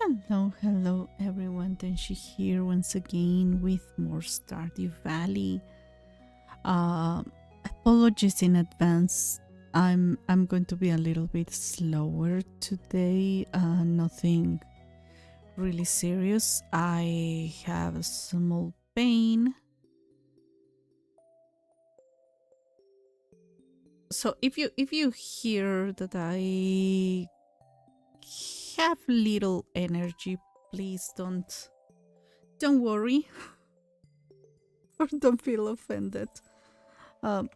Hello everyone, Tenshi here once again with more Stardew Valley. Uh, Apologies in advance. I'm going to be a little bit slower today. Nothing really serious. I have a small pain. So if you hear that I have little energy, please don't worry or don't feel offended. Um,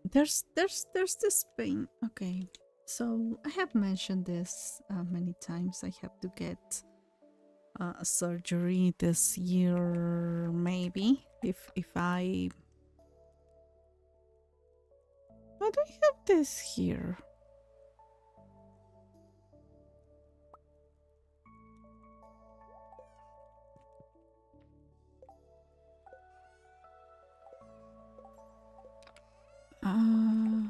there's this pain. Okay, so I have mentioned this many times. I have to get a surgery this year, maybe. If I why do I have this here? Uh,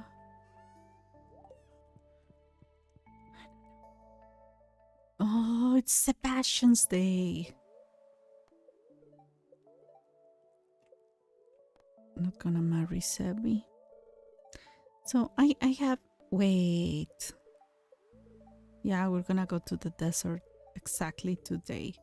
oh, it's Sebastian's Day. Not gonna marry Sebi. So I have wait. Yeah, we're gonna go to the desert exactly today.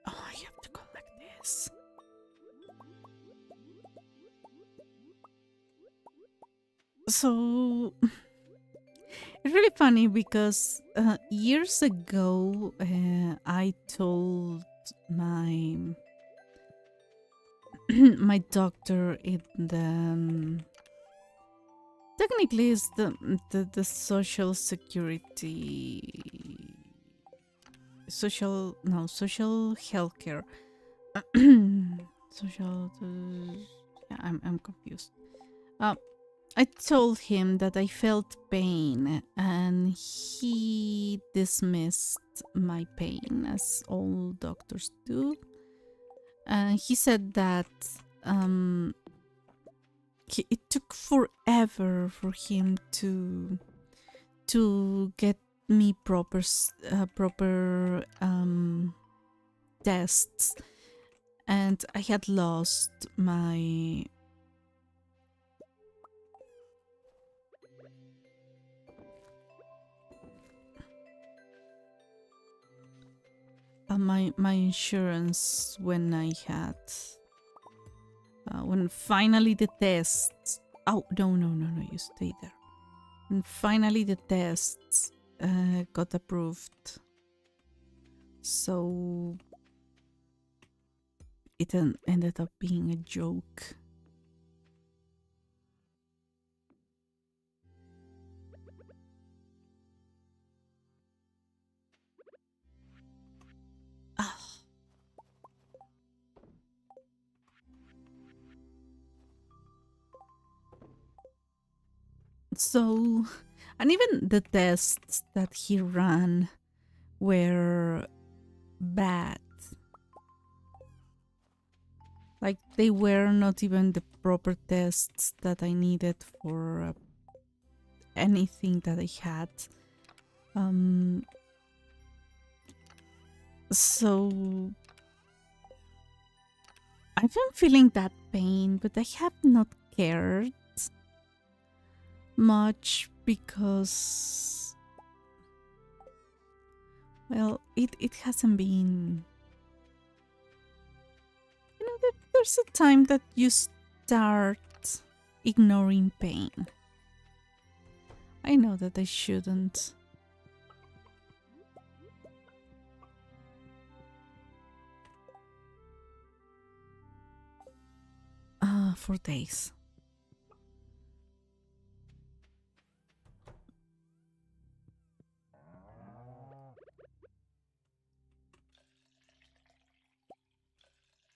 Oh, I have to collect this. So it's really funny because years ago I told my my doctor in the technically is the social security social healthcare social yeah, I'm confused. Um, I told him that I felt pain, and he dismissed my pain, as all doctors do. And he said that it took forever for him to get me proper tests, and I had lost my insurance when I had when finally the tests. Oh, no, you stay there. And finally the tests got approved, so it ended up being a joke. Ah. So, and even the tests that he ran were bad. Like, they were not even the proper tests that I needed for anything that I had. So I've been feeling that pain, but I have not cared much because, well, it hasn't been. You know, there's a time that you start ignoring pain. I know that I shouldn't. For days.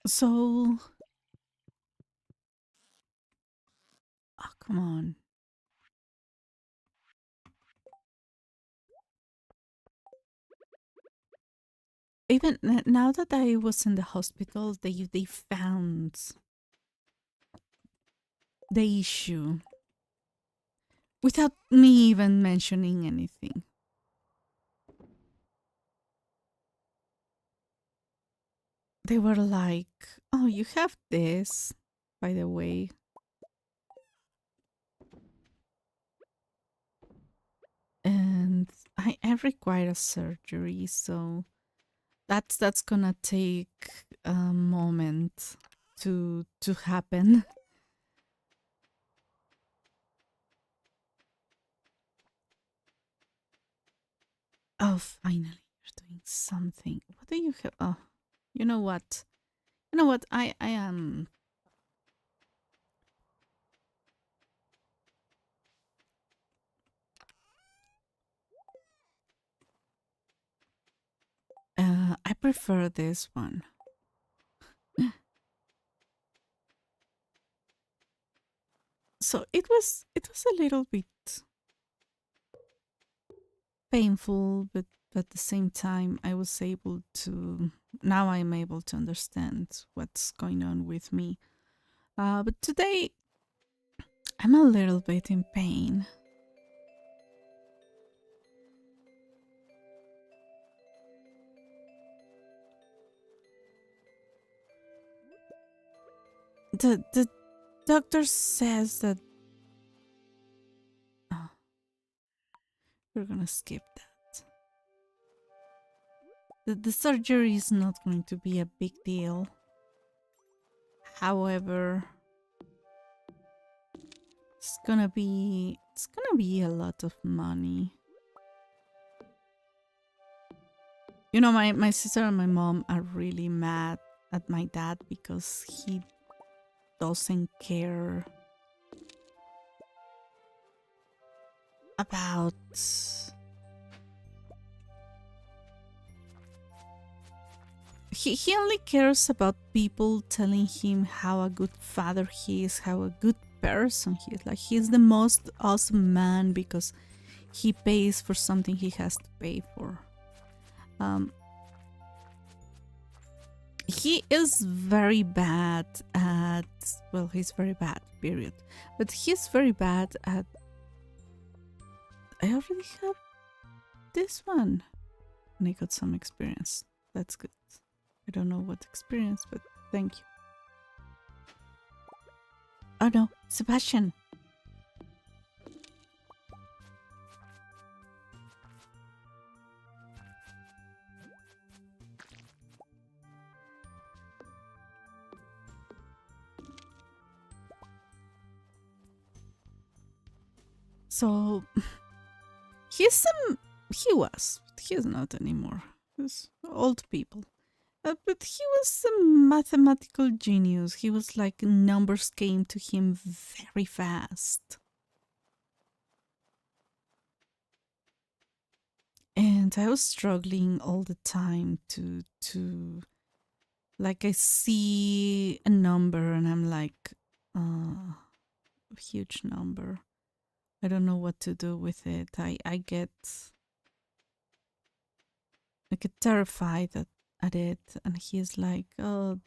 So, oh, come on. even now that I was in the hospital, they found the issue without me even mentioning anything. They were like, "Oh, you have this, by the way." And I require a surgery, so that's gonna take a moment to happen. Oh, finally, you're doing something. What do you have? Oh, you know what? You know what? I am. I prefer this one. So it was a little bit painful, but at the same time, I was able to. Now I'm able to understand what's going on with me. But today I'm a little bit in pain. The doctor says that oh, we're gonna skip that. The surgery is not going to be a big deal. However, it's gonna be a lot of money. You know, my sister and my mom are really mad at my dad because he doesn't care about he only cares about people telling him how a good father he is, how a good person he is. Like he's the most awesome man because he pays for something he has to pay for. Um, he is very bad at well, he's very bad, period. But he's very bad at I already have this one. And I got some experience. That's good. I don't know what experience, but thank you. Oh no, Sebastian. So he's not anymore. He's old people. But he was a mathematical genius. He was like numbers came to him very fast. And I was struggling all the time to like I see a number and I'm like a huge number. I don't know what to do with it. I get terrified at it and he's like, "Oh,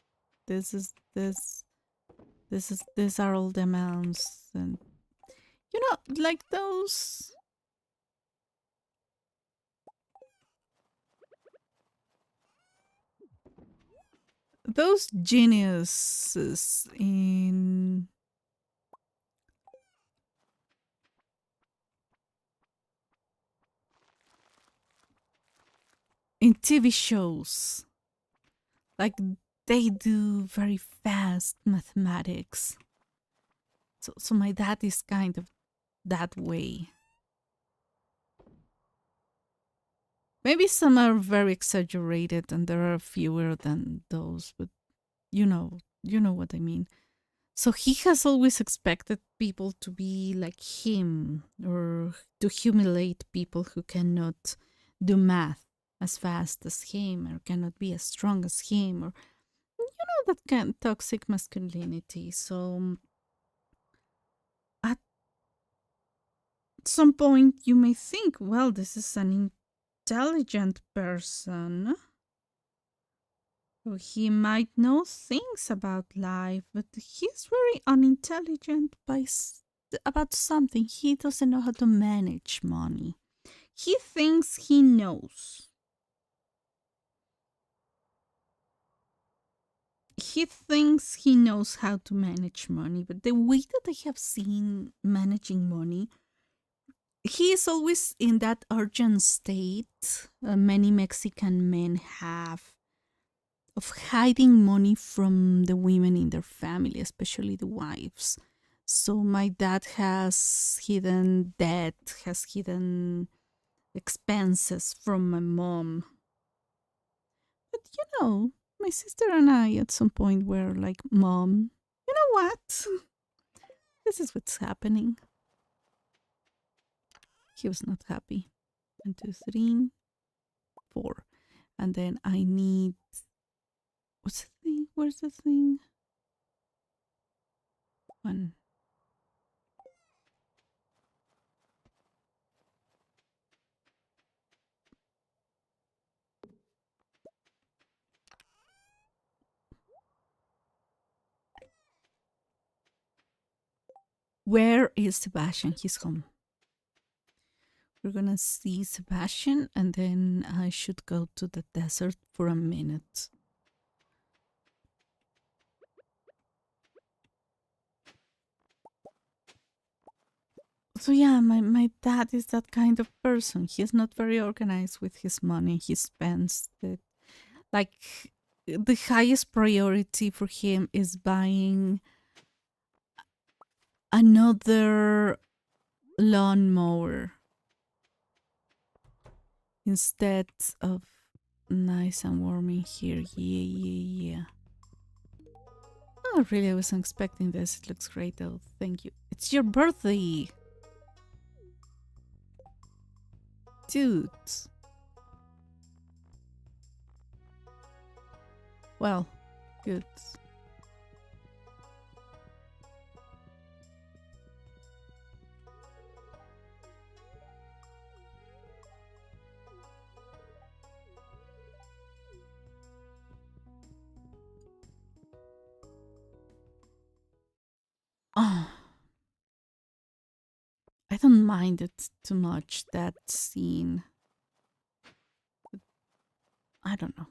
this is these are all the amounts." And you know, like those geniuses in TV shows, like they do very fast mathematics. So my dad is kind of that way. Maybe some are very exaggerated and there are fewer than those, but you know what I mean. So he has always expected people to be like him or to humiliate people who cannot do math as fast as him or cannot be as strong as him or that kind of toxic masculinity. So at some point you may think, well, this is an intelligent person. So he might know things about life, but he's very unintelligent about something. He doesn't know how to manage money. He thinks he knows. He thinks he knows how to manage money, but the way that I have seen managing money, he is always in that urgent state many Mexican men have of hiding money from the women in their family, especially the wives. So my dad has hidden debt, has hidden expenses from my mom. But my sister and I at some point were like, Mom, you know what? This is what's happening. He was not happy. 1, 2, 3, 4. And then I need. What's the thing? Where's the thing? 1. Where is Sebastian? He's home. We're gonna see Sebastian, and then I should go to the desert for a minute. So yeah, my dad is that kind of person. He's not very organized with his money. He spends it like the highest priority for him is buying another lawnmower instead of nice and warm in here. Yeah. Oh, really? I wasn't expecting this. It looks great, though. Thank you. It's your birthday, dude. Well, good. Oh, I don't mind it too much, that scene. I don't know.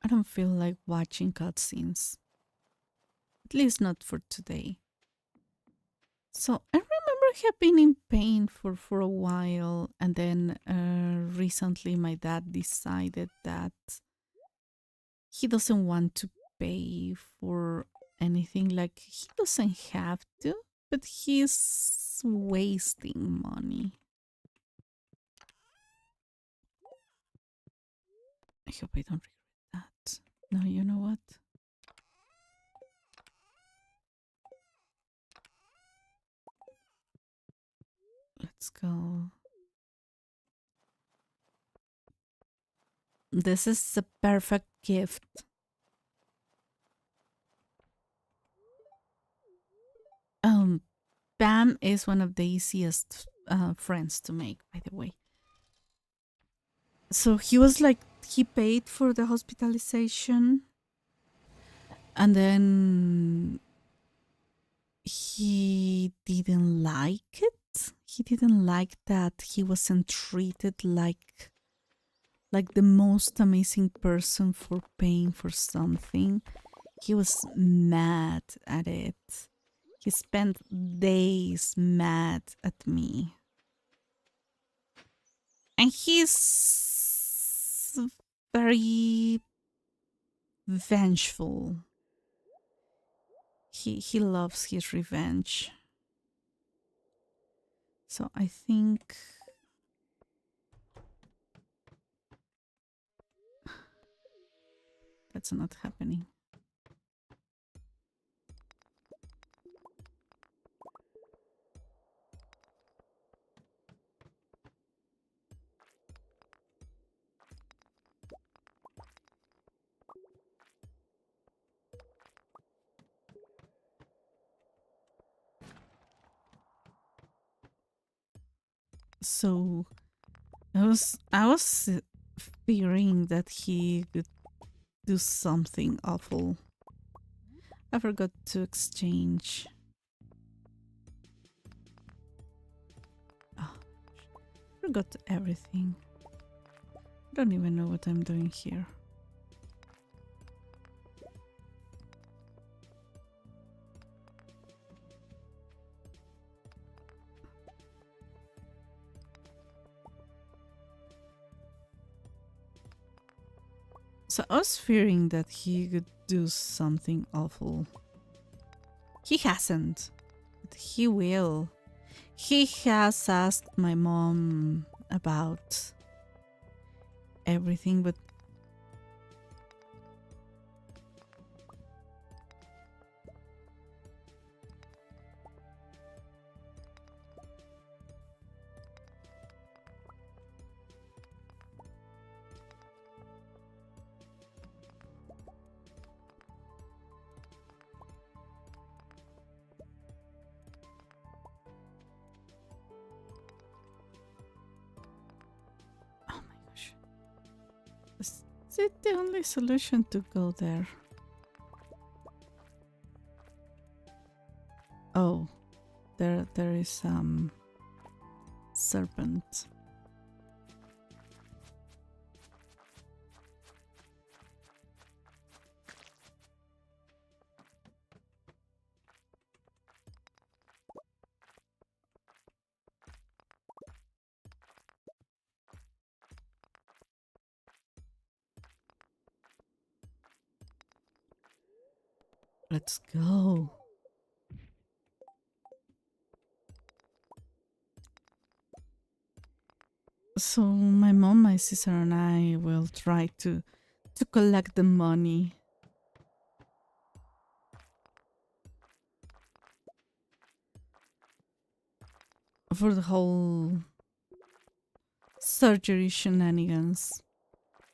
I don't feel like watching cutscenes. At least not for today. So I remember I have been in pain for a while, and then recently my dad decided that he doesn't want to pay for anything. Like, he doesn't have to, but he's wasting money. I hope I don't regret that. No, you know what? Let's go. This is the perfect gift. Bam is one of the easiest friends to make, by the way. So he was like, he paid for the hospitalization, and then he didn't like it. He didn't like that he wasn't treated like the most amazing person for paying for something. He was mad at it. He spent days mad at me. And he's very vengeful. He loves his revenge. So I think that's not happening. So I was fearing that he would do something awful. I forgot to exchange. Oh, forgot everything. I don't even know what I'm doing here. So I was fearing that he could do something awful. He hasn't, but he will. He has asked my mom about everything, but oh my gosh. Is it the only solution to go there? Oh, there is serpent. Let's go. So my mom, my sister, and I will try to collect the money for the whole surgery shenanigans.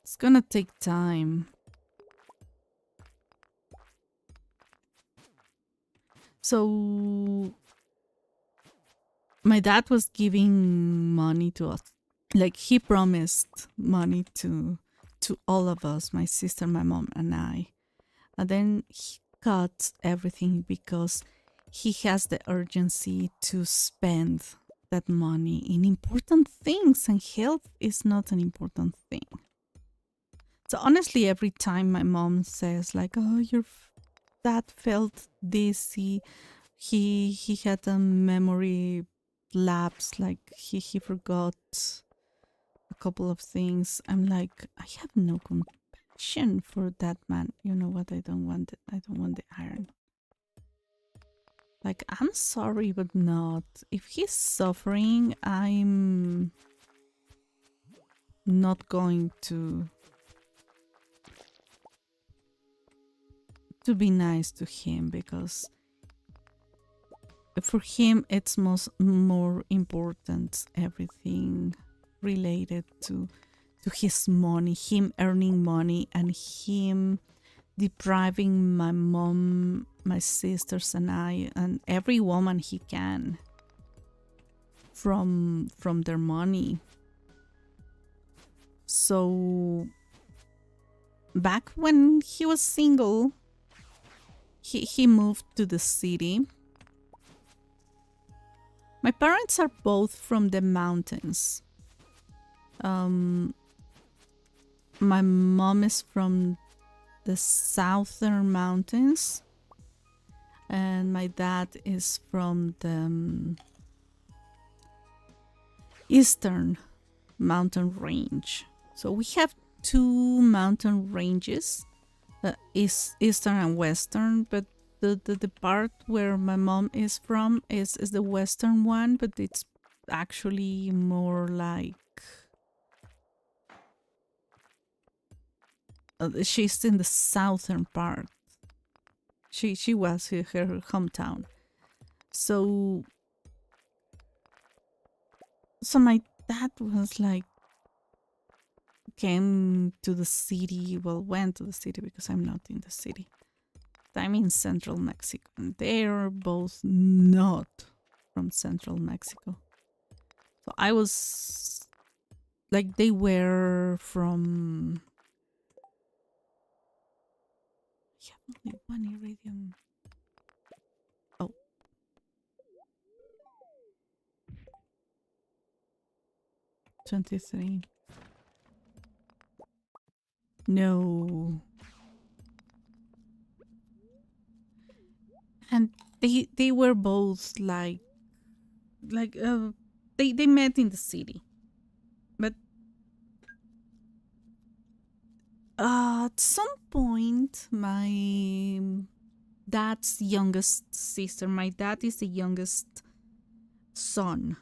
It's gonna take time. So my dad was giving money to us. Like he promised money to all of us, my sister, my mom, and I. And then he cut everything because he has the urgency to spend that money in important things, and health is not an important thing. So honestly, every time my mom says like, "Oh, your dad felt dizzy," he had a memory lapse, like he forgot a couple of things. I'm like, I have no compassion for that man. You know what? I don't want it. I don't want the iron. Like, I'm sorry, but not. If he's suffering, I'm not going to be nice to him, because for him it's more important everything related to his money, him earning money, and him depriving my mom, my sisters, and I, and every woman he can from their money. So back when he was single, he moved to the city. My parents are both from the mountains. My mom is from the southern mountains, and my dad is from the eastern mountain range. So we have two mountain ranges, eastern and western, but the part where my mom is from is the western one, but it's actually more like she's in the southern part. She was her hometown. So my dad was like, came to the city, well, went to the city because I'm not in the city. I'm in central Mexico, and they're both not from central Mexico. So I was like, they were from Only one iridium. Oh, 23. No. And they were both like they met in the city. But at some point my dad's youngest sister, my dad is the youngest son,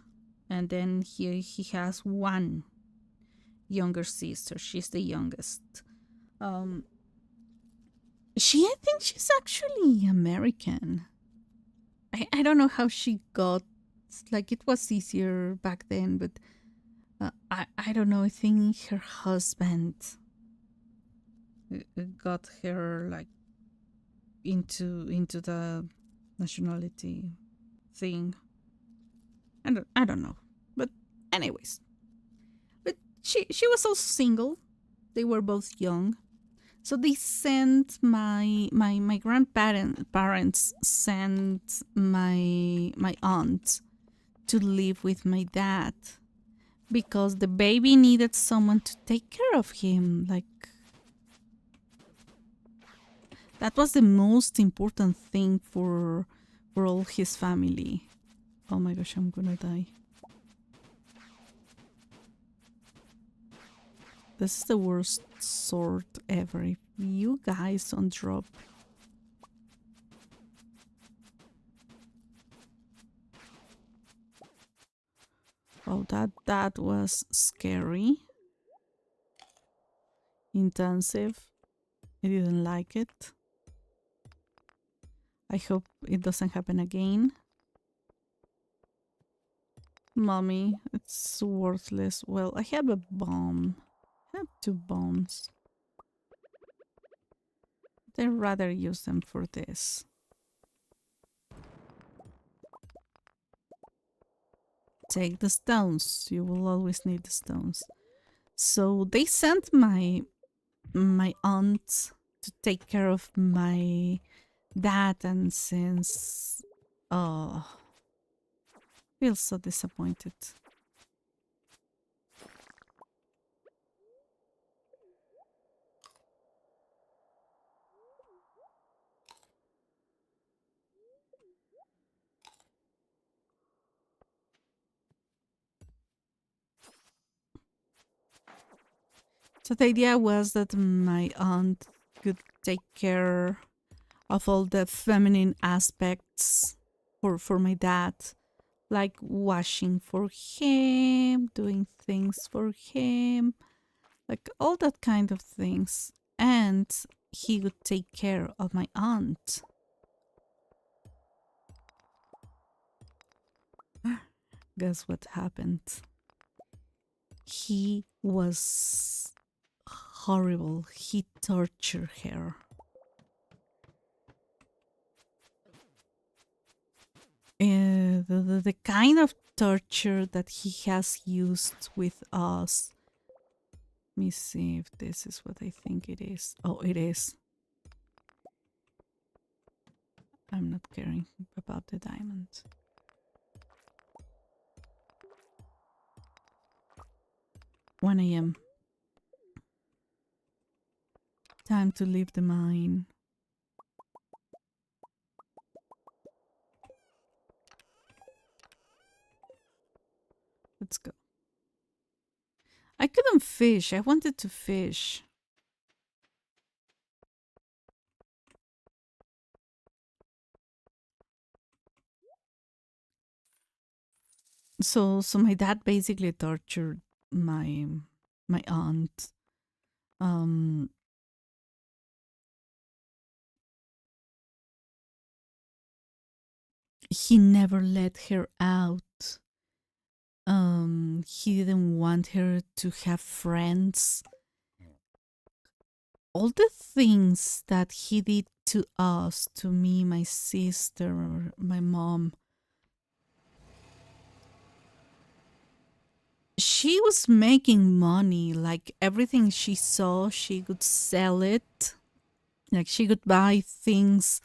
and then he has one younger sister. She's the youngest. Um I think she's actually American. I don't know how she got, like, it was easier back then, but I don't know. I think her husband got her like into the nationality thing. I don't know, but anyways, but she was also single. They were both young, so they sent my grandparents sent my aunt to live with my dad because the baby needed someone to take care of him. Like, that was the most important thing for all his family. Oh my gosh, I'm gonna die. This is the worst sword ever. If you guys don't drop. Oh, that was scary. Intensive. I didn't like it. I hope it doesn't happen again. Mommy, it's worthless. Well, I have a bomb. I have 2 bombs. I'd rather use them for this. Take the stones. You will always need the stones. So they sent my aunt to take care of my dad, and since oh, I feel so disappointed. So the idea was that my aunt could take care of all the feminine aspects for my dad, like washing for him, doing things for him, like all that kind of things. And he would take care of my aunt. Guess what happened? He was horrible. He tortured her. The kind of torture that he has used with us. Let me see if this is what I think it is. Oh, it is. I'm not caring about the diamond. One a.m. Time to leave the mine. Let's go. I couldn't fish. I wanted to fish. So my dad basically tortured my aunt. Um he never let her out. He didn't want her to have friends. All the things that he did to us, to me, my sister, my mom. She was making money, like everything she saw, she could sell it Like she could buy things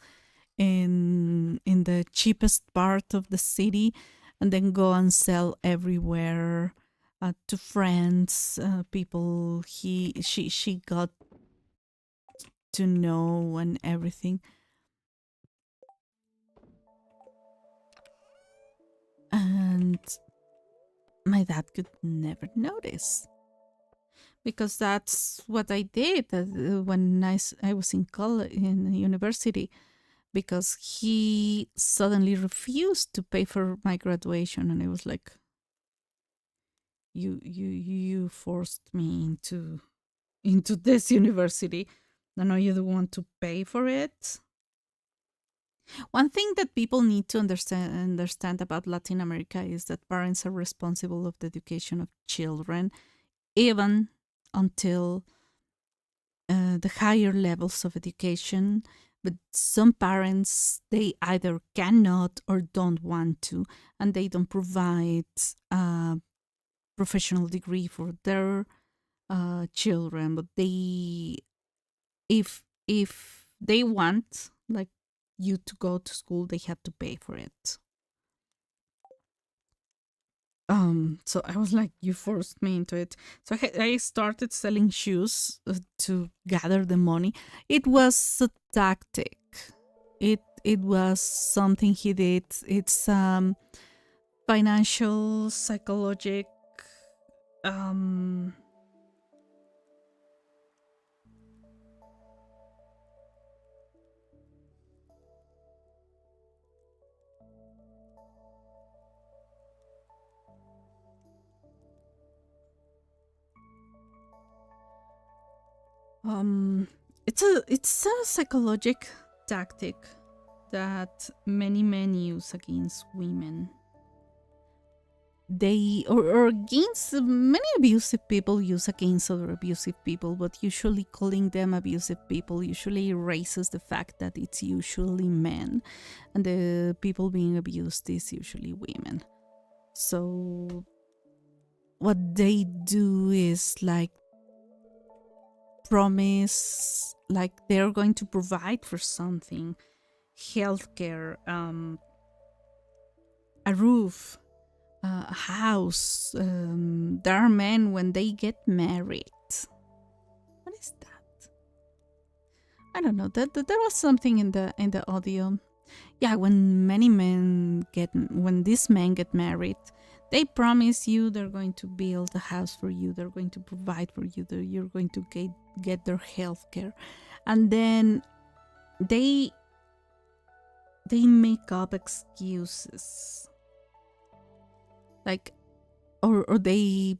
in the cheapest part of the city and then go and sell everywhere to friends, people she got to know and everything. And my dad could never notice because that's what I did when I was in college, in university, because he suddenly refused to pay for my graduation, and I was like, you forced me into this university, and now you don't want to pay for it. One thing that people need to understand about Latin America is that parents are responsible of the education of children, even until the higher levels of education. But some parents, they either cannot or don't want to, and they don't provide a professional degree for their children. But they, if they want, like, you to go to school, they have to pay for it. So I was like, you forced me into it. So I started selling shoes to gather the money. It was a tactic. It was something he did. It's financial psychologic um um it's a psychologic tactic that many men use against women. They or against many abusive people use against other abusive people, but usually calling them abusive people usually erases the fact that it's usually men, and the people being abused is usually women. So what they do is like promise, like they're going to provide for something, healthcare, a roof, a house. There are men when they get married. What is that? I don't know. That there was something in the audio. Yeah, when these men get married, they promise you they're going to build a house for you. They're going to provide for you. You're going to get their health care, and then they make up excuses, like, or they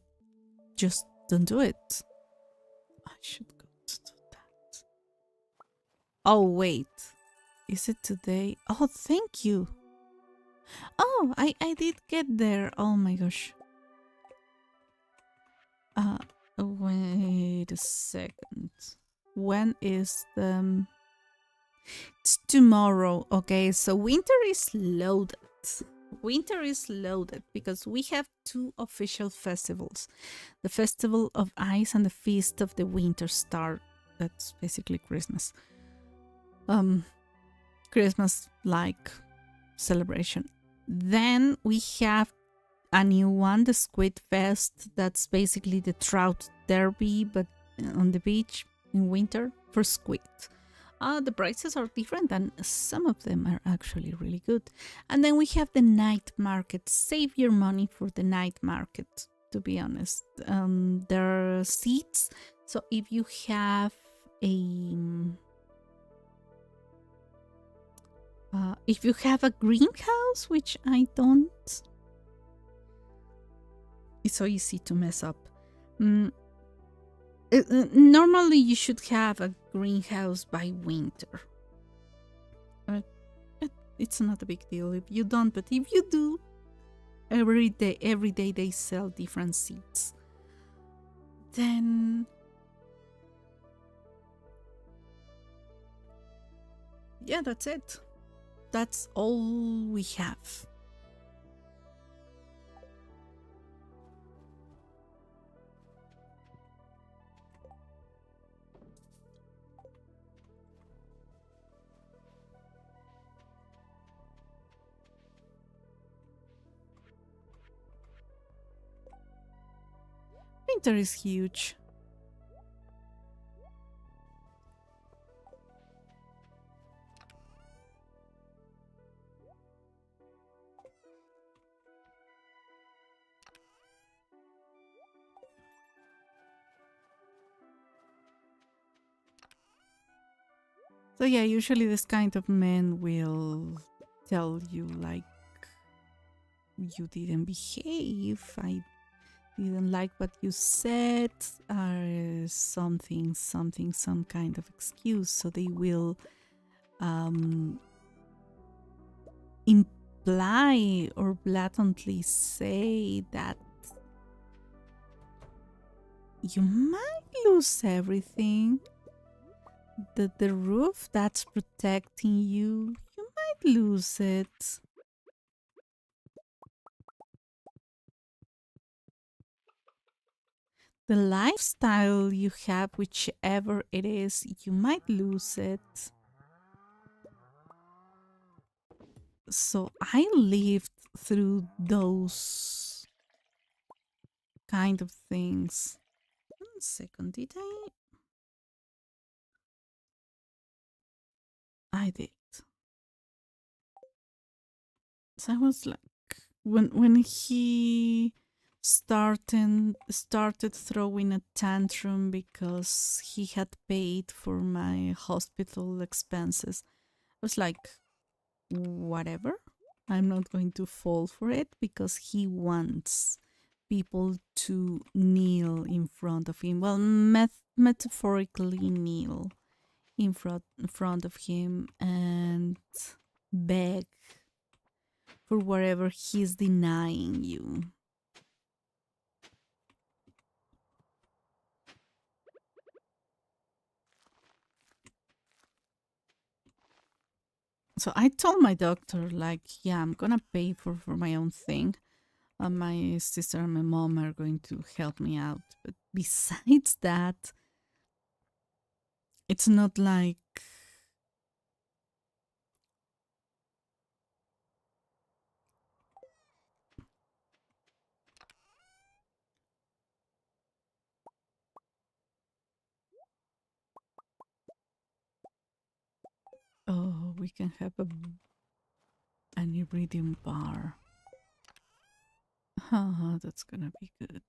just don't do it. I should go to do that. Oh wait, is it today? Oh, thank you. Oh, I did get there. Oh my gosh. Uh, wait a second. When is the? It's tomorrow. Okay, so winter is loaded. Winter is loaded because we have two official festivals: the Festival of Ice and the Feast of the Winter Star. That's basically Christmas. Christmas like celebration. Then we have a new one, the Squid Fest. That's basically the trout derby, but on the beach in winter for squid. The prices are different, and some of them are actually really good. And then we have the night market. Save your money for the night market, to be honest. There are seats. So if you have a greenhouse, which I don't, it's so easy to mess up. Normally, you should have a greenhouse by winter. It's not a big deal if you don't, but if you do, every day they sell different seeds. Then, yeah, that's it. That's all we have. winter is huge. So yeah, usually this kind of men will tell you like, you didn't behave, I didn't like what you said, or something, some kind of excuse. So they will imply or blatantly say that you might lose everything. The roof that's protecting you, you might lose it. The lifestyle you have, whichever it is, you might lose it. So I lived through those kind of things. 1 second, did I? I did. So I was like, when he started throwing a tantrum because he had paid for my hospital expenses, I was like, whatever. I'm not going to fall for it because he wants people to kneel in front of him. Well, metaphorically kneel in front of him and beg for whatever he's denying you. So I told my doctor, like, yeah, I'm gonna pay for my own thing. My sister and my mom are going to help me out. But besides that, it's not like, oh, we can have an iridium bar. Haha, that's gonna be good.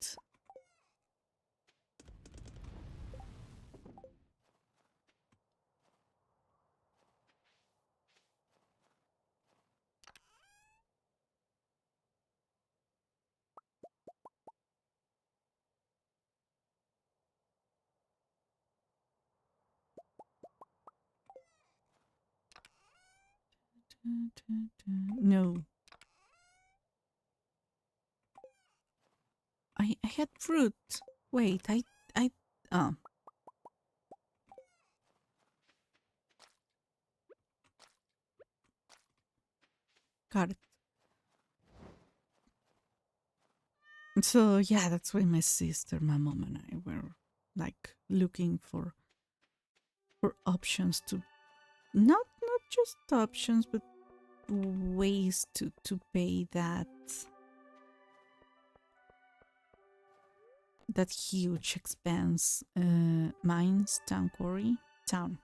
No, I had fruit. Wait, oh, got it. So yeah, that's why my sister, my mom, and I were like looking for options to not just options, but ways to pay that huge expense. Mines, town quarry, town.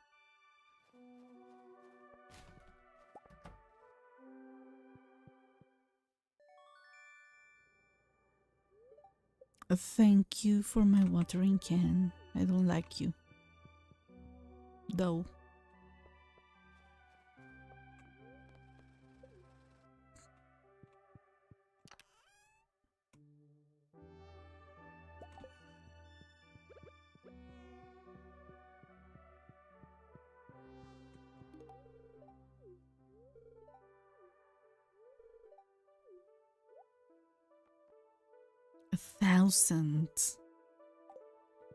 Thank you for my watering can. I don't like you, though. $1,000.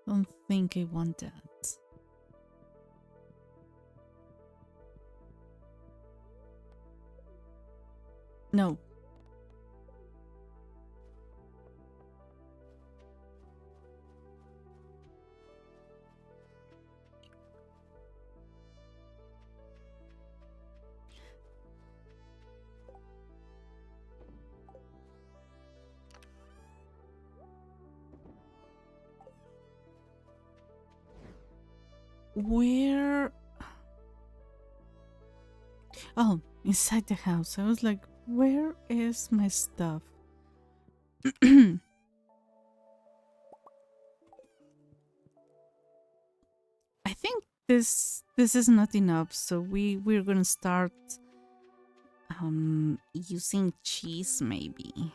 Don't think I want that. No. Where? Oh, inside the house. I was like, where is my stuff? I think this is not enough, so we're gonna start using cheese maybe.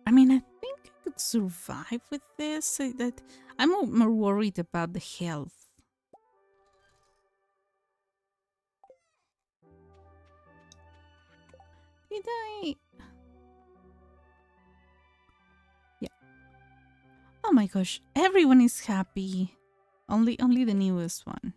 I mean, I think I could survive with this. That I'm more worried about the health. Did I? Yeah. Oh my gosh, everyone is happy. Only the newest one.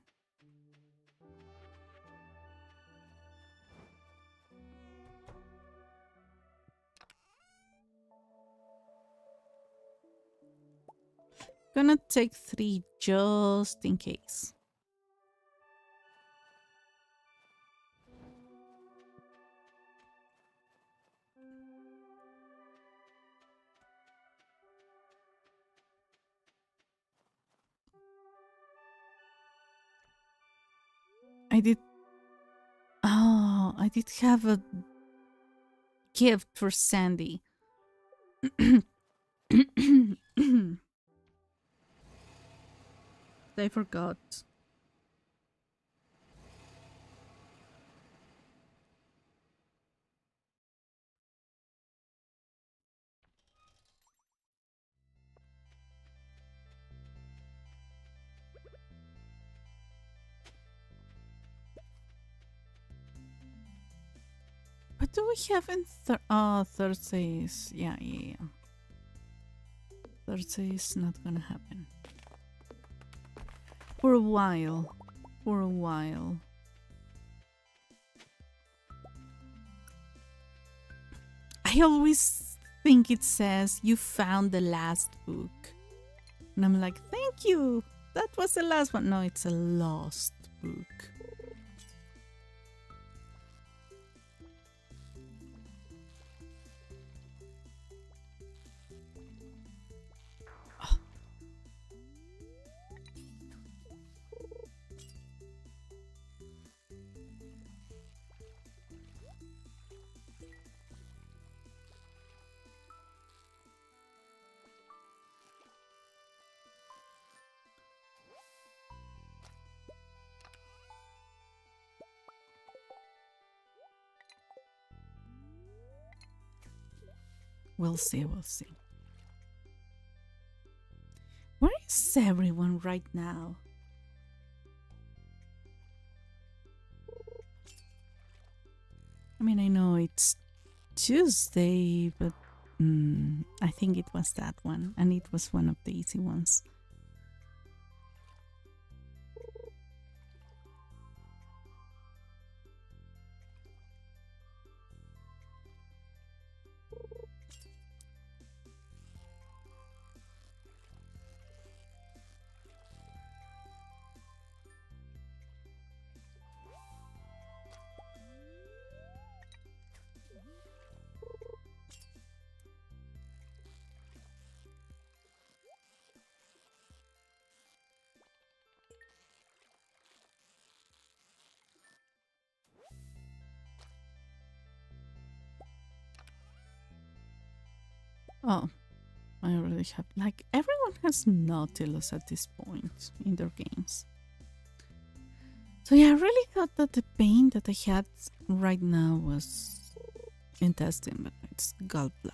Gonna take 3 just in case. I did. Oh, I did have a gift for Sandy. I forgot. What do we have in Thursdays? Yeah. Thursday is not gonna happen. For a while. For a while. I always think it says you found the last book. And I'm like, thank you. That was the last one. No, it's a lost book. We'll see, we'll see. Where is everyone right now? I mean, I know it's Tuesday, but I think it was that one, and it was one of the easy ones. Oh, I already have. Like, everyone has Nautilus at this point in their games. So, yeah, I really thought that the pain that I had right now was intestine, but it's gallbladder.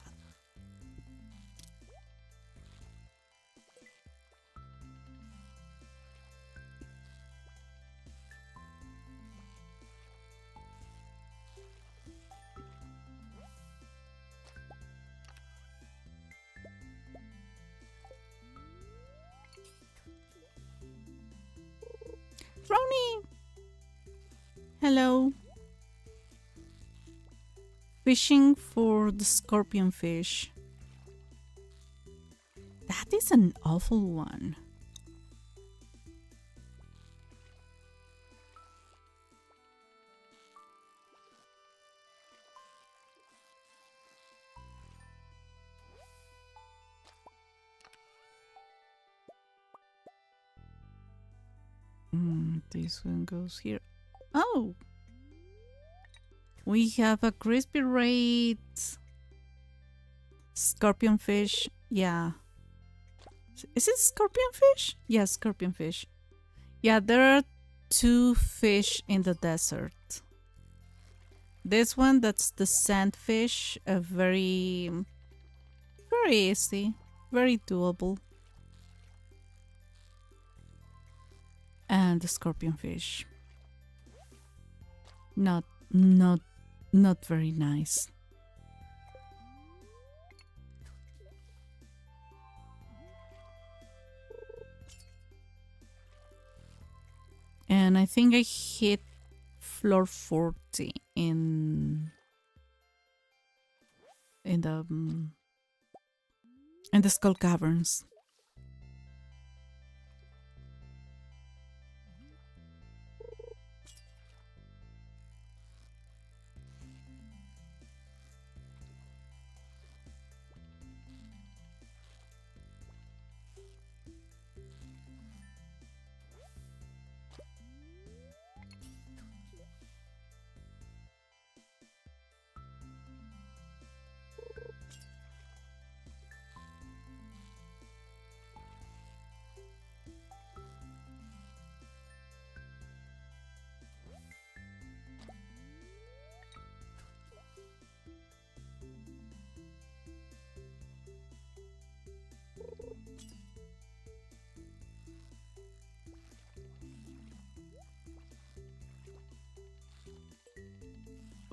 Ronnie! Hello. Fishing for the scorpion fish. That is an awful one. This one goes here. Oh! We have a crispy rate. Scorpion fish. Yeah. Is it scorpion fish? Yeah, scorpion fish. Yeah, there are two fish in the desert. This one, that's the sandfish, very easy, very doable. And the scorpion fish. Not very nice. And I think I hit floor 40 in the skull caverns.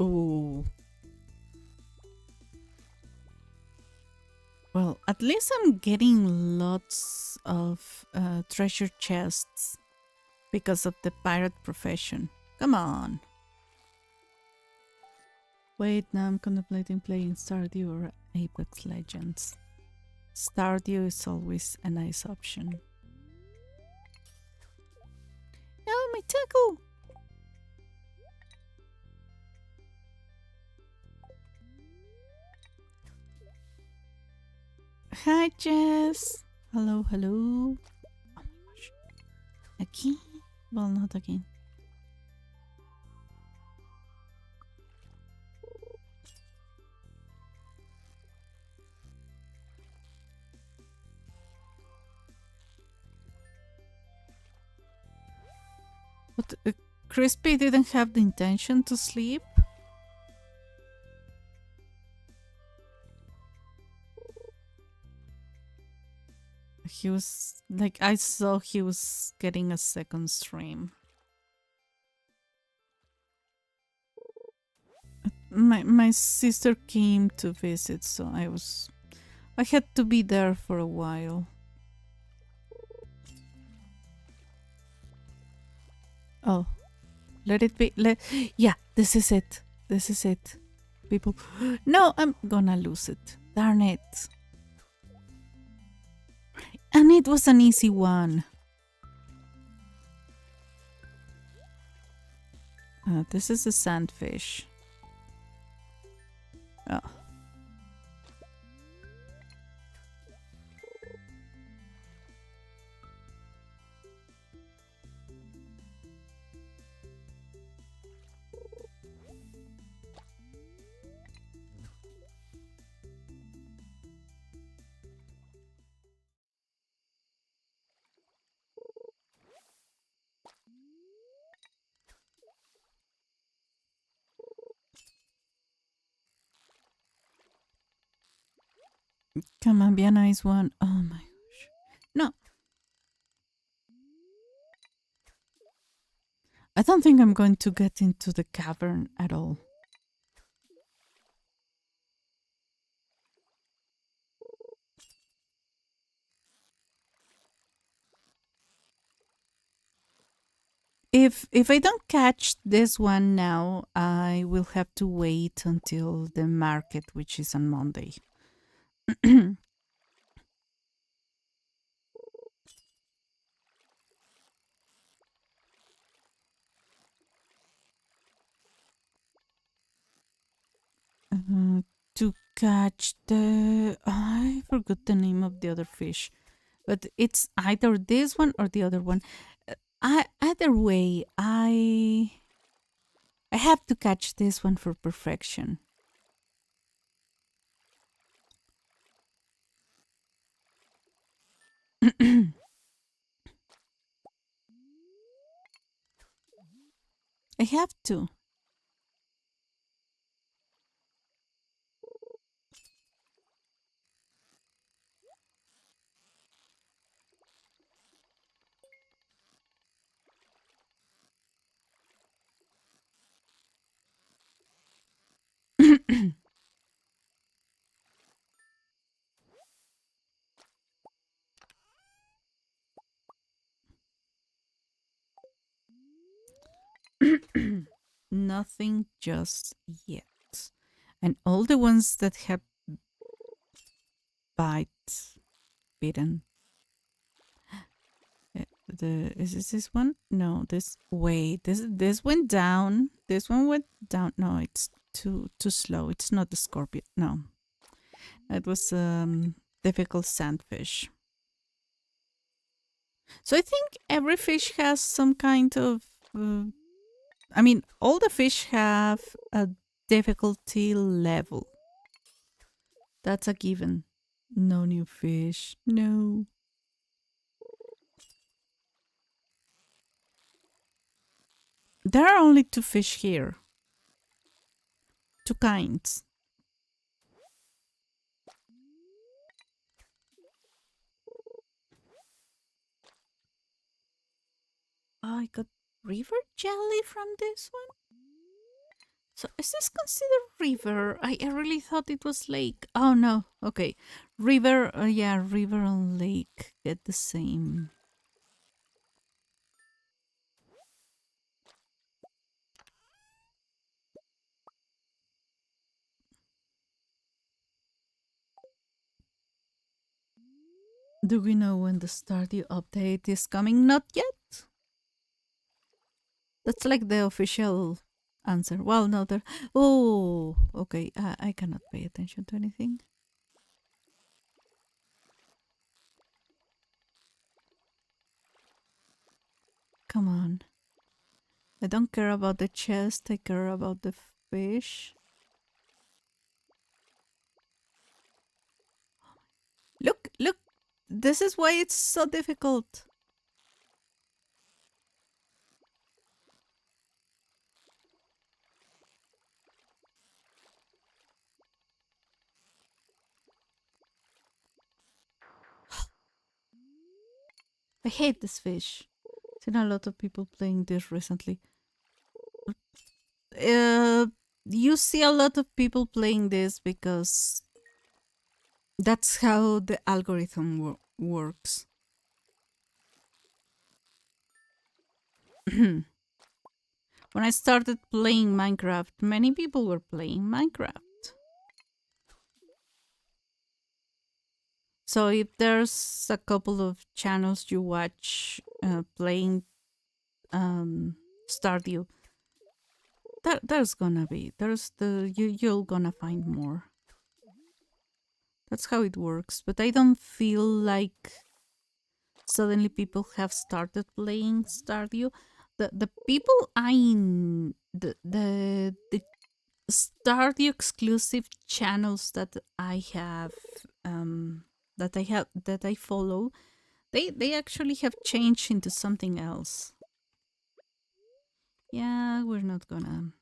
Oh. Well, at least I'm getting lots of treasure chests because of the pirate profession. Come on. Wait, now I'm contemplating playing Stardew or Apex Legends. Stardew is always a nice option. Oh, my tackle! Hi, Jess. Hello, hello. Oh my gosh. Again? Well, not again. But Crispy didn't have the intention to sleep? He was like, I saw he was getting a second stream. My sister came to visit, so I had to be there for a while. Oh, let it be. Yeah, this is it. This is it. People, no, I'm gonna lose it. Darn it. And it was an easy one. This is a sandfish. Oh. Come on, be a nice one. Oh my gosh. No. I don't think I'm going to get into the cavern at all. If I don't catch this one now, I will have to wait until the market, which is on Monday. To catch the... I forgot the name of the other fish. But it's either this one or the other one. I Either way, I have to catch this one for perfection. I have to. Nothing just yet. And all the ones that have bite bitten. The is this one? No, this wait. This went down. This one went down. No, it's too slow. It's not the scorpion. No, it was difficult sandfish. So I think every fish has some kind of. I mean, all the fish have a difficulty level. That's a given. No new fish. No. There are only two fish here. Two kinds. I got river jelly from this one. So is this considered river? I really thought it was lake. Oh no. Okay. River, yeah, river and lake get the same. Do we know when the Stardew update is coming? Not yet. That's like the official answer. Well, no, there. Oh, okay. I cannot pay attention to anything. Come on. I don't care about the chest. I care about the fish. Look, look. This is why it's so difficult. I hate this fish. Seen a lot of people playing this recently. Uh, you see a lot of people playing this because that's how the algorithm works. When I started playing Minecraft, many people were playing Minecraft. So if there's a couple of channels you watch playing Stardew, there's gonna be you're gonna find more. That's how it works. But I don't feel like suddenly people have started playing Stardew. The people the Stardew exclusive channels that I follow, they actually have changed into something else. Yeah, we're not gonna.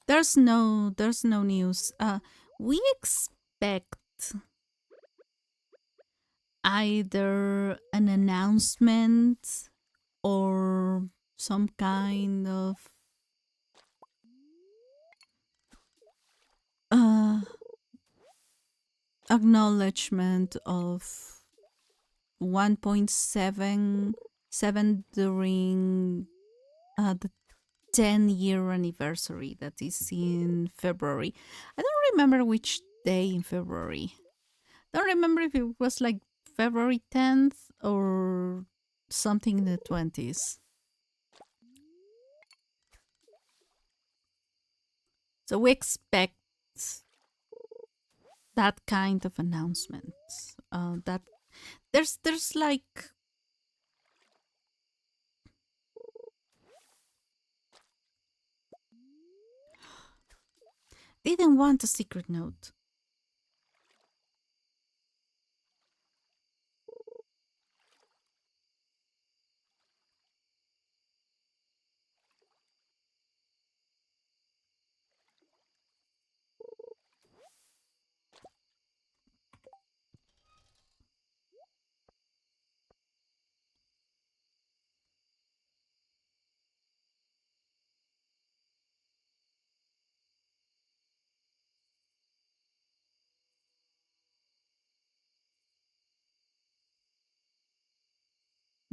There's no news. We expect either an announcement or some kind of uh acknowledgement of 1.77 during the 10-year anniversary that is in February. I don't remember which day in February. Don't remember if it was like February 10th or something in the 20s. So we expect that kind of announcement. That there's like didn't want a secret note.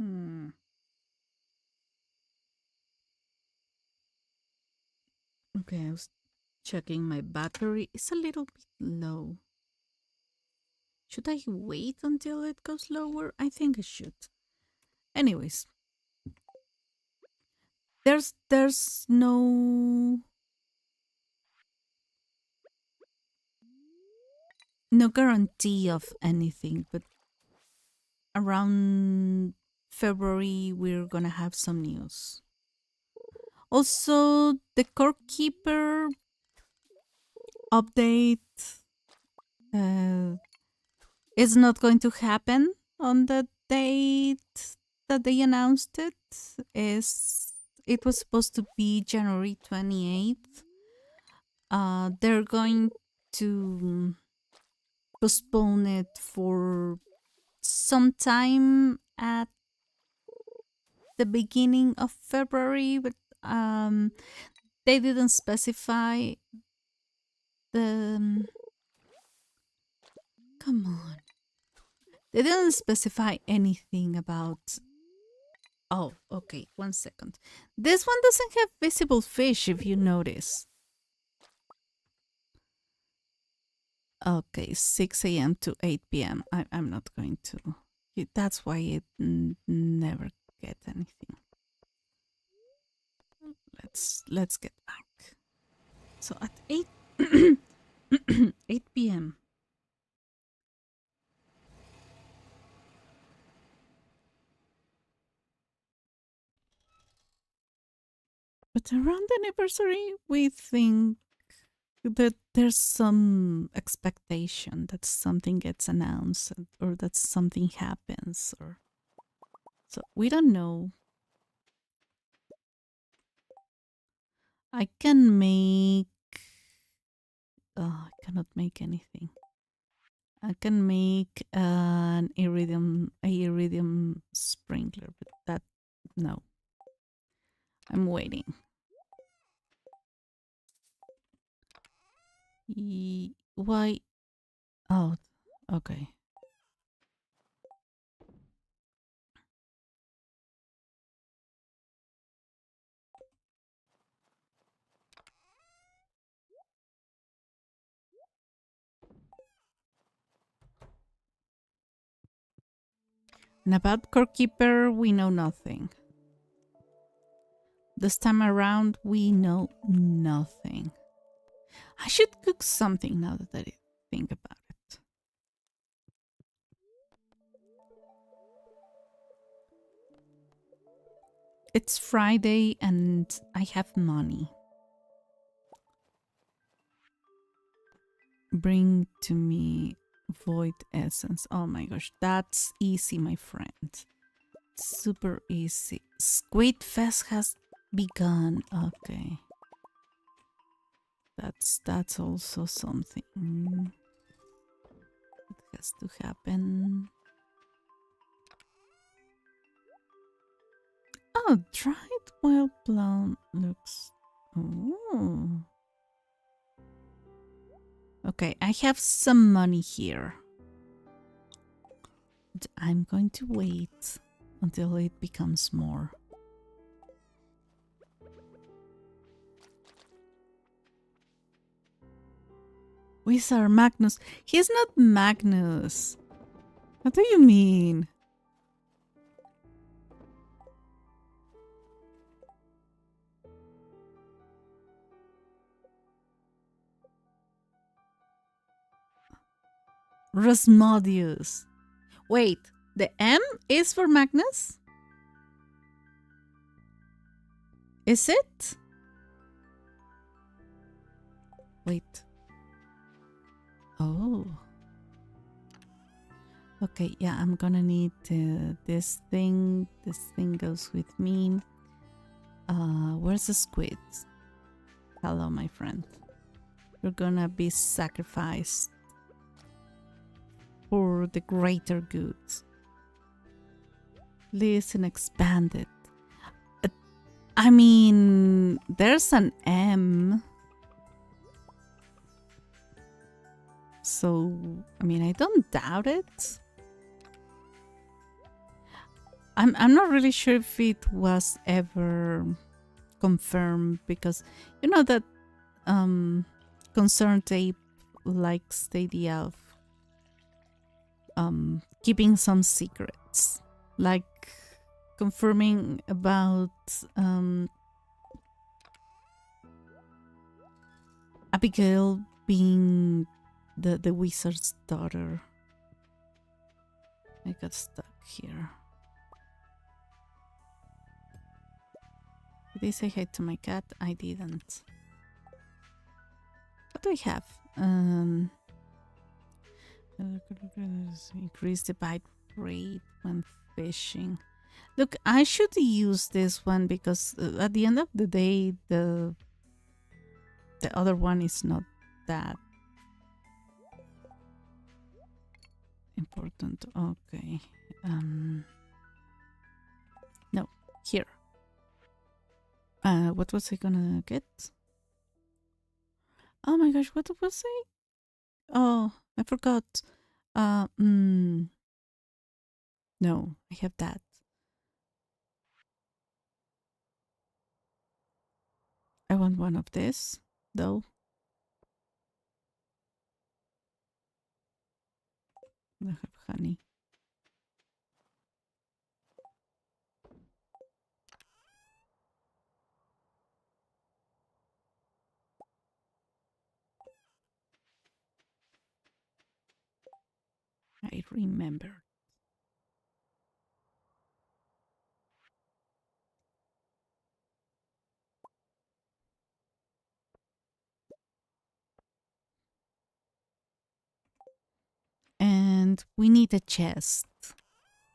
Hmm. Okay, I was checking my battery. It's a little bit low. Should I wait until it goes lower? I think I should. Anyways, there's no guarantee of anything, but around February we're gonna have some news. Also, the core keeper update uh, is not going to happen on the date that they announced it. Is it was supposed to be January 28th. They're going to postpone it for some time at the beginning of February, but um, they didn't specify the. Come on. They didn't specify anything about. Oh, okay, 1 second. This one doesn't have visible fish, if you notice. Okay, 6 a.m. to 8 p.m. I'm not going to. That's why it never get anything. Let's get back. So at 8 8 p.m. But around the anniversary, we think that there's some expectation that something gets announced or that something happens, or so we don't know. I can make. I cannot make anything. I can make a iridium sprinkler, but that no. I'm waiting. Why? Oh, okay. And about Corekeeper, we know nothing. This time around, we know nothing. I should cook something now that I think about it. It's Friday and I have money. Bring to me void essence. Oh my gosh, that's easy, my friend. Super easy. Squid Fest has begun. Okay. That's also something. It has to happen. Oh, dried wild plum looks. Oh. Okay, I have some money here. But I'm going to wait until it becomes more. Wizard Magnus. He's not Magnus. What do you mean? Rasmodius. Wait, the M is for Magnus? Is it? Wait. Oh. Okay, yeah, I'm gonna need this thing. This thing goes with me. Where's the squid? Hello, my friend. You're gonna be sacrificed for the greater good. Listen, expanded. I mean, there's an M. So, I mean, I don't doubt it. I'm not really sure if it was ever confirmed because you know that Concerned Ape likes the idea of keeping some secrets, like confirming about Abigail being the wizard's daughter. I got stuck here. Did I say hi to my cat? I didn't. What do I have? Increase the bite rate when fishing. Look, I should use this one because at the end of the day, the other one is not that important. Okay. No, here. What was I gonna get? Oh my gosh, what was I? Oh, I forgot. No, I have that. I want one of this, though. I have honey. I remember. And we need a chest.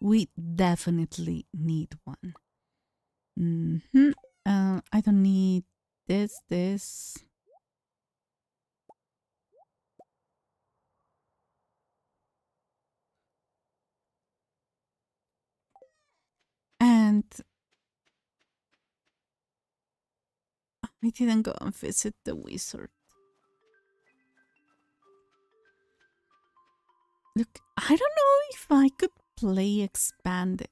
We definitely need one. I don't need this. And I didn't go and visit the wizard. Look, I don't know if I could play expanded.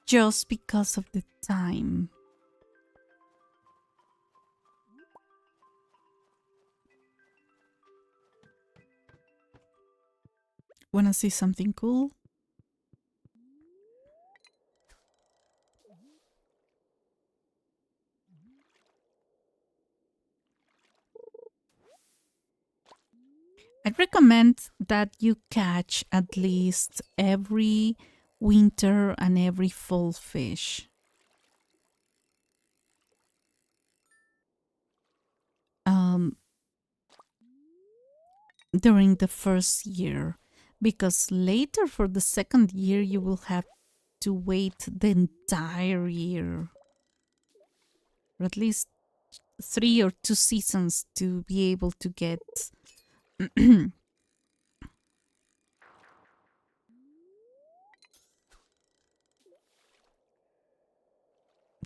Just because of the time. Wanna see something cool? I'd recommend that you catch at least every winter and every fall fish. During the first year, because later for the second year you will have to wait the entire year, or at least 3 or 2 seasons to be able to get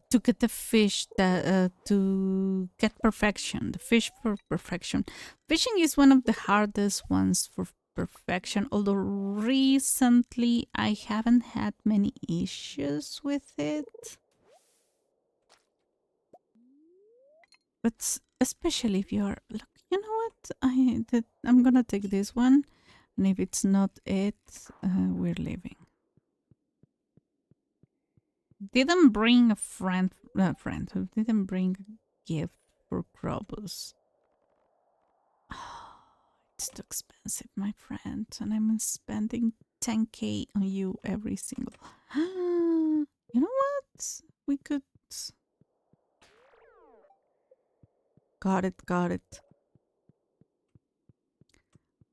to get the fish that to get perfection, the fish for perfection. Fishing is one of the hardest ones for perfection, although recently I haven't had many issues with it. But especially if you're look, you know what? I'm gonna take this one, and if it's not it, we're leaving. Didn't bring a friend. Who didn't bring a gift for Krobus. It's too expensive, my friend, and I'm spending 10k on you every single. You know what? We could. Got it, got it.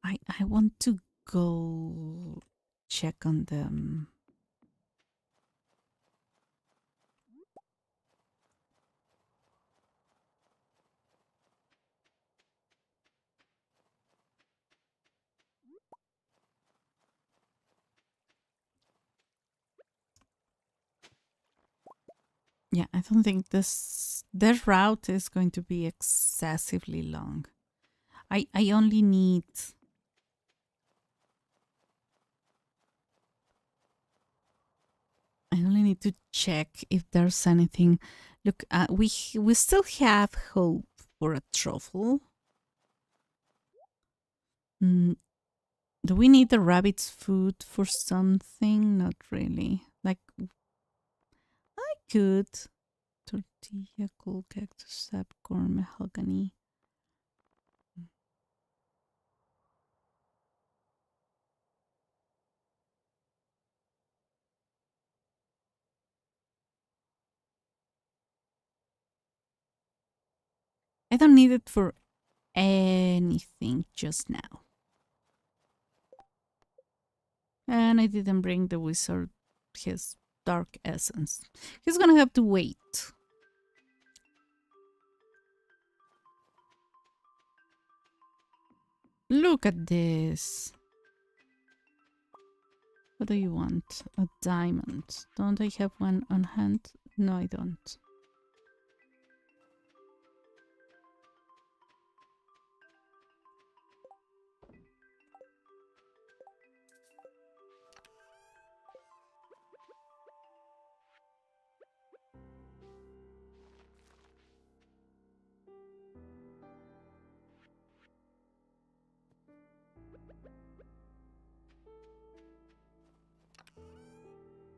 I want to go check on them. Yeah, I don't think their route is going to be excessively long. I only need to check if there's anything. Look, we still have hope for a truffle. Mm, do we need the rabbit's food for something? Not really. Like I could tortilla, cool cactus, sap, corn, mahogany. I don't need it for anything just now. And I didn't bring the wizard his dark essence. He's gonna have to wait. Look at this. What do you want? A diamond. Don't I have one on hand? No, I don't.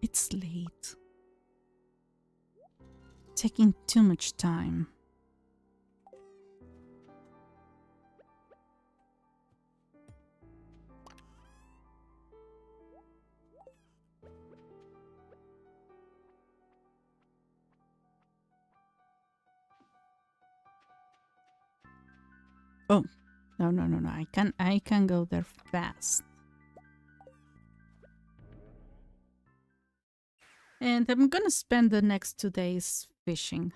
It's late. Taking too much time. Oh, no. I can go there fast. And I'm gonna spend the next 2 days fishing.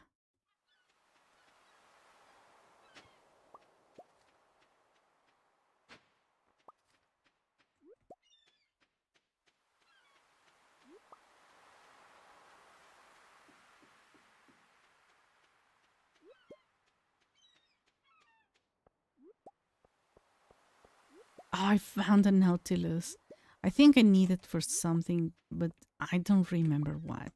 Oh, I found a Nautilus. I think I need it for something, but I don't remember what.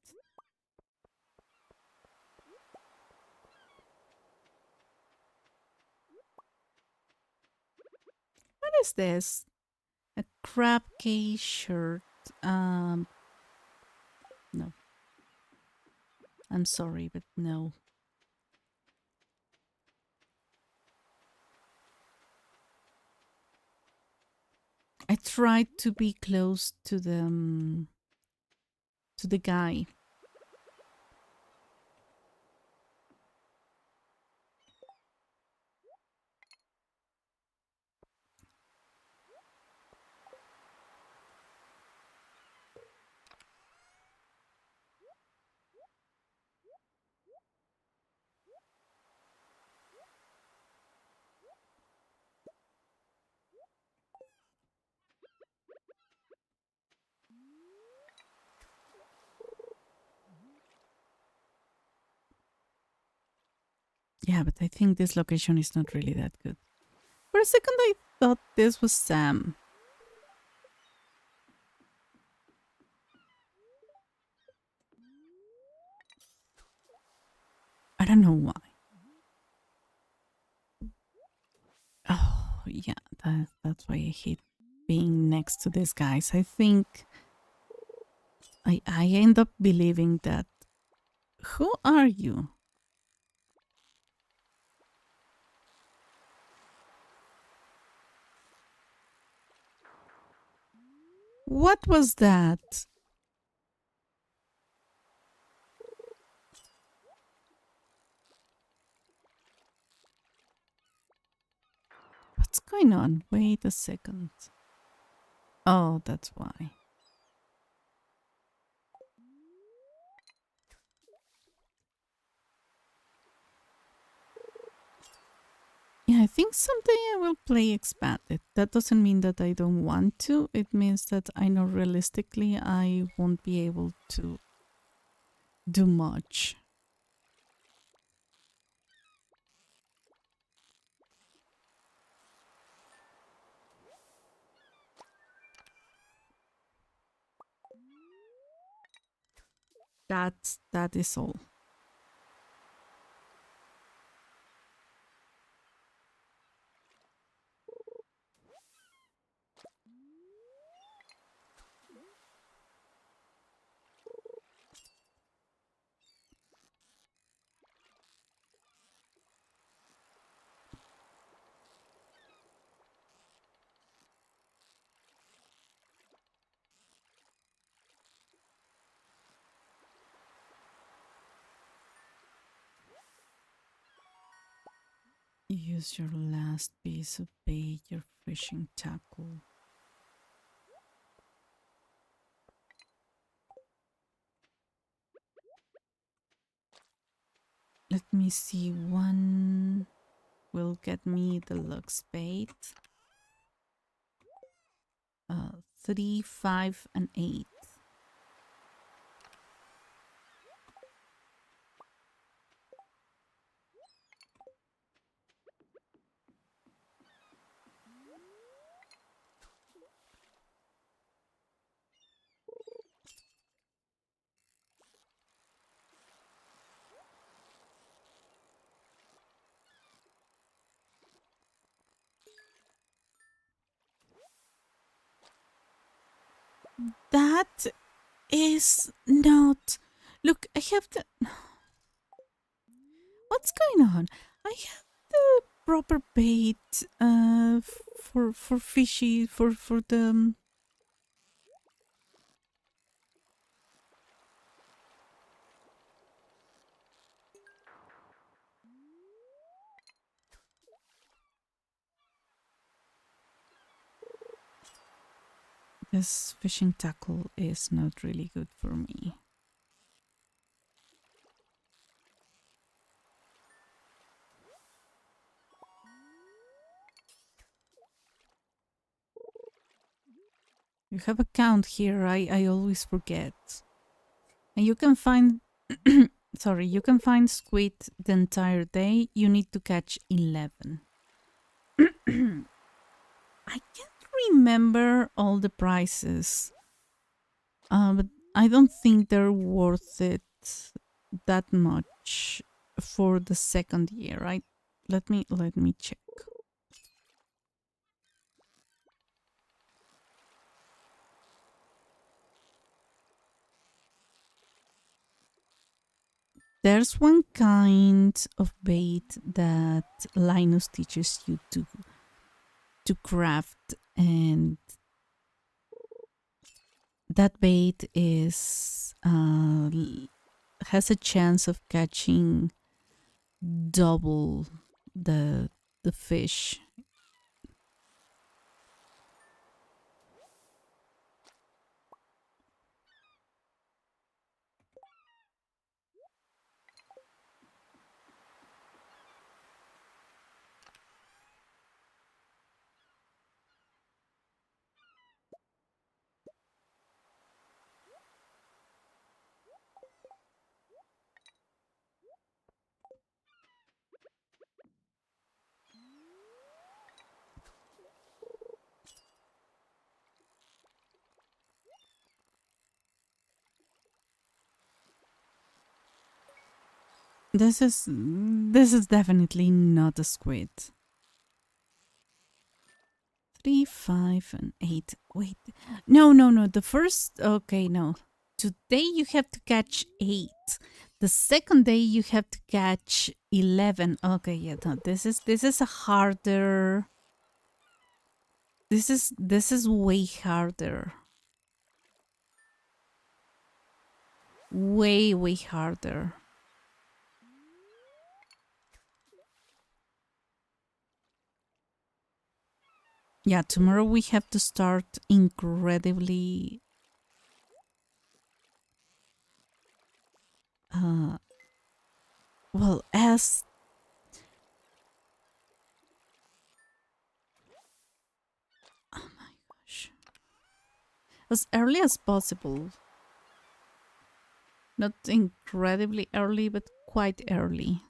What is this? A crab case shirt. No. I'm sorry, but no. I tried to be close to the guy. Yeah, but I think this location is not really that good. For a second, I thought this was Sam. I don't know why. Oh, yeah, that's why I hate being next to these guys. I think I end up believing that. Who are you? What was that? What's going on? Wait a second. Oh, that's why. Yeah, I think someday I will play expanded. That doesn't mean that I don't want to. It means that I know realistically I won't be able to do much. That is all. Use your last piece of bait, your fishing tackle. Let me see. One will get me the lux bait. 3, 5, and 8. That is not. Look, I have the. What's going on? I have the proper bait for fishy for the this fishing tackle is not really good for me. You have a count here. I always forget. And you can find sorry, you can find squid the entire day. You need to catch 11. I can't remember all the prices. But I don't think they're worth it that much for the second year, right? Let me check. There's one kind of bait that Linus teaches you to craft, and that bait is has a chance of catching double the fish. This is definitely not a squid. 3, 5, and 8. Wait, no. The first, okay, no. Today you have to catch 8. The second day you have to catch 11. Okay, yeah, no, this is a harder. This is way harder. way, way harder. Yeah, tomorrow we have to start incredibly uh well oh my gosh, as early as possible. Not incredibly early, but quite early.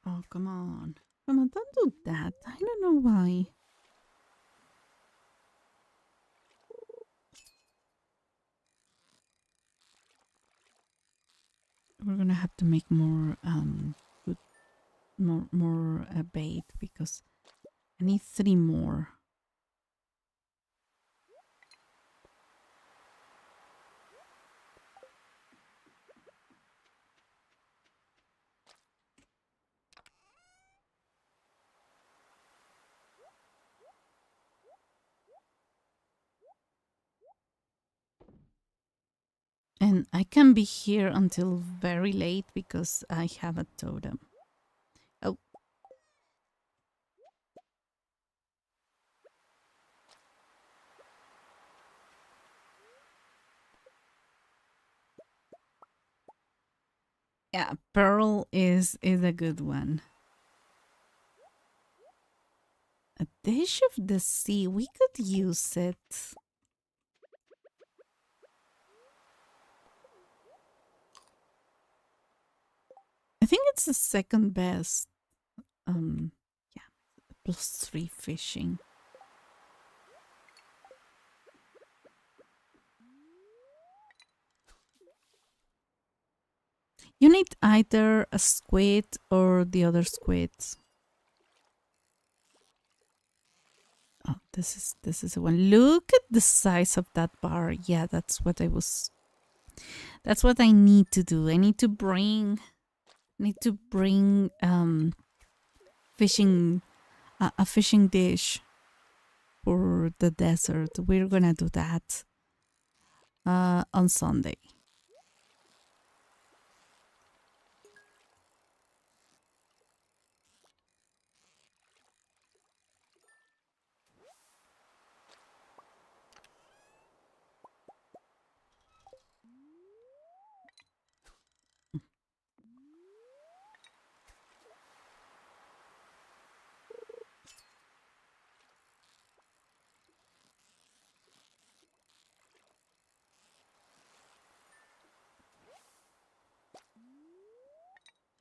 Oh, come on. Come on, don't do that. I don't know why. We're gonna have to make more good more bait because I need 3 more. And I can be here until very late because I have a totem. Oh, yeah, Pearl is a good one. A dish of the sea, we could use it. I think it's the second best. Yeah, +3 fishing. You need either a squid or the other squids. Oh, this is one. Look at the size of that bar. Yeah, that's what I need to do. I need to bring fishing a fishing dish for the desert. We're gonna do that on Sunday.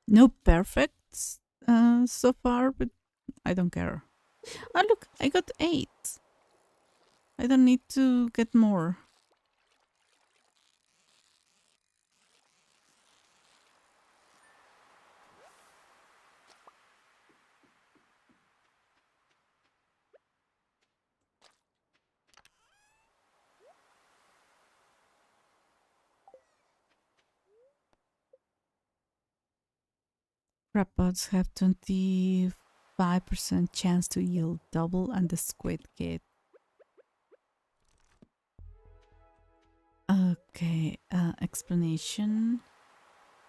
No perfect so far, but I don't care. Oh, look, I got 8. I don't need to get more. Crab pots have 25% chance to yield double, and the squid kit. Okay, explanation.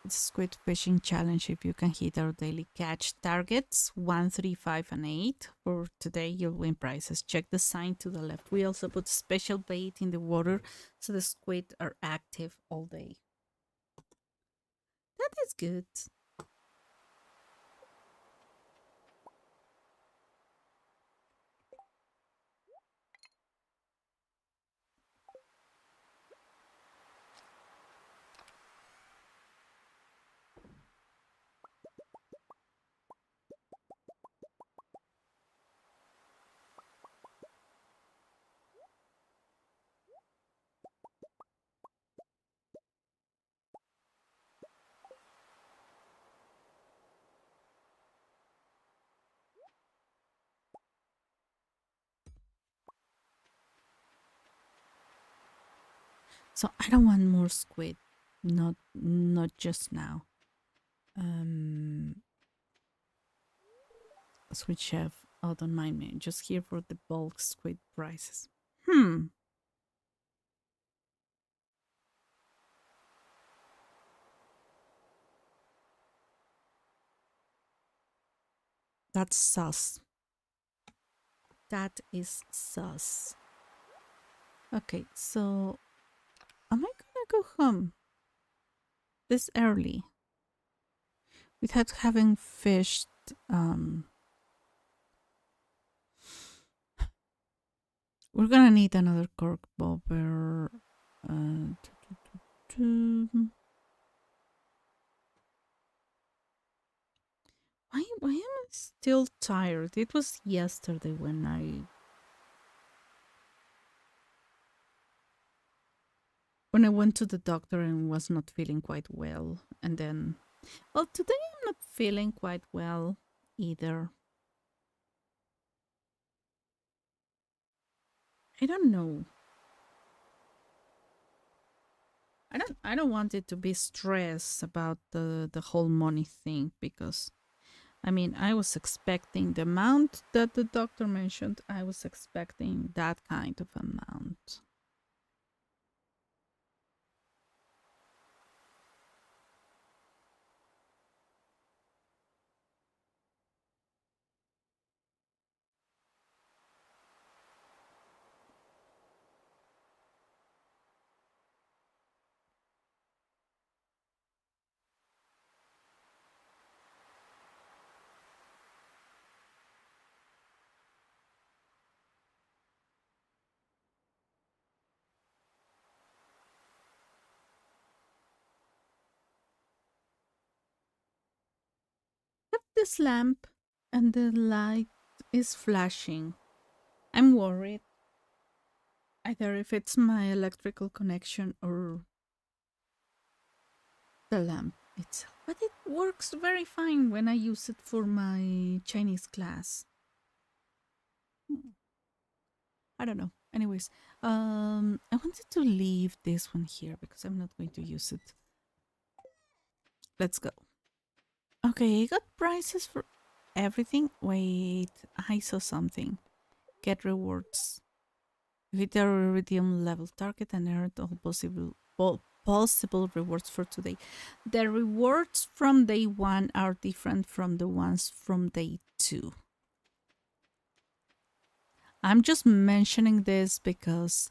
It's a squid fishing challenge. If you can hit our daily catch targets 1, 3, 5, and 8 for today, you'll win prizes. Check the sign to the left. We also put special bait in the water so the squid are active all day. That is good. So I don't want more squid. Not just now. Um Squid chef. Oh, don't mind me. Just here for the bulk squid prices. That's sus. That is sus. Okay, so am I gonna go home this early without having fished? We're gonna need another cork bobber. Why am I still tired? It was yesterday when I went to the doctor and was not feeling quite well. And then, well, today I'm not feeling quite well either. I don't know. I don't want it to be stress about the whole money thing because I mean I was expecting the amount that the doctor mentioned. I was expecting that kind of amount. Have this lamp and the light is flashing. I'm worried either if it's my electrical connection or the lamp itself. But it works very fine when I use it for my Chinese class. I don't know. Anyways, I wanted to leave this one here because I'm not going to use it. Let's go. Okay, I got prices for everything. Wait, I saw something. Get rewards. Hit the iridium level target and earn all possible rewards for today. The rewards from day 1 are different from the ones from day 2. I'm just mentioning this because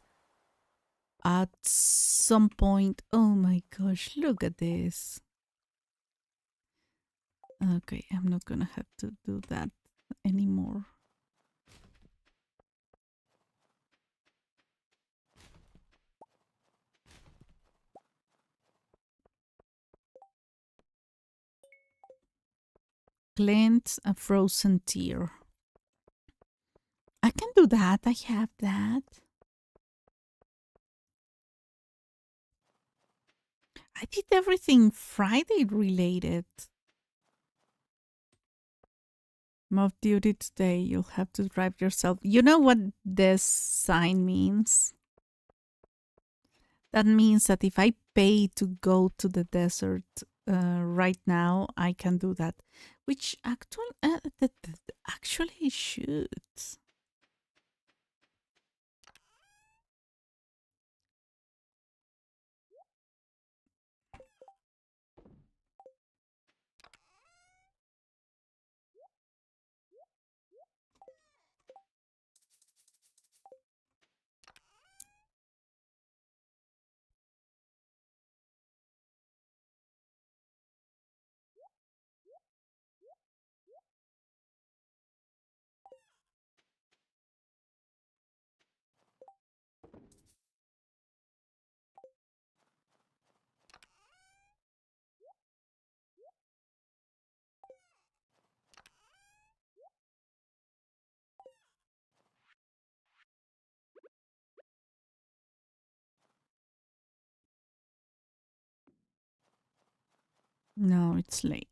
at some point, oh my gosh, look at this. Okay, I'm not gonna have to do that anymore. Cleanse a frozen tear. I can do that. I have that. I did everything Friday related. Off duty today. You'll have to drive yourself. You know what this sign means? That means that if I pay to go to the desert right now, I can do that. Which actually should. No, it's late.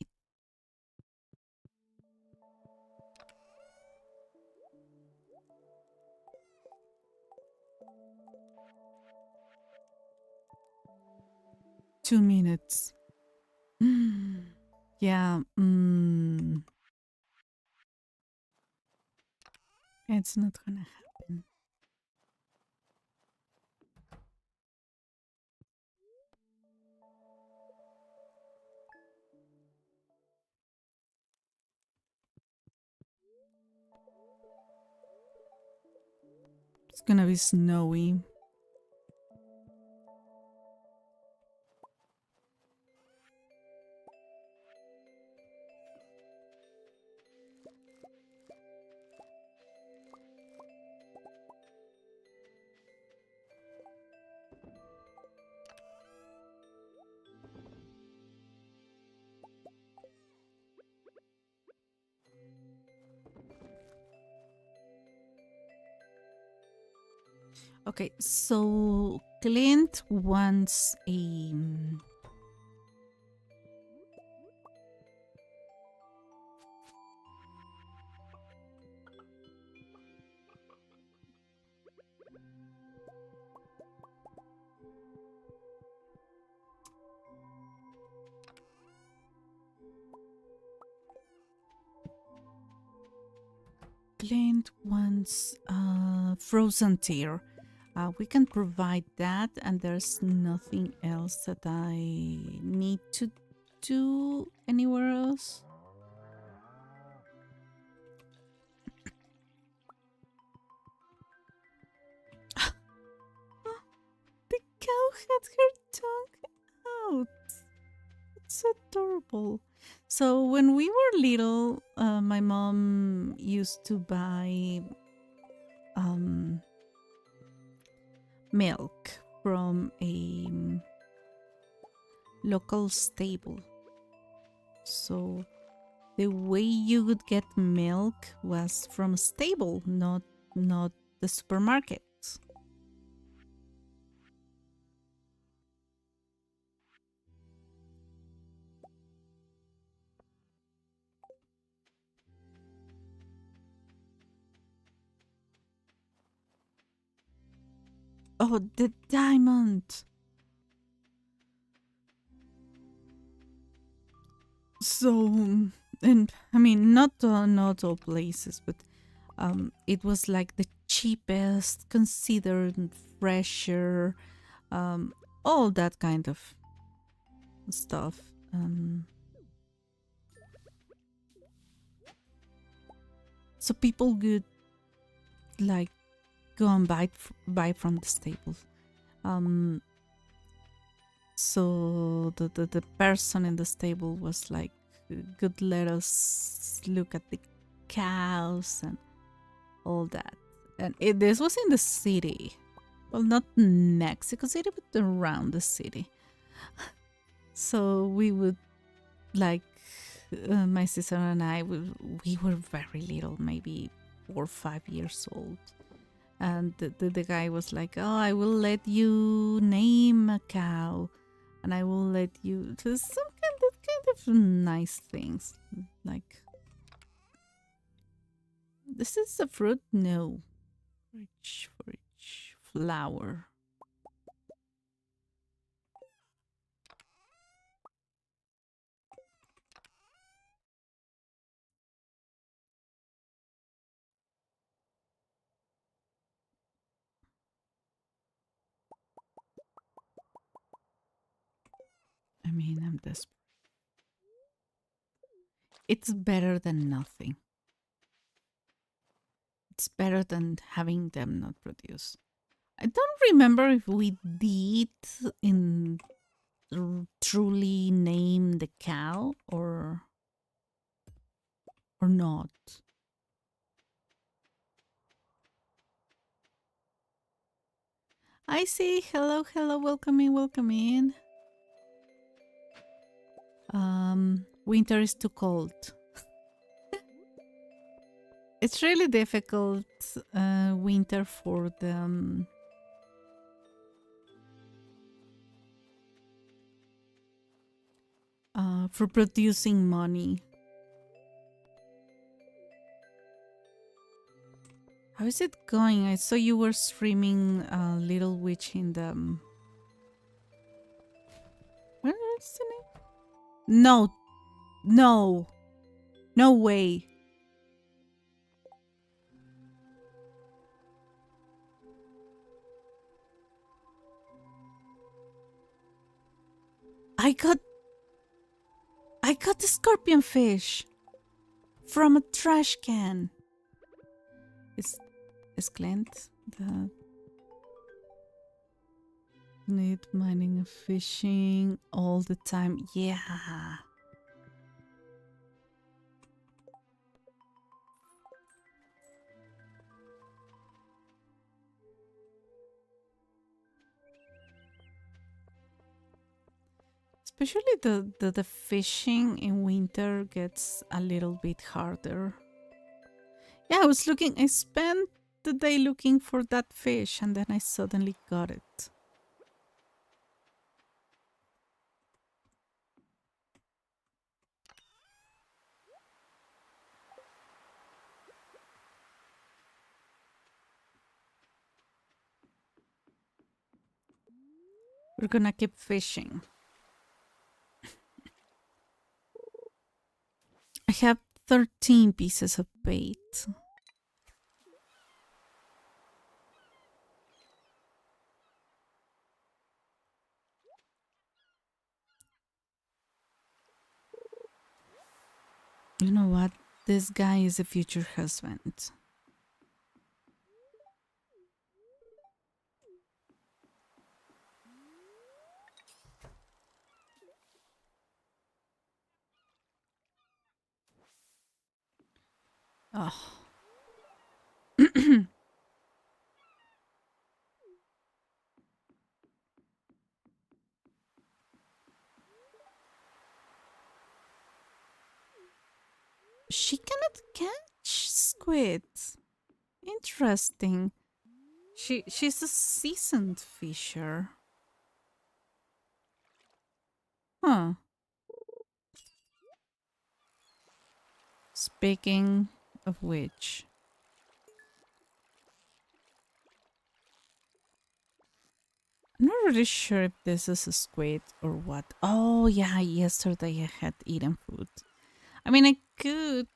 2 minutes. Yeah. It's not gonna happen. It's gonna be snowy. Okay, so Clint wants a Clint wants frozen tear. We can provide that, and there's nothing else that I need to do anywhere else. The cow had her tongue out. It's adorable. So when we were little, my mom used to buy milk from a local stable. So the way you would get milk was from a stable, not the supermarket. Oh, the diamond! So, and I mean, not all places, but it was like the cheapest, considered fresher, all that kind of stuff. So people would like go and buy from the stables. So the person in the stable was like, "Good, let us look at the cows and all that." And this was in the city. Well, not Mexico City, but around the city. So we would like my sister and I. We were very little, maybe 4 or 5 years old, and the guy was like, "Oh, I will let you name a cow, and I will let you do some kind of nice things, like this is a fruit, no, rich flower." I mean, I'm desperate. It's better than nothing. It's better than having them not produce. I don't remember if we did in truly name the cow or not. I see. Hello, hello. Welcome in. Welcome in. Winter is too cold. It's really difficult winter for them. For producing money. How is it going? I saw you were streaming Little Witch in the Destiny? No. No. No way. I got the scorpion fish from a trash can. Is Clint the need mining and fishing all the time? Yeah. Especially the fishing in winter gets a little bit harder. Yeah, I spent the day looking for that fish and then I suddenly got it. We're gonna keep fishing. I have 13 pieces of bait. You know what? This guy is a future husband. Oh. She cannot catch squid. Interesting. She's a seasoned fisher. Huh. Speaking of which, I'm not really sure if this is a squid or what. Oh yeah, yesterday I had eaten food. I mean, I could.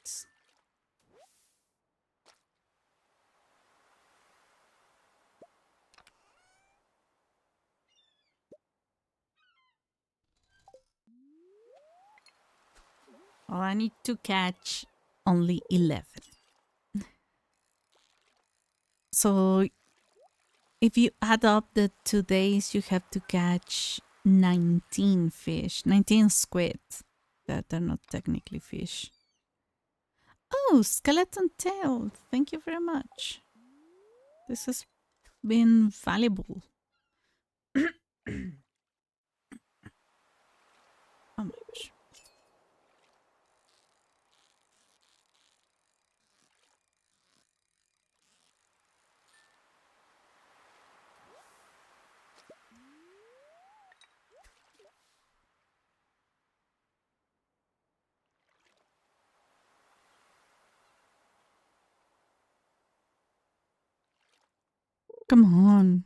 Well, I need to catch only 11. So if you add up the 2 days, you have to catch 19 fish, 19 squid that are not technically fish. Oh, skeleton tail. Thank you very much. This has been valuable. Oh my gosh. Come on.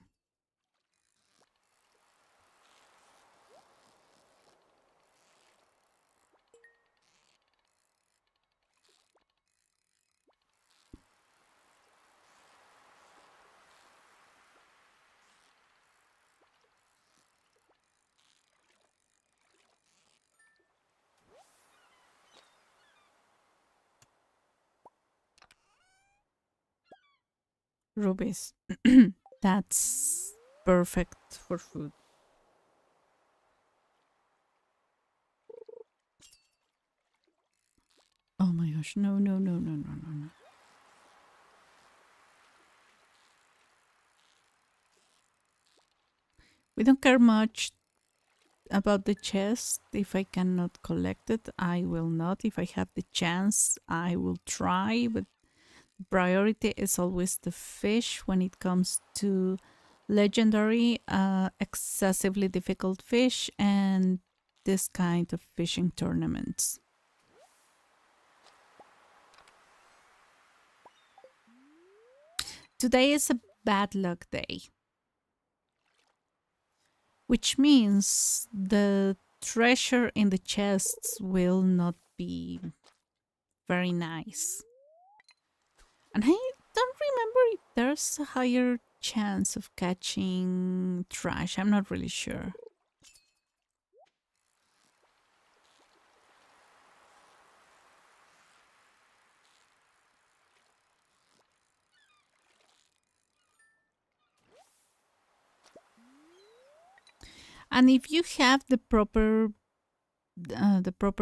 Rubies. That's perfect for food. Oh my gosh. No, no, no, no, no, no, no. We don't care much about the chest. If I cannot collect it, I will not. If I have the chance, I will try. But priority is always the fish when it comes to legendary, excessively difficult fish, and this kind of fishing tournaments. Today is a bad luck day, which means the treasure in the chests will not be very nice. And I don't remember if there's a higher chance of catching trash. I'm not really sure. And if you have the proper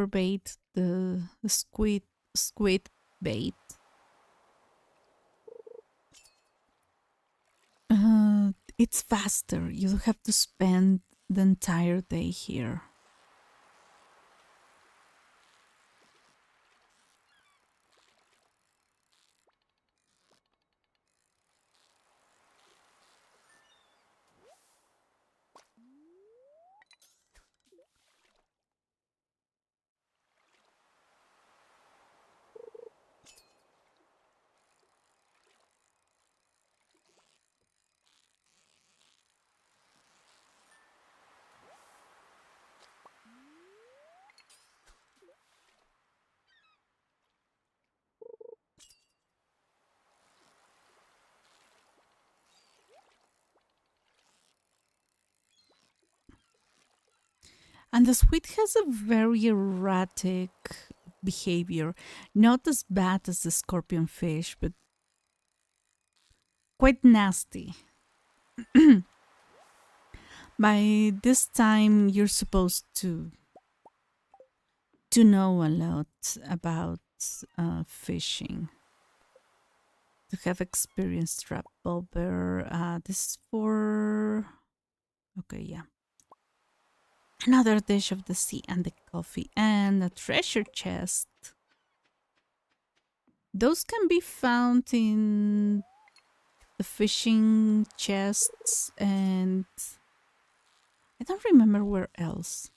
bait, the squid bait, it's faster. You don't have to spend the entire day here. And the squid has a very erratic behavior. Not as bad as the scorpion fish, but quite nasty. By this time, you're supposed to know a lot about fishing. To have experienced trap bobber. This is for. Okay, yeah. Another dish of the sea and the coffee and a treasure chest. Those can be found in the fishing chests and I don't remember where else.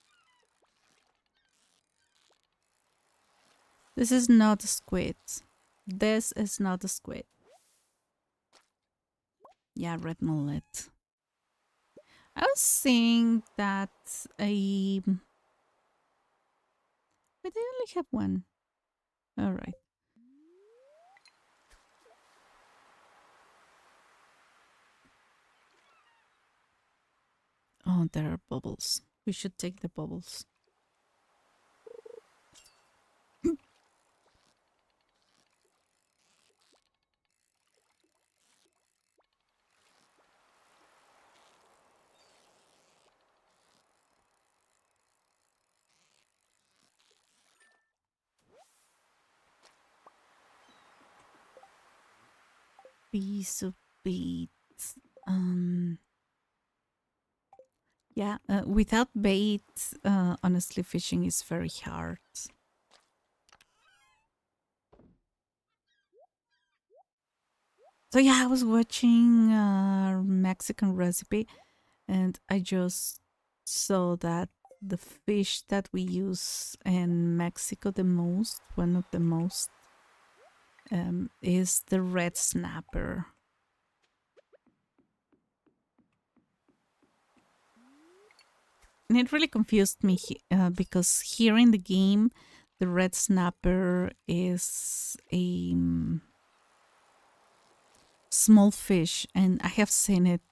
This is not a squid. This is not a squid. Yeah, red mullet. I was saying that I. But I only have one. Alright. Oh, there are bubbles. We should take the bubbles. Piece of bait. Um, yeah, without bait, honestly, fishing is very hard. So yeah, I was watching a Mexican recipe, and I just saw that the fish that we use in Mexico the most, one of the most, is the red snapper. And it really confused me because here in the game, the red snapper is a small fish, and I have seen it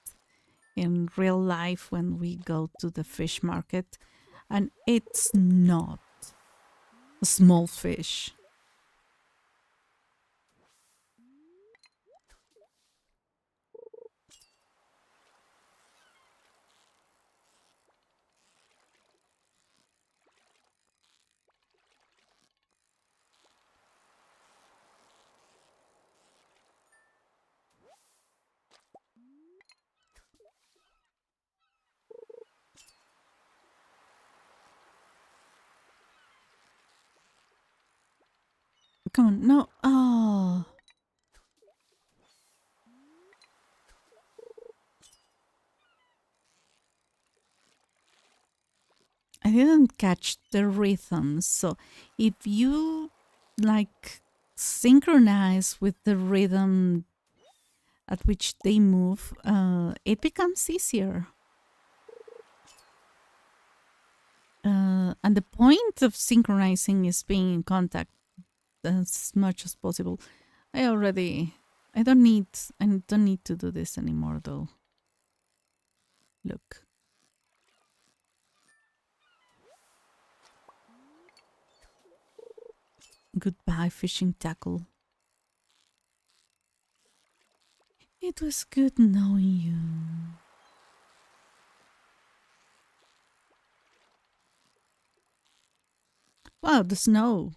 in real life when we go to the fish market, and it's not a small fish. Come on, no. Oh, I didn't catch the rhythm. So if you like synchronize with the rhythm at which they move, it becomes easier. And the point of synchronizing is being in contact as much as possible. I already I don't need to do this anymore though. Look. Goodbye fishing tackle. It was good knowing you. Wow, the snow.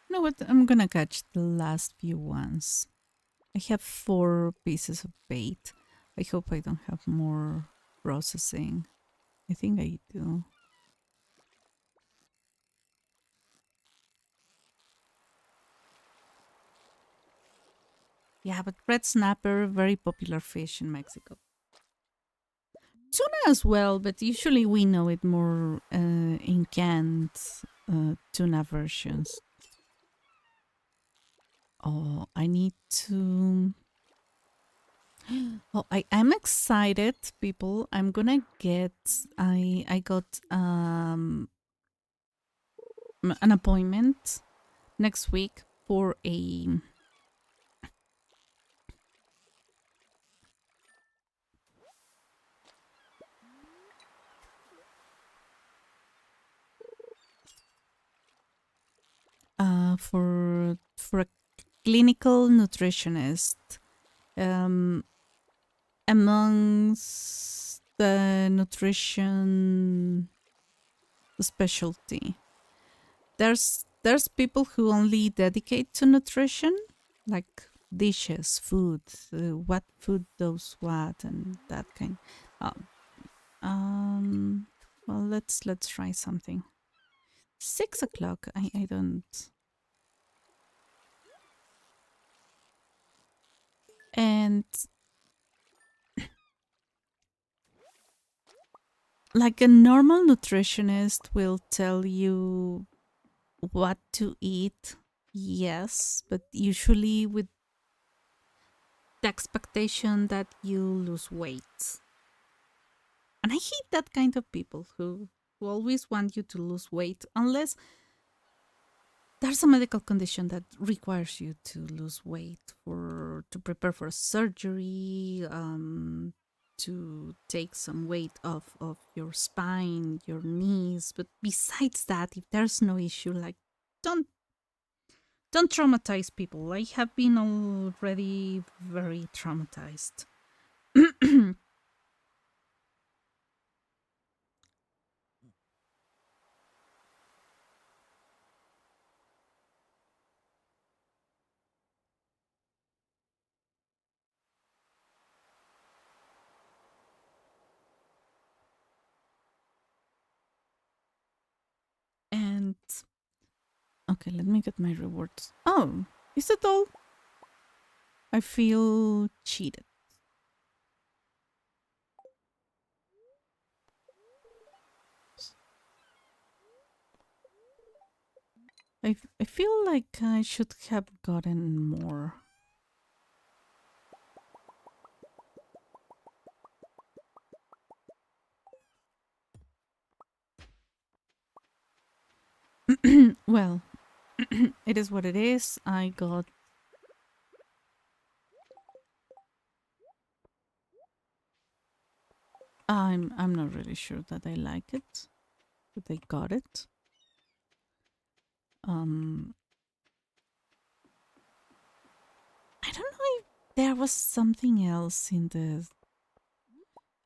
You know what? I'm gonna catch the last few ones. I have 4 pieces of bait. I hope I don't have more processing. I think I do. Yeah, but red snapper, very popular fish in Mexico. Tuna as well, but usually we know it more in canned tuna versions. Oh, I need to. Oh, I'm excited, people. I'm gonna get. I got an appointment next week for a for a clinical nutritionist. Um, amongst the nutrition specialty, there's people who only dedicate to nutrition, like dishes, food, what food does what, and that kind. Um, um well, let's try something. 6 o'clock. I don't. And like a normal nutritionist will tell you what to eat, yes, but usually with the expectation that you lose weight. And I hate that kind of people who always want you to lose weight unless there's a medical condition that requires you to lose weight for to prepare for surgery, to take some weight off of your spine, your knees. But besides that, if there's no issue, like don't don't traumatize people. I have been already very traumatized. And okay, let me get my rewards. Oh, is that all? I feel cheated. I feel like I should have gotten more. Well, it is what it is. I got. I'm not really sure that I like it, but I got it. Um, I don't know if there was something else in the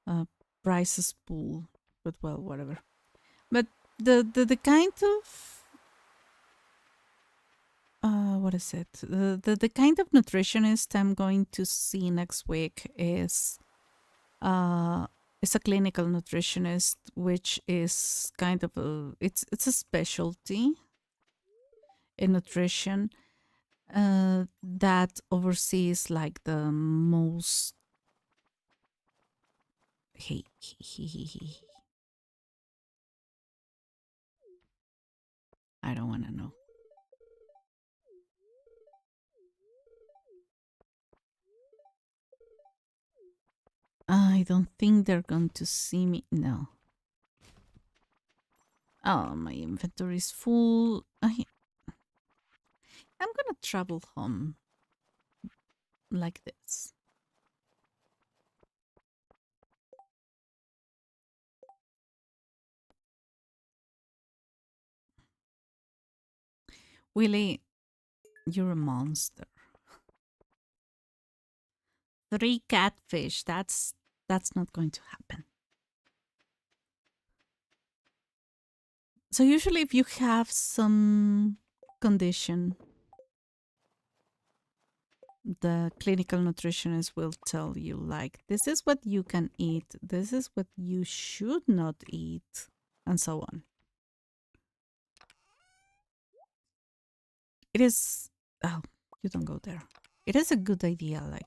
uh, prices pool, but well, whatever. But the kind of what is it? The kind of nutritionist I'm going to see next week uh is a clinical nutritionist, which is kind of a it's a specialty in nutrition. that oversees like the most. Hey, I don't want to know. I don't think they're going to see me. No. Oh, my inventory is full. I'm gonna travel home like this. Willie, you're a monster. 3 catfish. That's not going to happen. So usually if you have some condition, the clinical nutritionist will tell you like this is what you can eat, this is what you should not eat, and so on. It is oh, you don't go there. It is a good idea like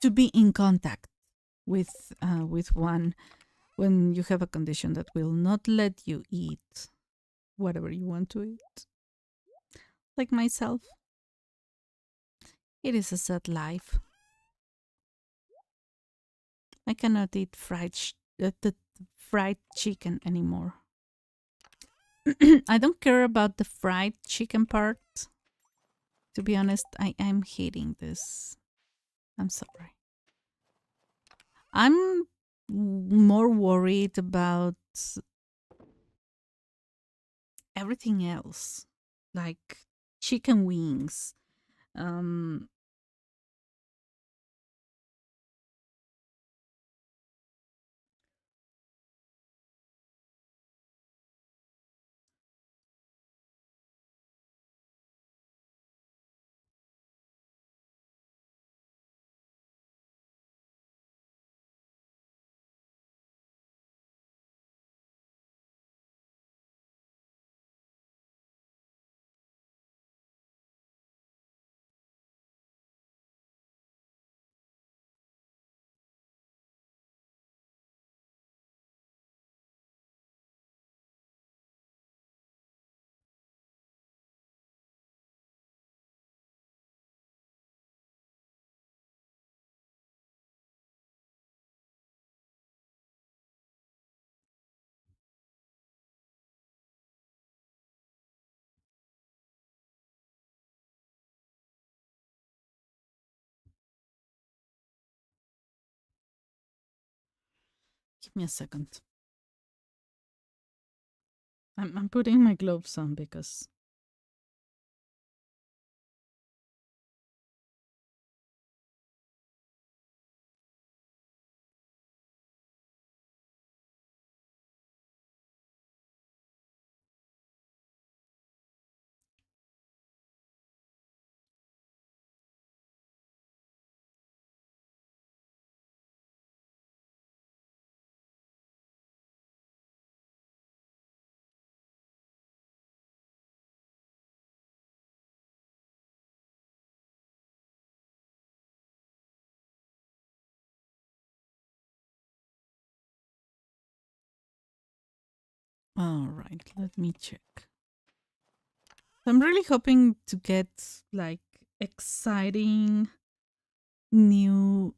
to be in contact with one when you have a condition that will not let you eat whatever you want to eat. Like myself. It is a sad life. I cannot eat the fried chicken anymore. I don't care about the fried chicken part. To be honest, I am hating this. I'm sorry. I'm more worried about everything else, like chicken wings. Um, Give me a second. I'm putting my gloves on because all right, let me check. I'm really hoping to get like exciting new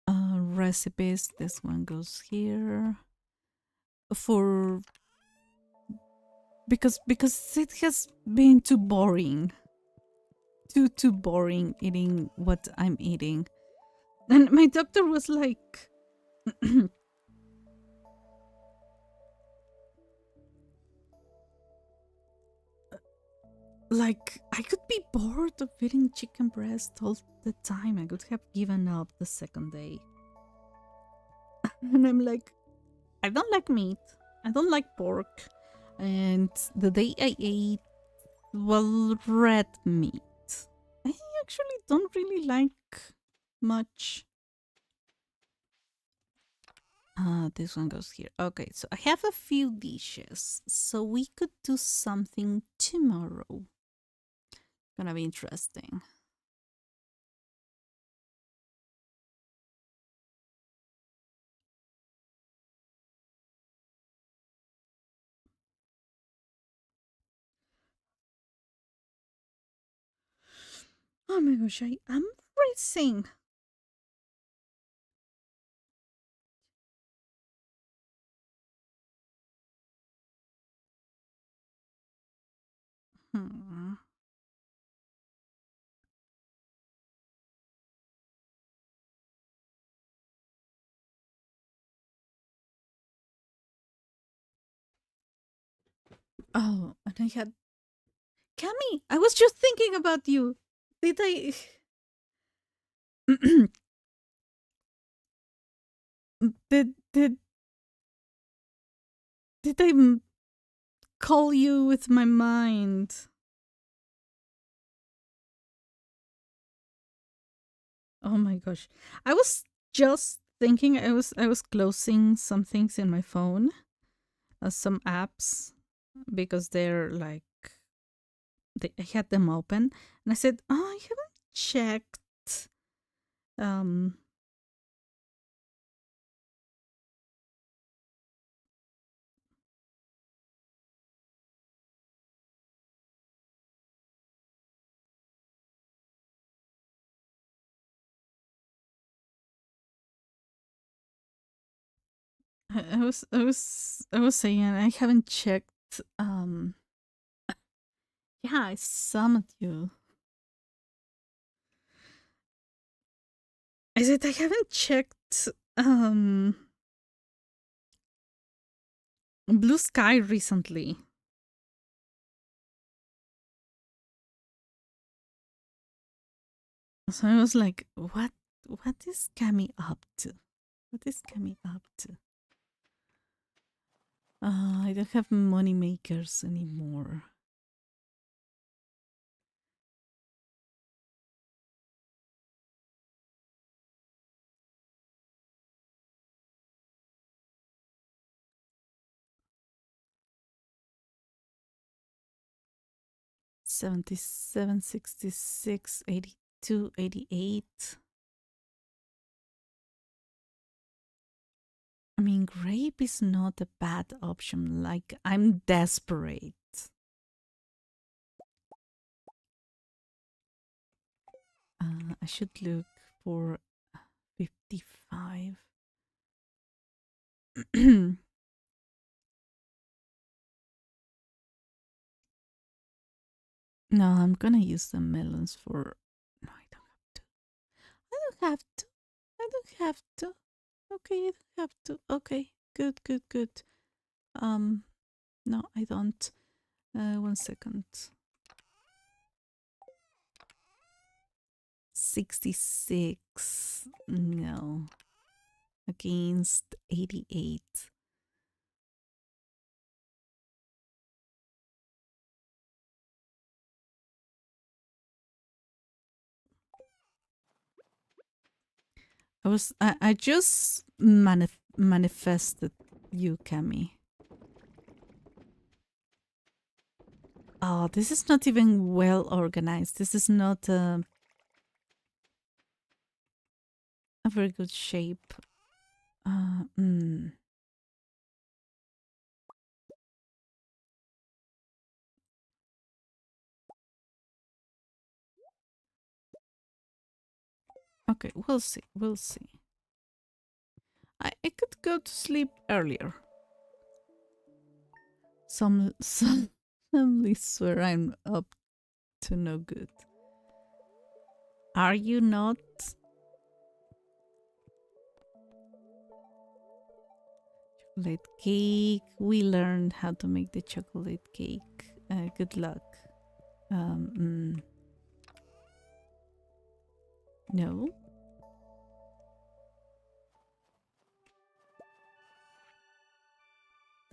recipes. This one goes here for because it has been too boring, too boring eating what I'm eating. And my doctor was like, like I could be bored of eating chicken breast all the time. I could have given up the second day. And I'm like, I don't like meat. I don't like pork. And the day I ate, well, red meat. I actually don't really like much. This one goes here. Okay, so I have a few dishes. So we could do something tomorrow. Gonna be interesting. Oh my gosh, I am freezing. Hmm. Oh, and I had Cami. I was just thinking about you. Did I? did did I call you with my mind? Oh my gosh, I was just thinking. I was closing some things in my phone, some apps because they're like I had them open, and I said, "Oh, I haven't checked." Um, I was saying I haven't checked. Yeah, I summoned you. I said I haven't checked. Blue Sky recently. So I was like, what is Cami up to? What is Cami up to? I don't have money makers anymore. 77, 66, 82, 88. I mean, grape is not a bad option. Like, I'm desperate. I should look for 55. No, I'm gonna use the melons for. No, I don't have to. I don't have to. I don't have to. Okay, you don't have to. Okay, good, good, good. Um, no, I don't. 1 second. 66. No. Against 88. I just manifested you, Cami. Oh, this is not even well organized. This is not a very good shape. Uh, mm. Okay, we'll see. We'll see. I could go to sleep earlier. Some swear I'm up to no good. Are you not? Chocolate cake. We learned how to make the chocolate cake. Good luck. No.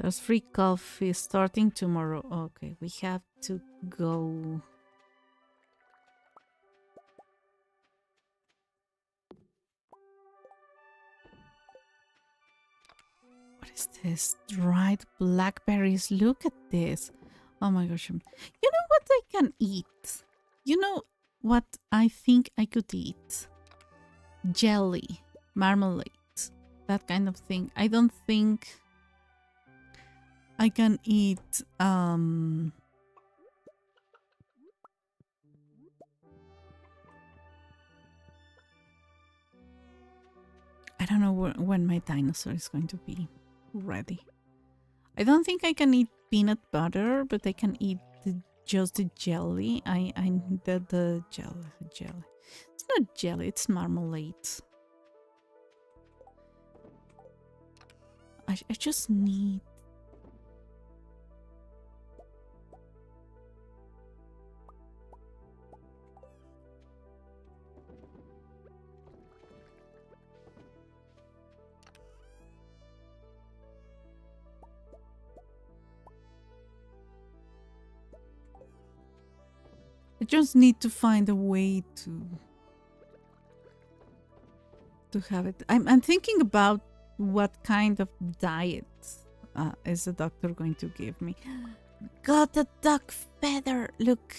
There's free coffee starting tomorrow. Okay, we have to go. What is this? Dried blackberries. Look at this. Oh my gosh. You know what I can eat? You know what I think I could eat? Jelly, marmalade, that kind of thing. I don't think I can eat I don't know when my dinosaur is going to be ready. I don't think I can eat peanut butter, but I can eat just the jelly. I the jelly. It's not jelly, it's marmalade. I just need. I just need to find a way to have it. I'm thinking about what kind of diet is the doctor going to give me. Got a duck feather. Look.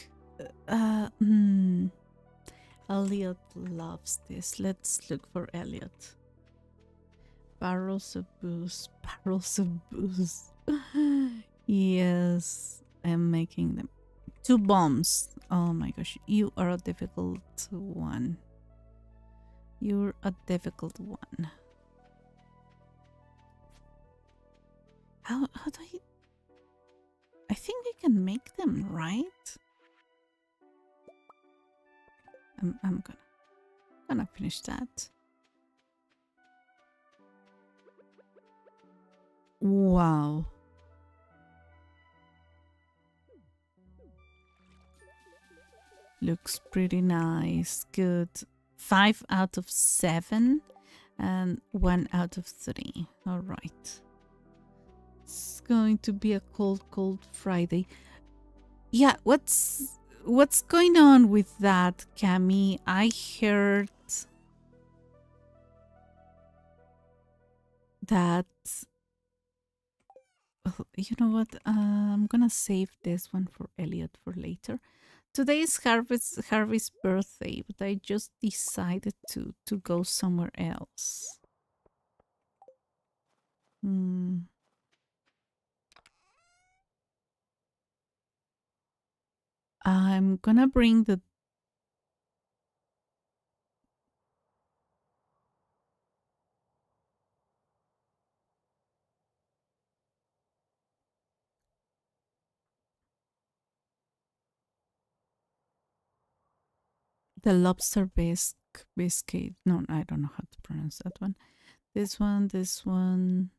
Elliot loves this. Let's look for Elliot. Barrels of booze. Barrels of booze. Yes, I'm making them. 2 bombs. Oh my gosh, you are a difficult one. You're a difficult one. How do I think I can make them, right? I'm gonna finish that. Wow. Looks pretty nice. Good. 5 out of 7 and 1 out of 3. All right. It's going to be a cold Friday. Yeah, what's going on with that, Cami? I heard that. Oh, you know what? I'm gonna save this one for Elliot for later. Today is Harvey's birthday, but I just decided to go somewhere else. I'm gonna bring the lobster biscuit. No, I don't know how to pronounce that one. This one.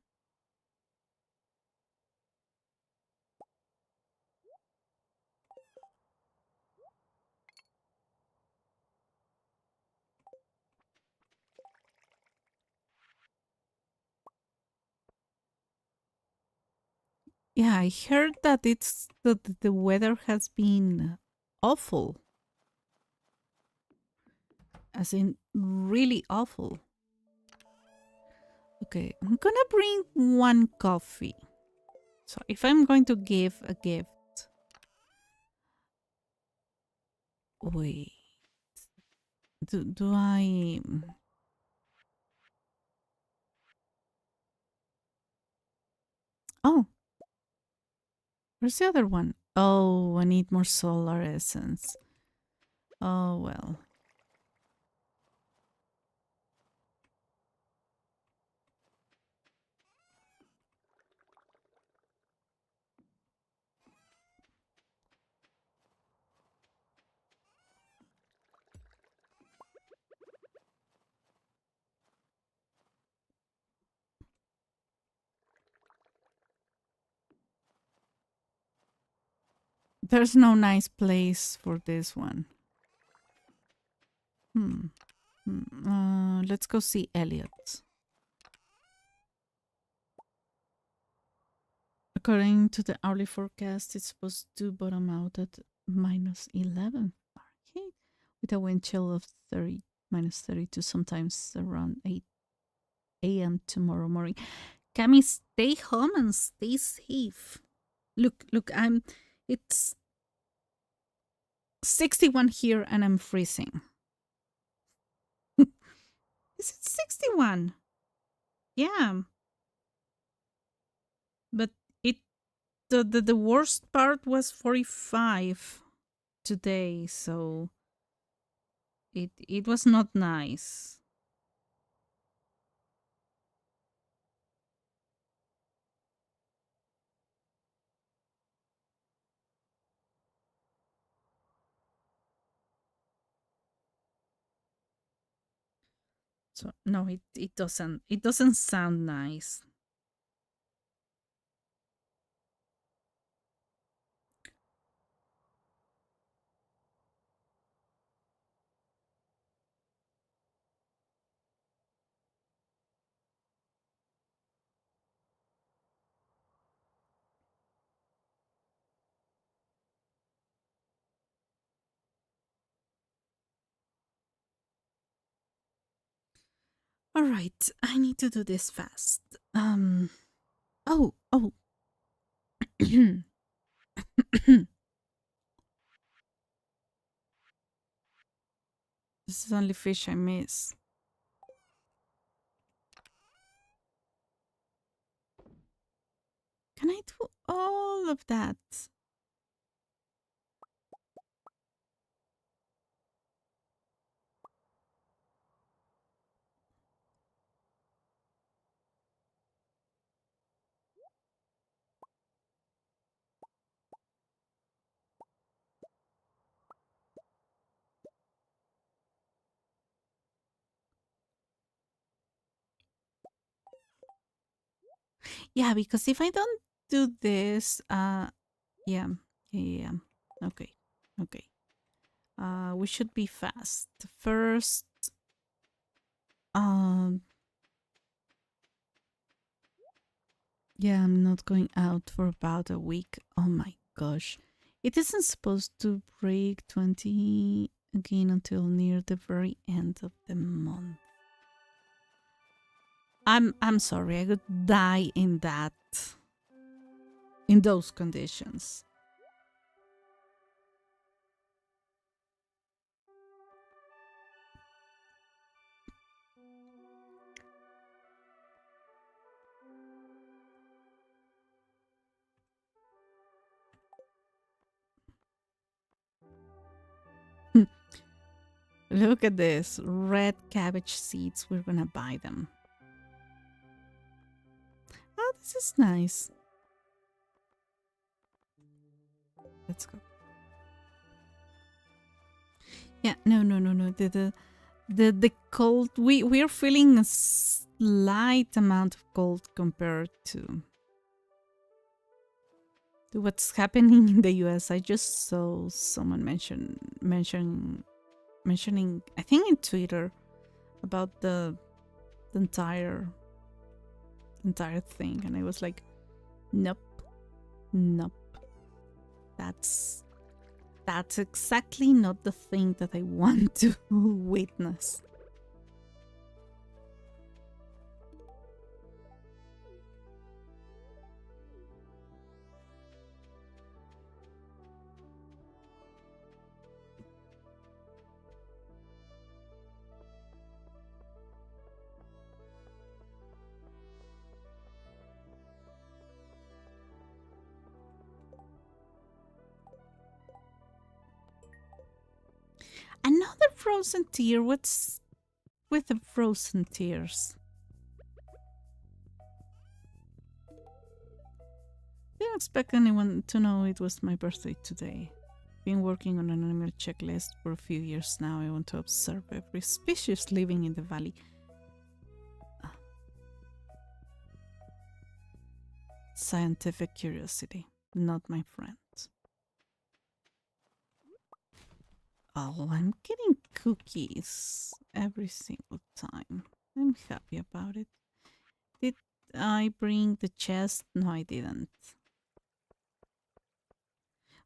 Yeah, I heard that it's the weather has been awful. As in really awful. Okay, I'm gonna bring 1 coffee. So if I'm going to give a gift. Wait. Do I... Oh. Where's the other one? Oh, I need more solar essence. Oh, well. There's no nice place for this one. Let's go see Elliot. According to the hourly forecast, it's supposed to bottom out at -11 Fahrenheit with a wind chill of -32, sometimes around 8 a.m. tomorrow morning. Cami, stay home and stay safe. Look, it's 61 here and I'm freezing. Is it 61? Yeah. But it the worst part was 45 today, so it was not nice. So no, it doesn't sound nice. All right, I need to do this fast. Oh. This is only fish I miss. Can I do all of that? Yeah, because if I don't do this, yeah, yeah. Okay, okay. We should be fast. First, um, yeah, I'm not going out for about a week. Oh my gosh. It isn't supposed to break 20 again until near the very end of the month. I'm sorry, I could die in those conditions. Look at this. Red cabbage seeds. We're gonna buy them. Oh, this is nice. Let's go. Yeah, no. The cold. We're feeling a slight amount of cold compared to what's happening in the US. I just saw someone mentioning, I think in Twitter, about the entire thing, and I was like, nope, nope. That's exactly not the thing that I want to witness. Another frozen tear. What's with the frozen tears? Didn't expect anyone to know it was my birthday today. Been working on an animal checklist for a few years now. I want to observe every species living in the valley. Scientific curiosity, not my friend. Oh, I'm getting cookies every single time. I'm happy about it. Did I bring the chest? No, I didn't.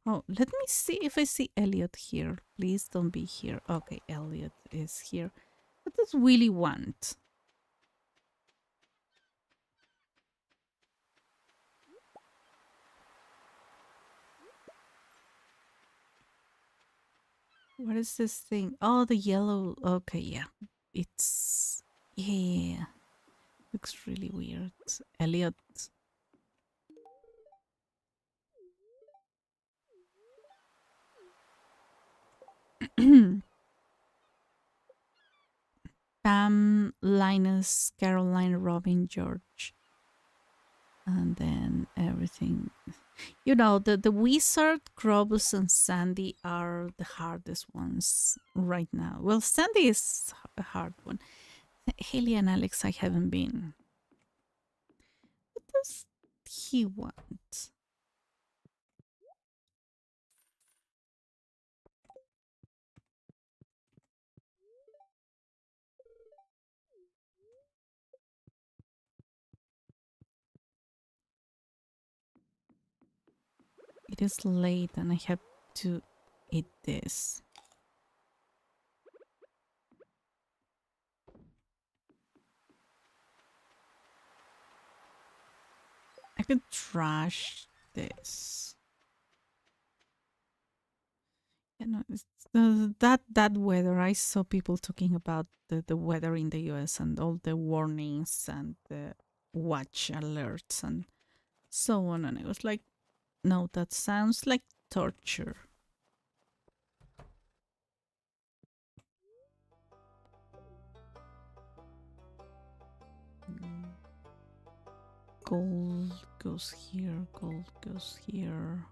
Oh, let me see if I see Elliot here. Please don't be here. Okay, Elliot is here. What does Willy want? What is this thing? Oh, the yellow. Okay, yeah. It's. Yeah. Looks really weird. Elliot. Pam, Linus, Caroline, Robin, George. And then everything. You know, the wizard, Grobus, and Sandy are the hardest ones right now. Well, Sandy is a hard one. Haley and Alex, I haven't been. What does he want? It is late and I have to eat this. I could trash this. You know, that weather. I saw people talking about the weather in the US and all the warnings and the watch alerts and so on. And I was like, no, that sounds like torture. Mm. Gold goes here, gold goes here.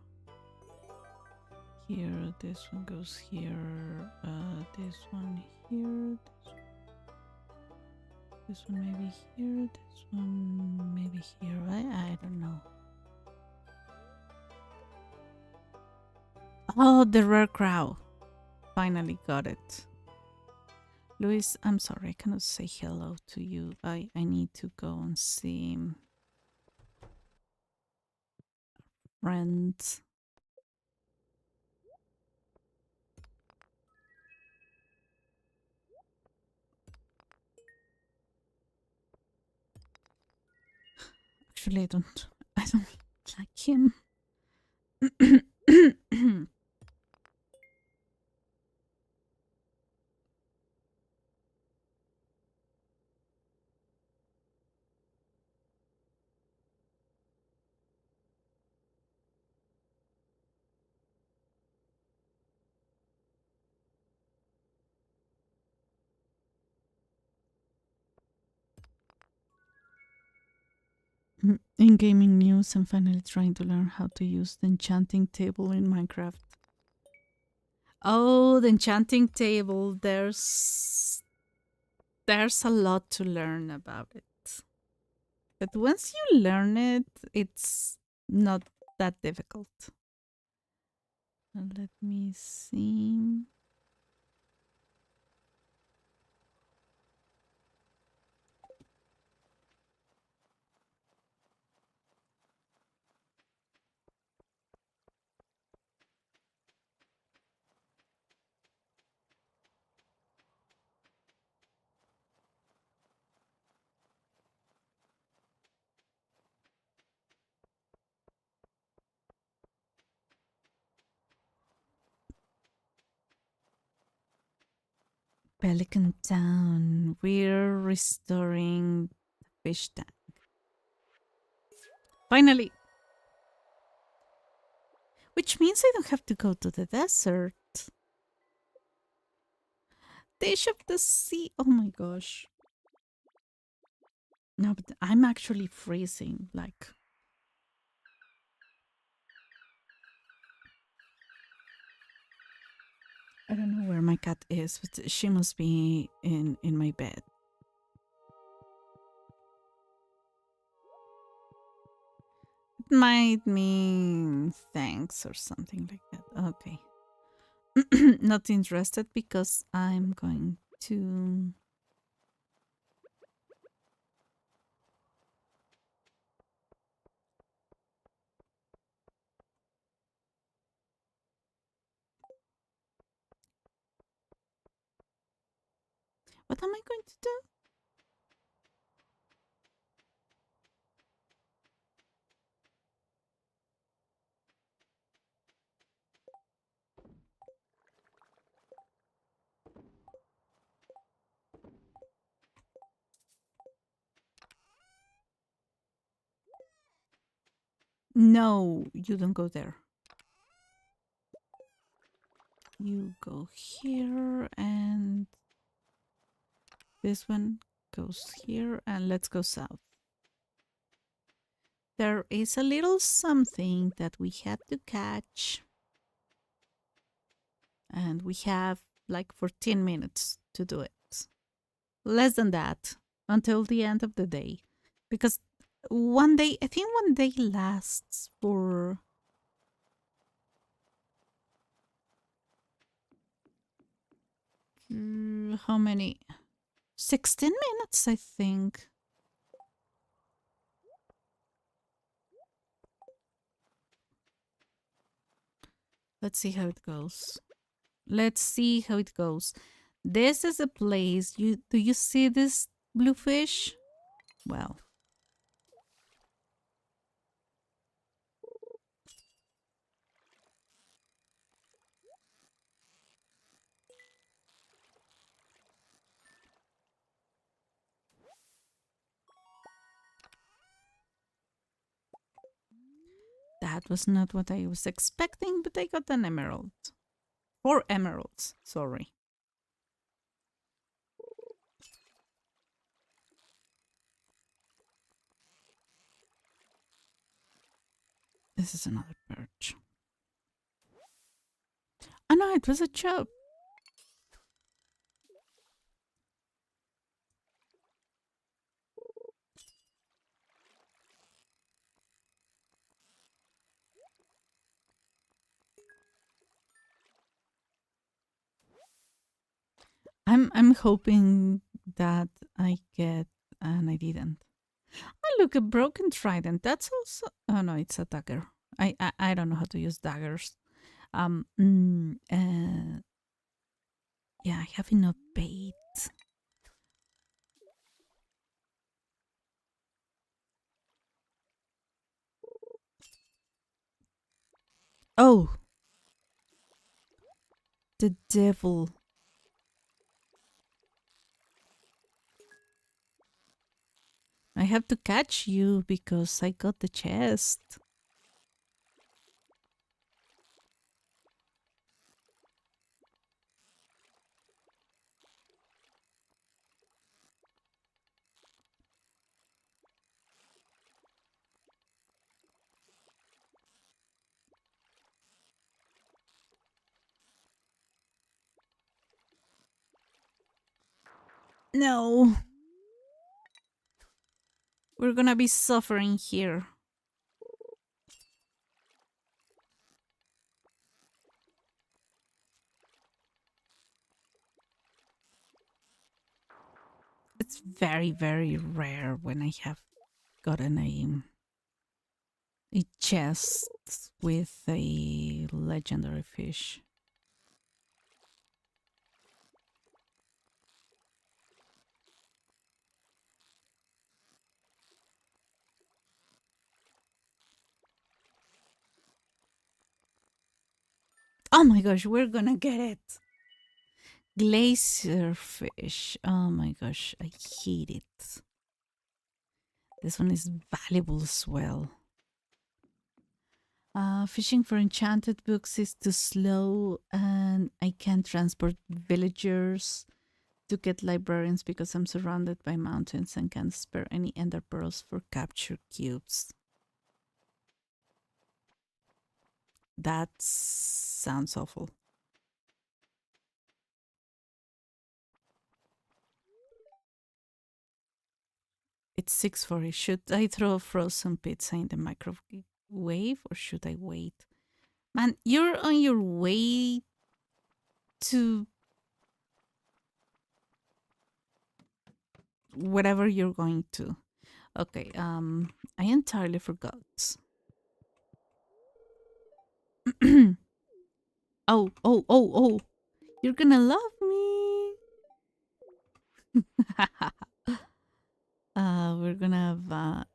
Here, this one goes here, this one here, this one maybe here, this one maybe here. I don't know. Oh, the rare crow. Finally got it. Luis, I'm sorry, I cannot say hello to you. I need to go and see friends. Actually, I don't like him. In gaming news, I'm finally trying to learn how to use the enchanting table in Minecraft. Oh, the enchanting table. There's a lot to learn about it. But once you learn it, it's not that difficult. Let me see. Pelican Town. We're restoring the fish tank. Finally! Which means I don't have to go to the desert. Dish of the sea. Oh my gosh. No, but I'm actually freezing. Like, I don't know where my cat is, but she must be in my bed. It might mean thanks or something like that. Okay. Not interested because I'm going to. What am I going to do? No, you don't go there. You go here, and this one goes here, and let's go south. There is a little something that we have to catch, and we have like 14 minutes to do it. Less than that until the end of the day. Because one day, I think one day lasts for how many? 16 minutes, I think. Let's see how it goes. Let's see how it goes. This is a place. Do you see this blue fish? Well, that was not what I was expecting, but I got an emerald. 4 emeralds, sorry. This is another perch. Oh no, it was a chub. I'm hoping that I get, and I didn't. Oh look, a broken trident. That's also. Oh no, it's a dagger. I don't know how to use daggers. Um. mm, uh, yeah, I have enough bait. Oh, the devil. I have to catch you because I got the chest. No, we're gonna be suffering here. It's very, very rare when I have gotten a chest with a legendary fish. Oh my gosh, we're gonna get it. Glacier fish. Oh my gosh, I hate it. This one is valuable as well. Fishing for enchanted books is too slow, and I can't transport villagers to get librarians because I'm surrounded by mountains and can't spare any ender pearls for capture cubes. That sounds awful. It's 6:40. Should I throw frozen pizza in the microwave or should I wait? Man, you're on your way to whatever you're going to. Okay, I entirely forgot. Oh. You're gonna love me. We're gonna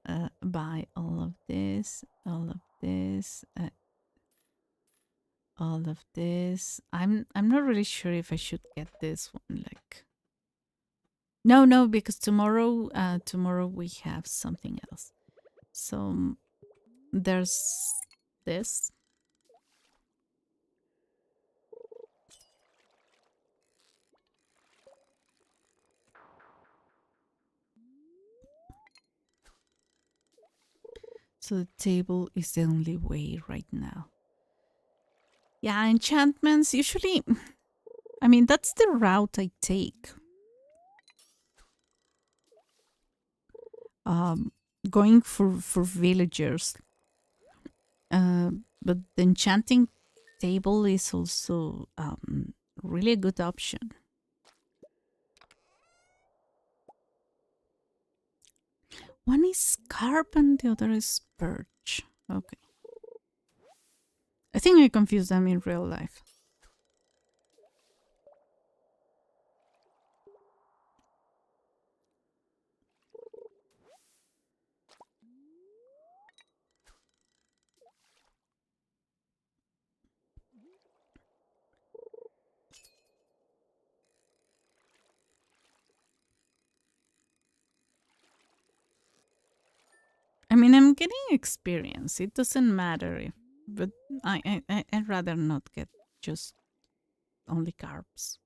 buy all of this, all of this. I'm not really sure if I should get this one. Like, no, because tomorrow we have something else. So there's this. So the table is the only way right now. Yeah, enchantments usually, I mean, that's the route I take. Um, Going for villagers. But the enchanting table is also really a good option. One is carp and the other is perch. Okay. I think I confused them in real life. I mean, I'm getting experience. It doesn't matter if, but I'd rather not get just only carbs.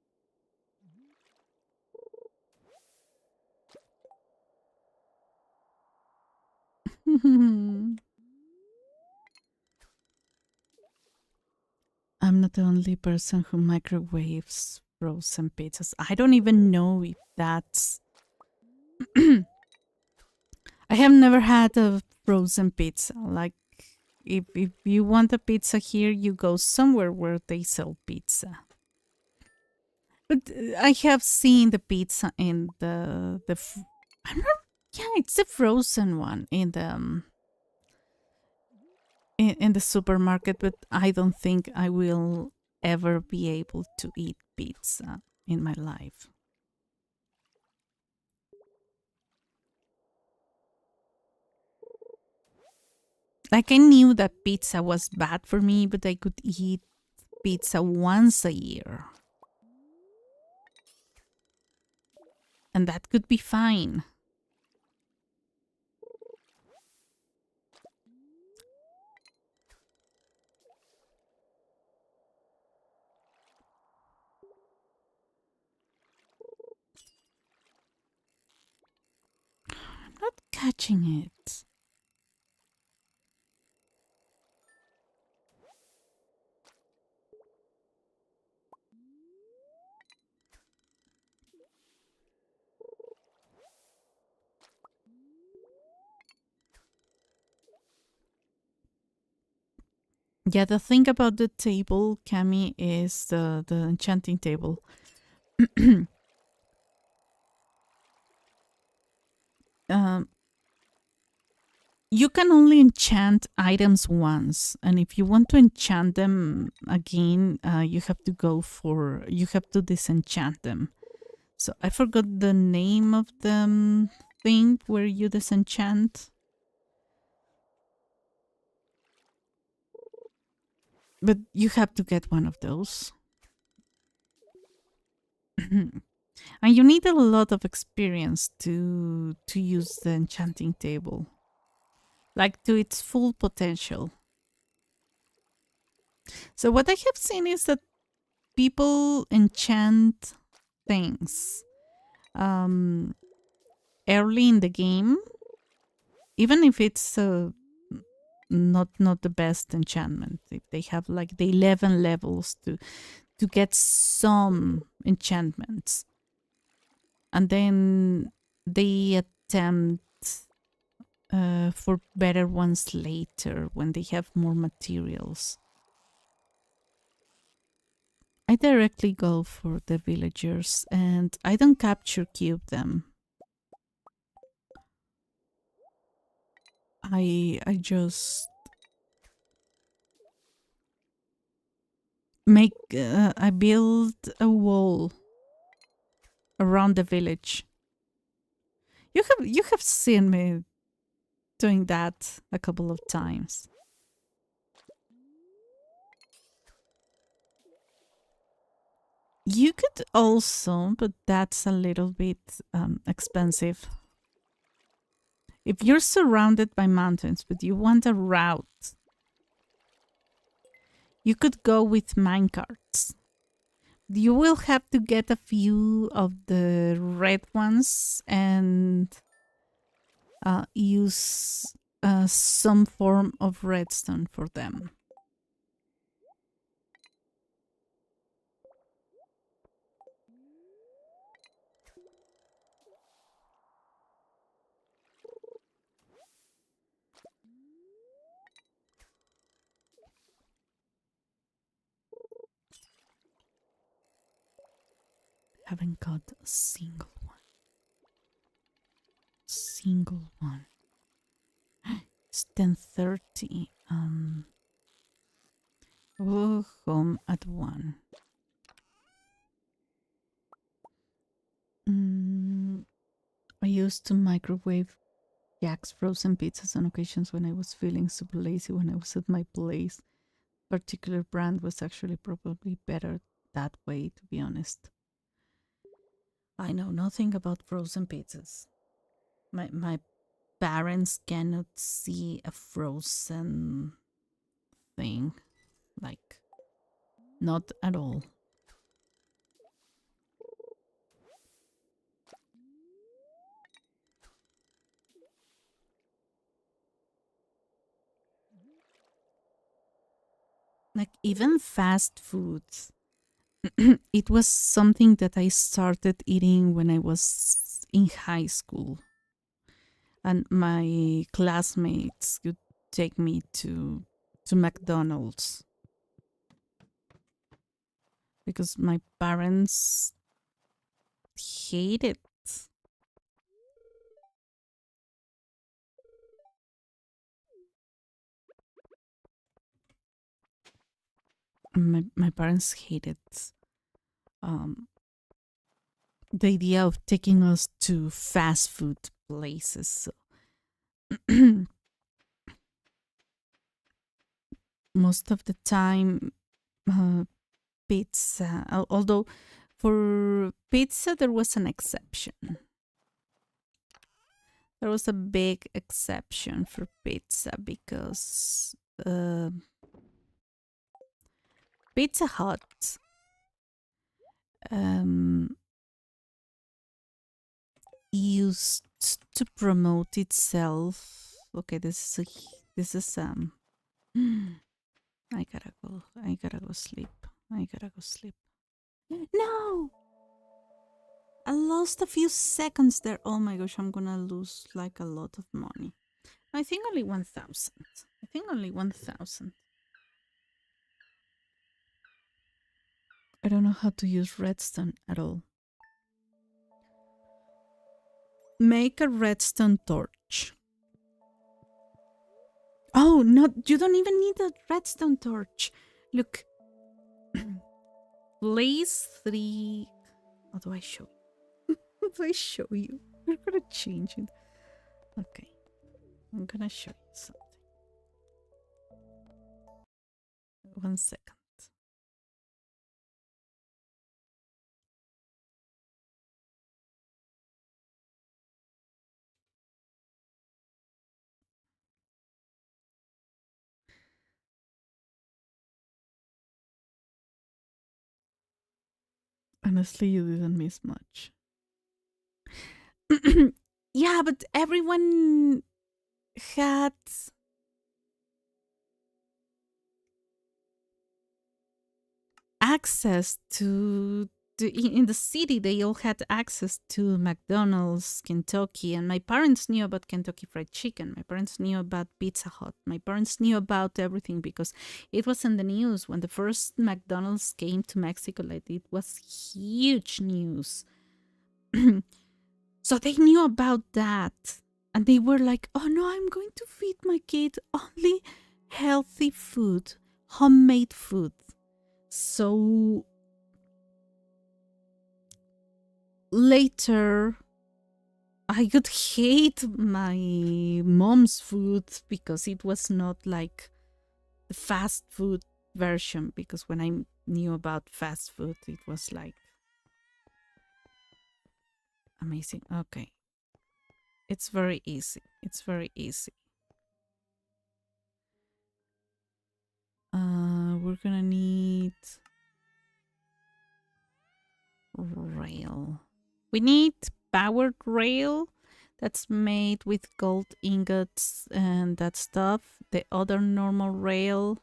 I'm not the only person who microwaves frozen pizzas. I don't even know if that's. I have never had a frozen pizza. Like, if you want a pizza here, you go somewhere where they sell pizza. But I have seen the pizza in I'm not. Yeah, it's the frozen one in the in the supermarket. But I don't think I will ever be able to eat pizza in my life. Like I knew that pizza was bad for me, but I could eat pizza once a year, and that could be fine. I'm not catching it. Yeah, the thing about the table, Cami, is the enchanting table. um, you can only enchant items once, and if you want to enchant them again, you have to you have to disenchant them. So I forgot the name of the thing where you disenchant, but you have to get one of those. And you need a lot of experience to use the enchanting table, like to its full potential. So what I have seen is that people enchant things um, early in the game, even if it's not the best enchantment. If they have like the 11 levels to get some enchantments, and then they attempt for better ones later when they have more materials. I directly go for the villagers and I don't capture cube them. I just I build a wall around the village. You have seen me doing that a couple of times. You could also, but that's a little bit expensive. If you're surrounded by mountains, but you want a route, you could go with minecarts. You will have to get a few of the red ones and use some form of redstone for them. Haven't got a single one. Single one. It's 10:30. We'll home at 1. I used to microwave Jack's frozen pizzas on occasions when I was feeling super lazy when I was at my place. Particular brand was actually probably better that way, to be honest. I know nothing about frozen pizzas. My parents cannot see a frozen thing. Like, not at all. Like, even fast foods. It was something that I started eating when I was in high school. And my classmates would take me to McDonald's because my parents hate it. My parents hated um, the idea of taking us to fast food places. So most of the time, pizza. Although for pizza there was an exception. There was a big exception for pizza because Pizza Hut um, used to promote itself. Okay, this is I gotta go. I gotta go sleep. I gotta go sleep. No, I lost a few seconds there. Oh my gosh, I'm gonna lose like a lot of money. I think only 1,000. I think only 1,000. I don't know how to use redstone at all. Make a redstone torch. Oh, no, you don't even need a redstone torch. Look. Place 3. How do I show you? How do I show you? We're gonna change it. Okay. I'm gonna show you something. 1 second. Honestly, you didn't miss much. Yeah, but everyone had access to in the city. They all had access to McDonald's, Kentucky, and my parents knew about Kentucky Fried Chicken. My parents knew about Pizza Hut. My parents knew about everything because it was in the news when the first McDonald's came to Mexico. Like, it was huge news. So they knew about that, and they were like, "Oh no, I'm going to feed my kid only healthy food, homemade food." So later, I could hate my mom's food because it was not like the fast food version. Because when I knew about fast food, it was like amazing. Okay. It's very easy. It's very easy. We're gonna need rail. We need powered rail that's made with gold ingots and that stuff. The other normal rail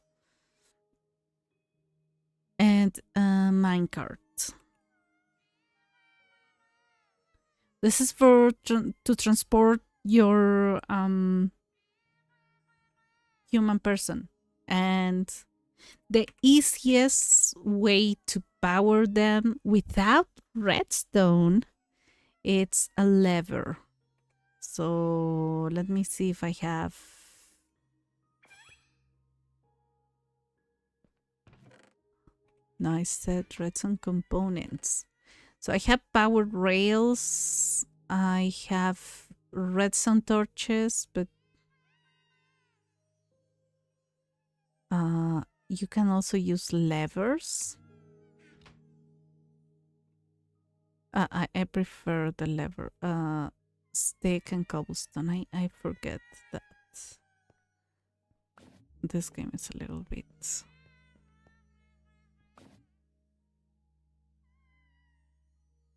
and a minecart. This is for to transport your human person. And the easiest way to power them without redstone, it's a lever. So let me see if I have... Nice set redstone components. So I have powered rails. I have redstone torches, but you can also use levers. I prefer the lever. Stick and cobblestone. I forget that. This game is a little bit...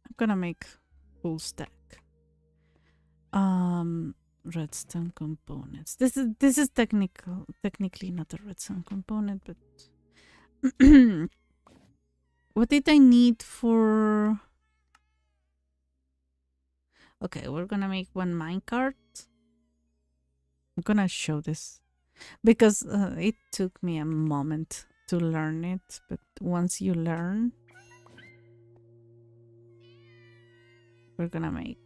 I'm gonna make full stack. Redstone components. This is technically not a redstone component, but what did I need for... Okay, we're gonna make one minecart. I'm gonna show this because it took me a moment to learn it, but once you learn, we're gonna make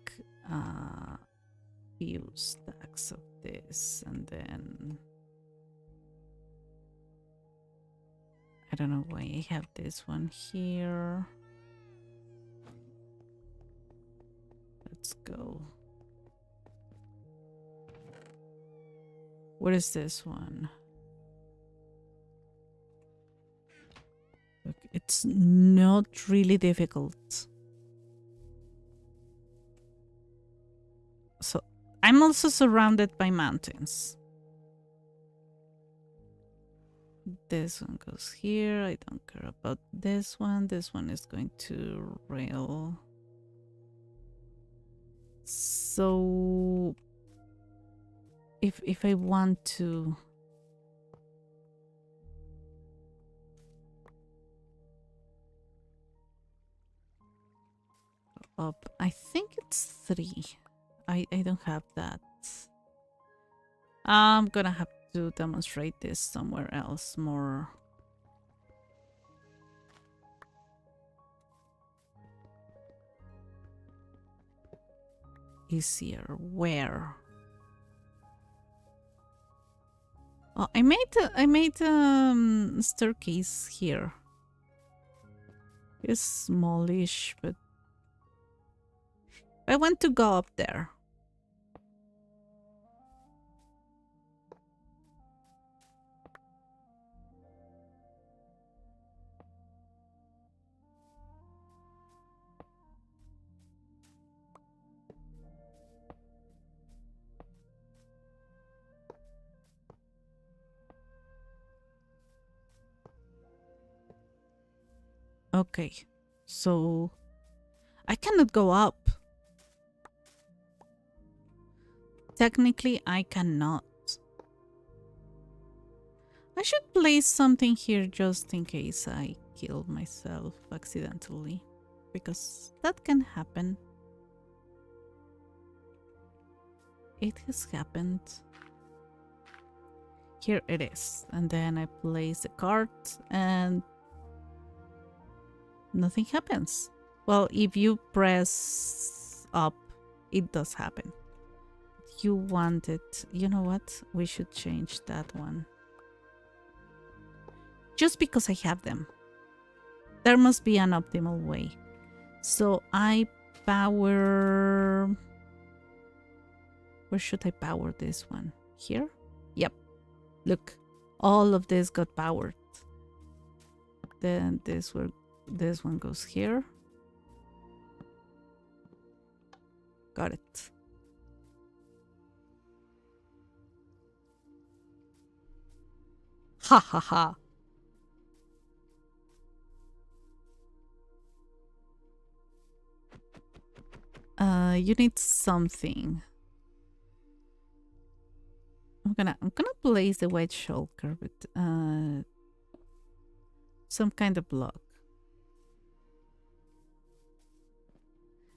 few stacks of this, and then I don't know why I have this one here. Let's go. What is this one? Look, it's not really difficult. So I'm also surrounded by mountains. This one goes here. I don't care about this one. This one is going to rail. So if I want to up, I think it's 3. I don't have that. I'm gonna have to demonstrate this somewhere else more. Easier. Where? Oh, I made staircase here. It's smallish, but I want to go up there. Okay, so I cannot go up. Technically, I cannot. I should place something here just in case I kill myself accidentally, because that can happen. It has happened. Here it is. And then I place the cart and nothing happens. Well, if you press up, it does happen. You want it. You know what? We should change that one. Just because I have them. There must be an optimal way. So I power... Where should I power this one? Here? Yep. Look. All of this got powered. Then this one goes here. Got it. Ha ha ha. You need something. I'm gonna place the white shulker with some kind of block.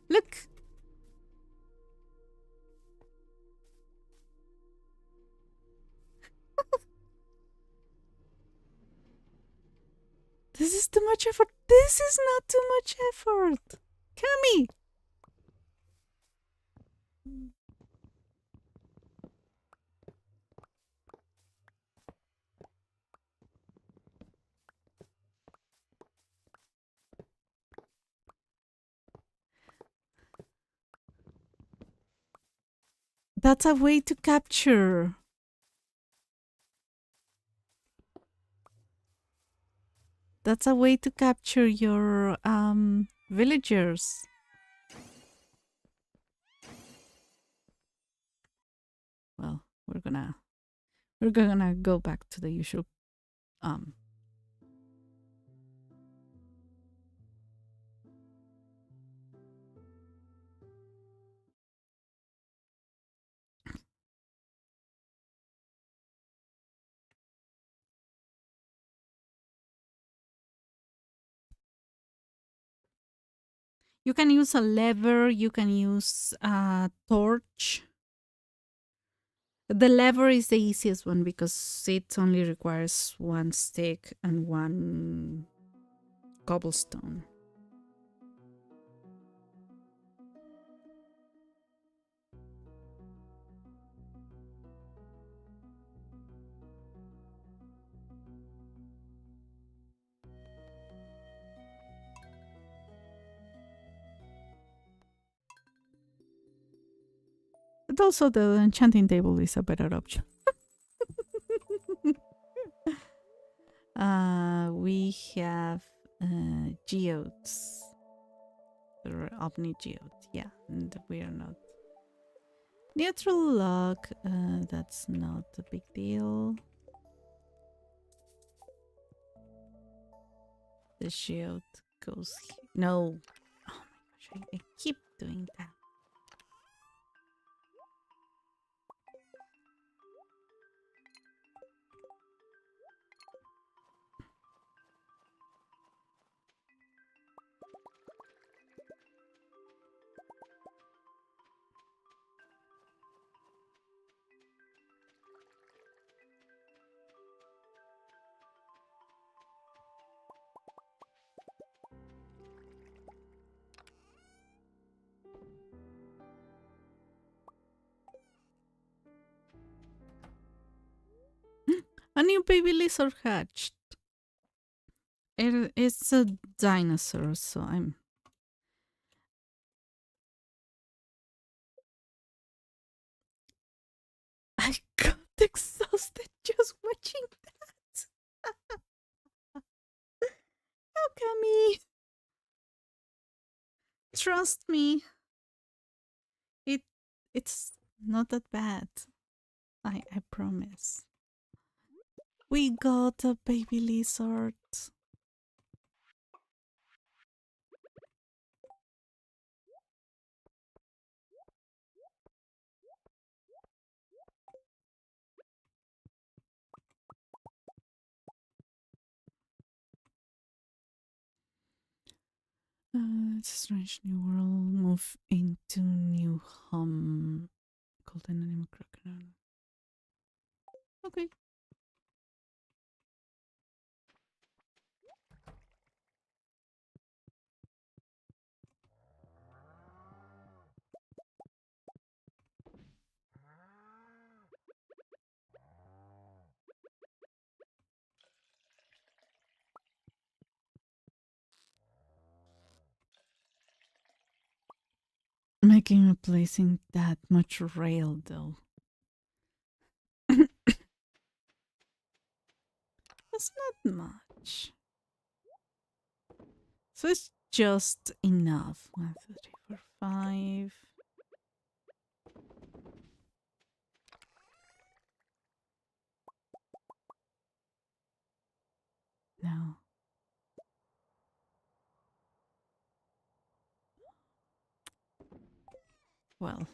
Look. This is too much effort. This is not too much effort. Kami. That's a way to capture. That's a way to capture your villagers. Well, we're gonna go back to the usual um you can use a lever, you can use a torch. The lever is the easiest one because it only requires one stick and one cobblestone. But also the enchanting table is a better option. We have geodes. Or omni geode, yeah, and we are not. Neutral luck, that's not a big deal. The shield goes here. No. Oh my gosh, I keep doing that. A new baby lizard hatched. It's a dinosaur, so I got exhausted just watching that. How come me? Trust me. It's not that bad. I promise. We got a baby lizard. It's a strange new world. Move into new home. Called an animal crocodile. Okay. Making a placing that much rail though. That's not much. So it's just enough. 1, 2, 3, 4, 5. Well.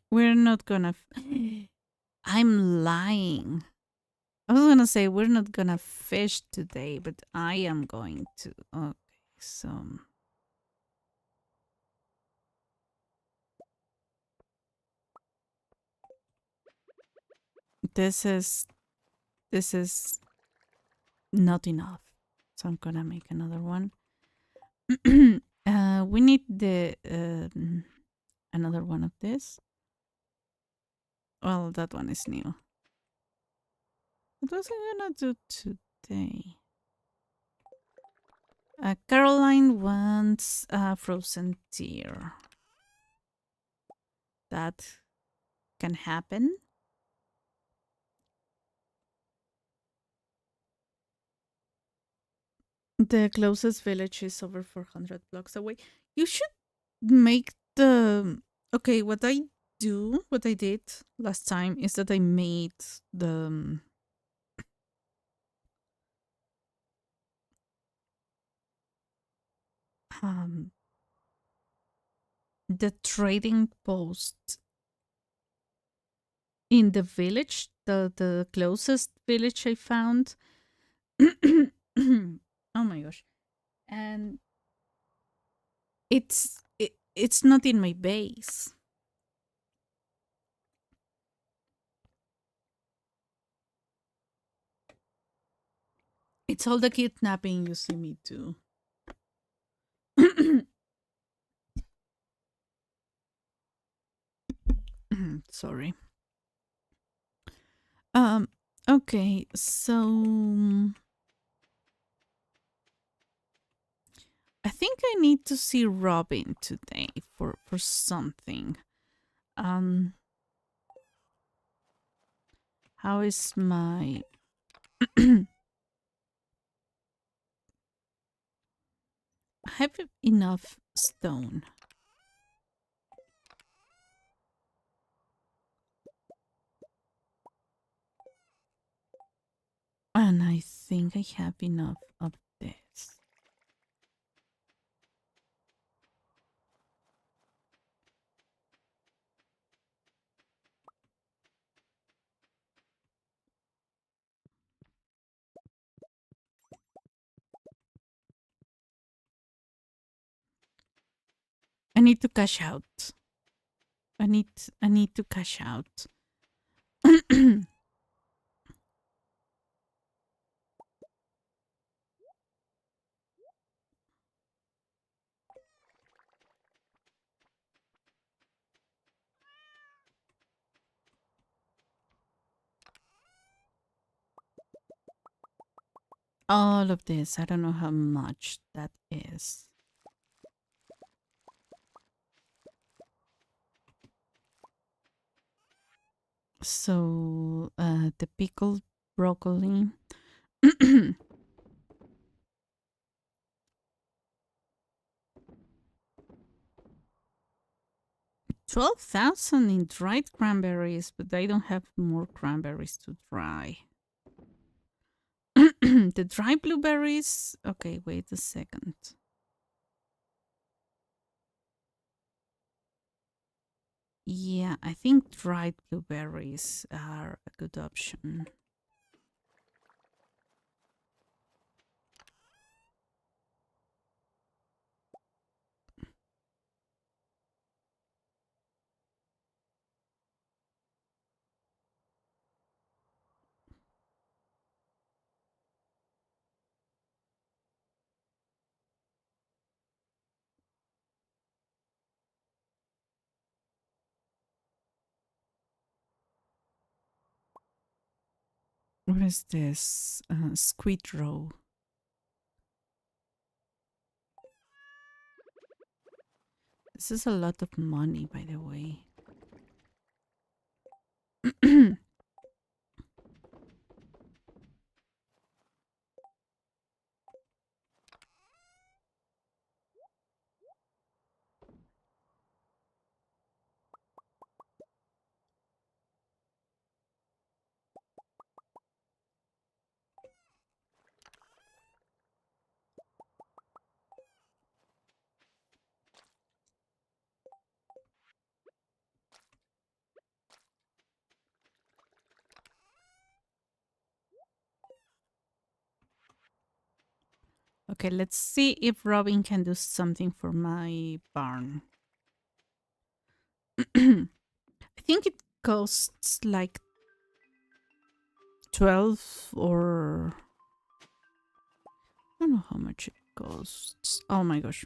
We're not gonna. I'm lying. I was gonna say we're not gonna fish today, but I am going to. Okay, so this is this is not enough. So I'm gonna make another one. We need the another one of this. Well, that one is new. What was I gonna do today? Caroline wants a frozen tear. That can happen. The closest village is over 400 blocks away. You should make the. Okay, what I did last time is that I made um the trading post in the village, the closest village I found. Oh my gosh. And it's not in my base. It's all the kidnapping you see me do. Sorry. Um okay, so I think I need to see Robin today for something. Um how is my I have enough stone. And I think I have enough of this. I need to cash out. I need to cash out. 'All of this. I don't know how much that is. So, the pickled broccoli. 12,000 in dried cranberries, but I don't have more cranberries to dry. The dry blueberries. Okay, wait a second. Yeah, I think dried blueberries are a good option. What is this? Squid roe. This is a lot of money, by the way. Okay, let's see if Robin can do something for my barn. I think it costs like 12 or I don't know how much it costs. Oh my gosh.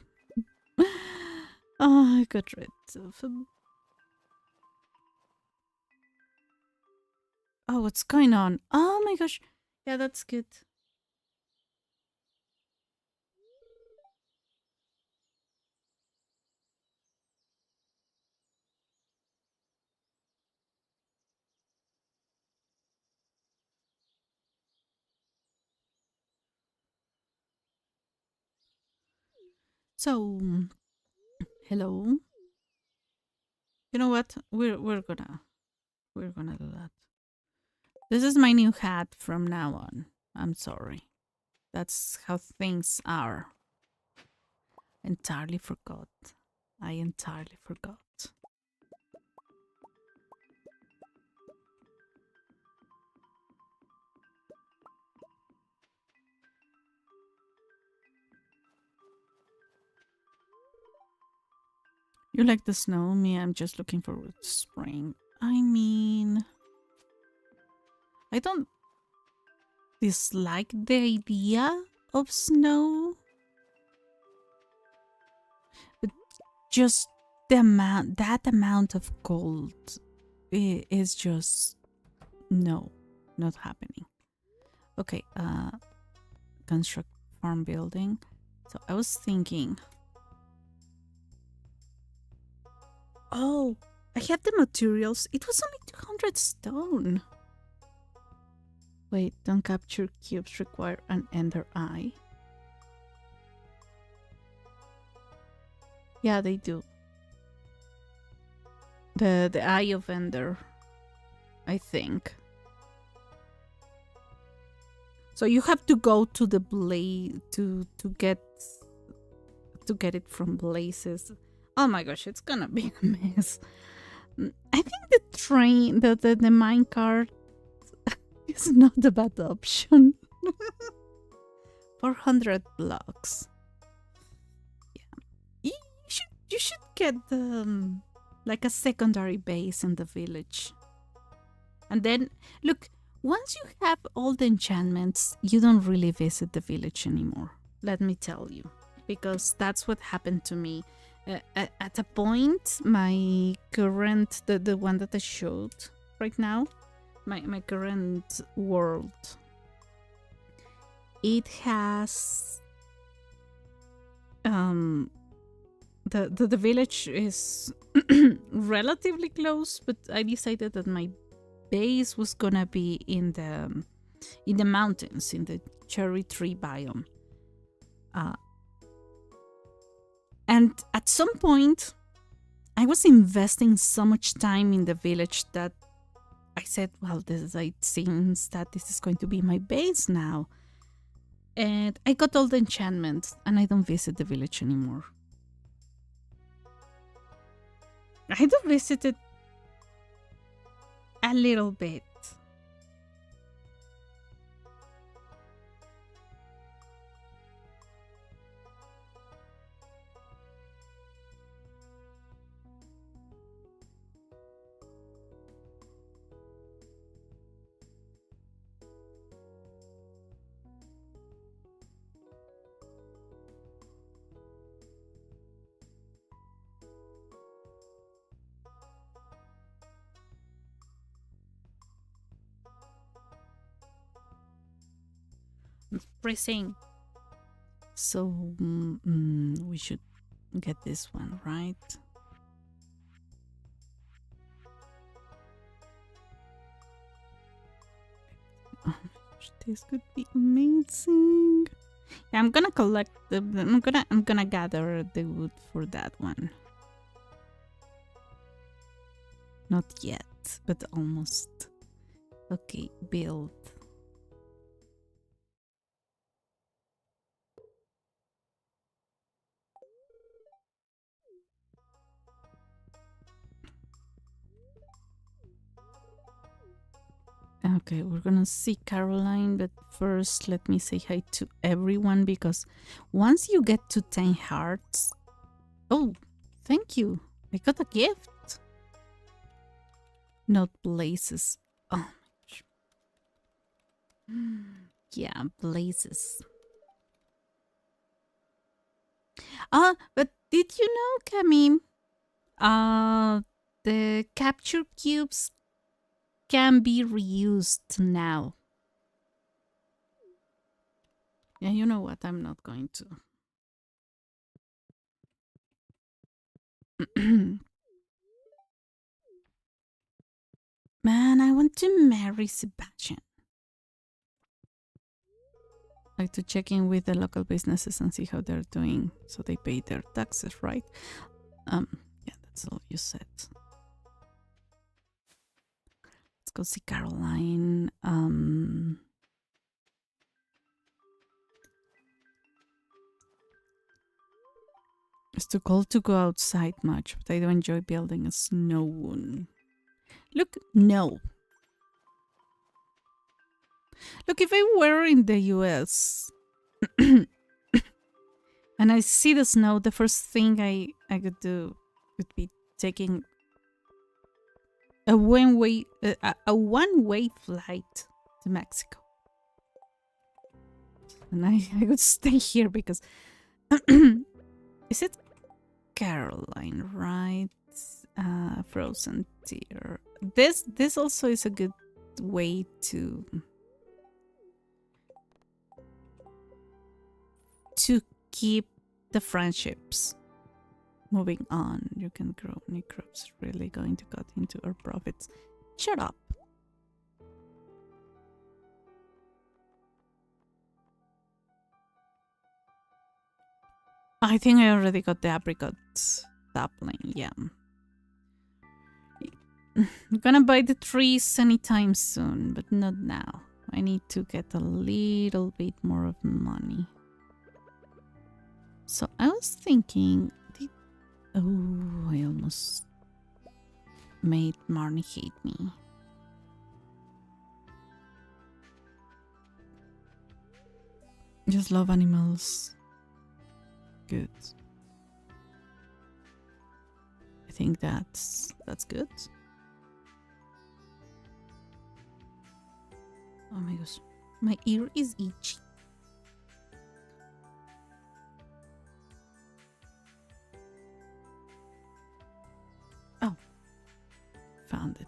Oh, I got rid of a... Oh, what's going on? Oh my gosh. Yeah, that's good. So, hello. You know what? We're gonna do that. This is my new hat from now on. I'm sorry. That's how things are. Entirely forgot. I entirely forgot. You like the snow? Me, I'm just looking forward to spring. I mean, I don't dislike the idea of snow, but just that amount of cold is just no, not happening. Okay, construct farm building. So I was thinking, oh, I have the materials. It was only 200 stone. Wait, don't capture cubes require an ender eye. Yeah, they do. The eye of ender, I think. So you have to go to the blade to get it from places. Oh my gosh, it's gonna be a mess. I think the train, the mine cart is not a bad option. 400 blocks. Yeah, you should get like a secondary base in the village, and then look. Once you have all the enchantments, you don't really visit the village anymore. Let me tell you, because that's what happened to me. At a point, my current, the one that I showed right now, my current world, it has the village is relatively close, but I decided that my base was gonna be in the mountains, in the cherry tree biome. Uh, and at some point, I was investing so much time in the village that I said, well, it seems that this is going to be my base now. And I got all the enchantments, and I don't visit the village anymore. I do visit it a little bit. Freezing. So we should get this one, right? Oh, this could be amazing. Yeah, I'm gonna collect the. I'm gonna gather the wood for that one. Not yet, but almost. Okay, build. Okay, we're gonna see Caroline, but first let me say hi to everyone because once you get to 10 hearts... Oh, thank you. I got a gift. Not blazes. Oh my gosh. Yeah, blazes. But did you know, Camille? The capture cubes can be reused now. Yeah, you know what? I'm not going to. Man, I want to marry Sebastian. Like to check in with the local businesses and see how they're doing, so they pay their taxes, right? Yeah, that's all you said. Let's go see Caroline. It's too cold to go outside much, but I do enjoy building a snow one. Look, no. Look, if I were in the US and I see the snow, the first thing I could do would be taking a one-way flight to Mexico. And I would stay here because is it Caroline, right? Frozen Tear. This also is a good way to keep the friendships moving on. You can grow new crops, really going to cut into our profits. Shut up. I think I already got the apricot sapling, yeah. I'm gonna buy the trees anytime soon, but not now. I need to get a little bit more of money. So I was thinking, oh, I almost made Marnie hate me. Just love animals. Good. I think that's good. Oh my gosh, my ear is itchy. Oh, found it.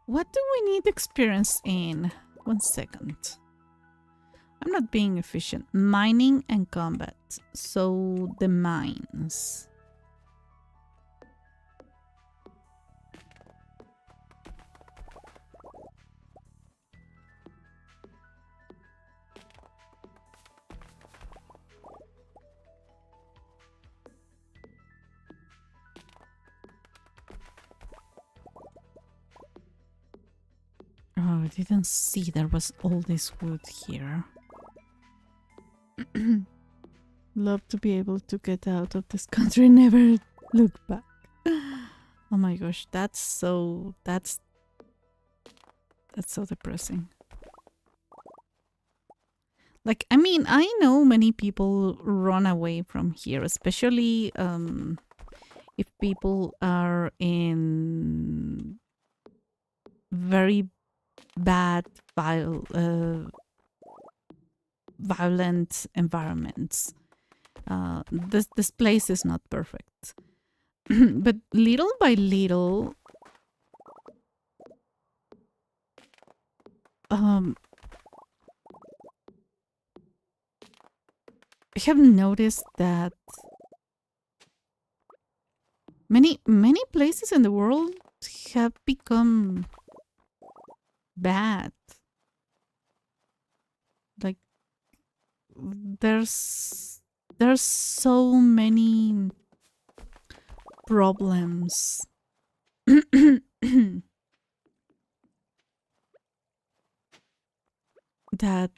What do we need experience in? 1 second. I'm not being efficient. Mining and combat. So the mines. Oh, I didn't see there was all this wood here. Love to be able to get out of this country and never look back. Oh my gosh, that's so depressing. Like, I mean, I know many people run away from here, especially if people are in very bad, violent environments. This place is not perfect. But little by little, I have noticed that many places in the world have become bad. Like there's so many problems. that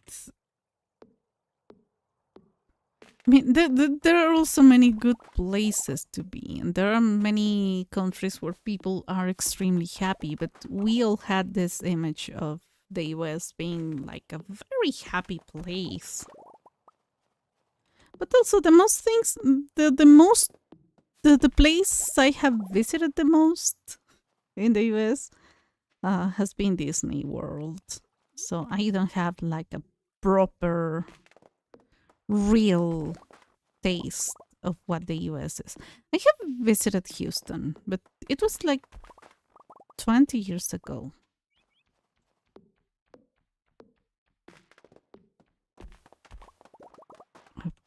I mean, there are also many good places to be, and there are many countries where people are extremely happy. But we all had this image of the US being like a very happy place. But also, the most things, the most, the place I have visited the most in the US has been Disney World. So I don't have like a proper, real taste of what the US is. I have visited Houston, but it was like 20 years ago.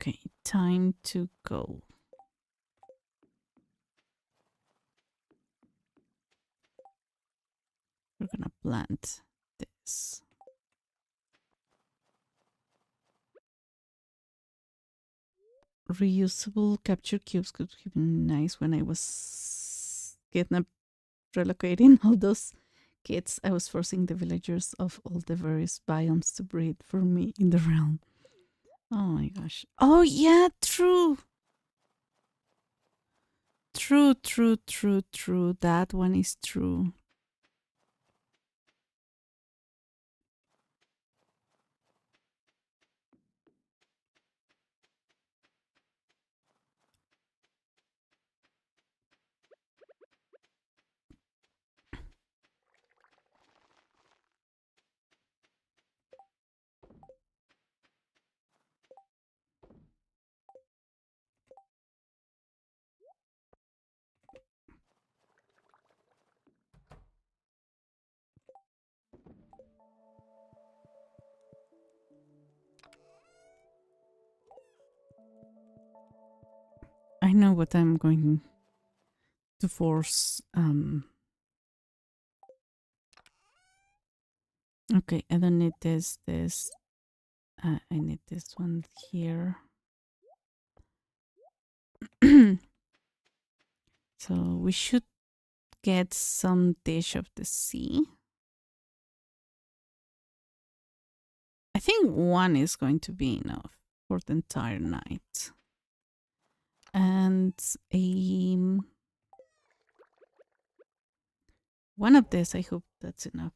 Okay, time to go. We're gonna plant this. Reusable capture cubes could have been nice when I was kidnapped, relocating all those kids. I was forcing the villagers of all the various biomes to breed for me in the realm. Oh my gosh. Oh yeah, true. True. That one is true. I know what I'm going to force. Okay, I don't need this. I need this one here. So we should get some dish of the sea. I think one is going to be enough for the entire night. And one of this, I hope that's enough.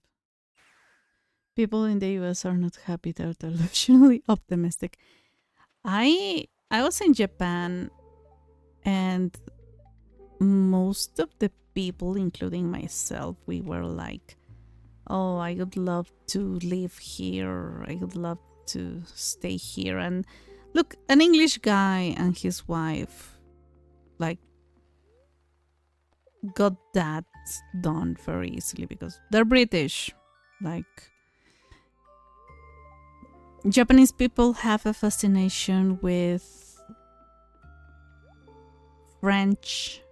People in the US are not happy, they're delusionally optimistic. I was in Japan, and most of the people, including myself, we were like, oh, I would love to live here, I would love to stay here. And look, an English guy and his wife like got that done very easily because they're British. Like, Japanese people have a fascination with French,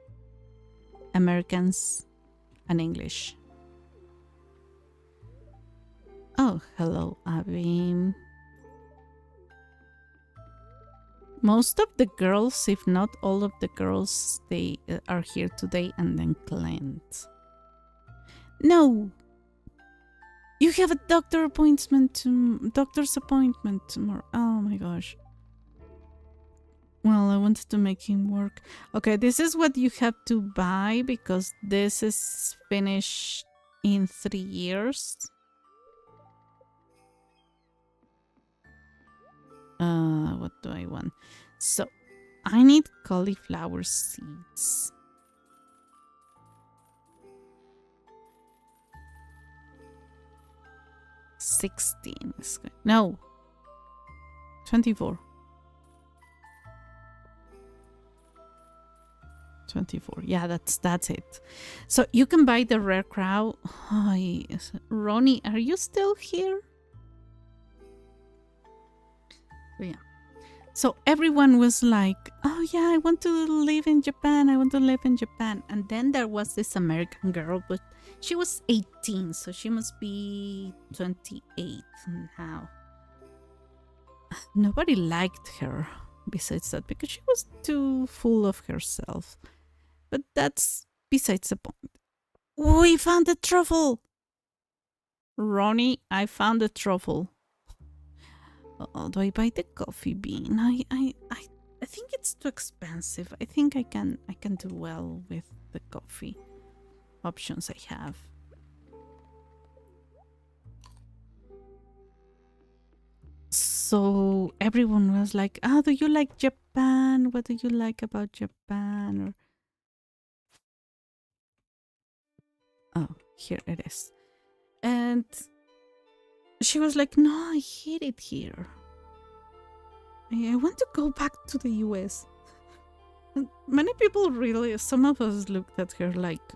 Americans, and English. Oh, hello, Abby. Most of the girls, if not all of the girls, they are here today and then Clint. No, you have a doctor's appointment tomorrow. Oh my gosh. Well, I wanted to make him work. Okay, this is what you have to buy because this is finished in 3 years. What do I want? So, I need cauliflower seeds. $16 is good. No. 24. 24. Yeah, that's it. So you can buy the rare crow. Oh, yes. Ronnie, are you still here? Yeah. So everyone was like, oh yeah, I want to live in Japan. I want to live in Japan. And then there was this American girl, but she was 18, so she must be 28 now. Nobody liked her besides that because she was too full of herself. But that's besides the point. We found the truffle! Ronnie, I found the truffle. Oh, do I buy the coffee bean? I think it's too expensive. I think I can do well with the coffee options I have. So everyone was like, "Ah, do you like Japan? What do you like about Japan?" Or oh, here it is. And she was like, "No, I hate it here. I want to go back to the US." And many people really, some of us looked at her like,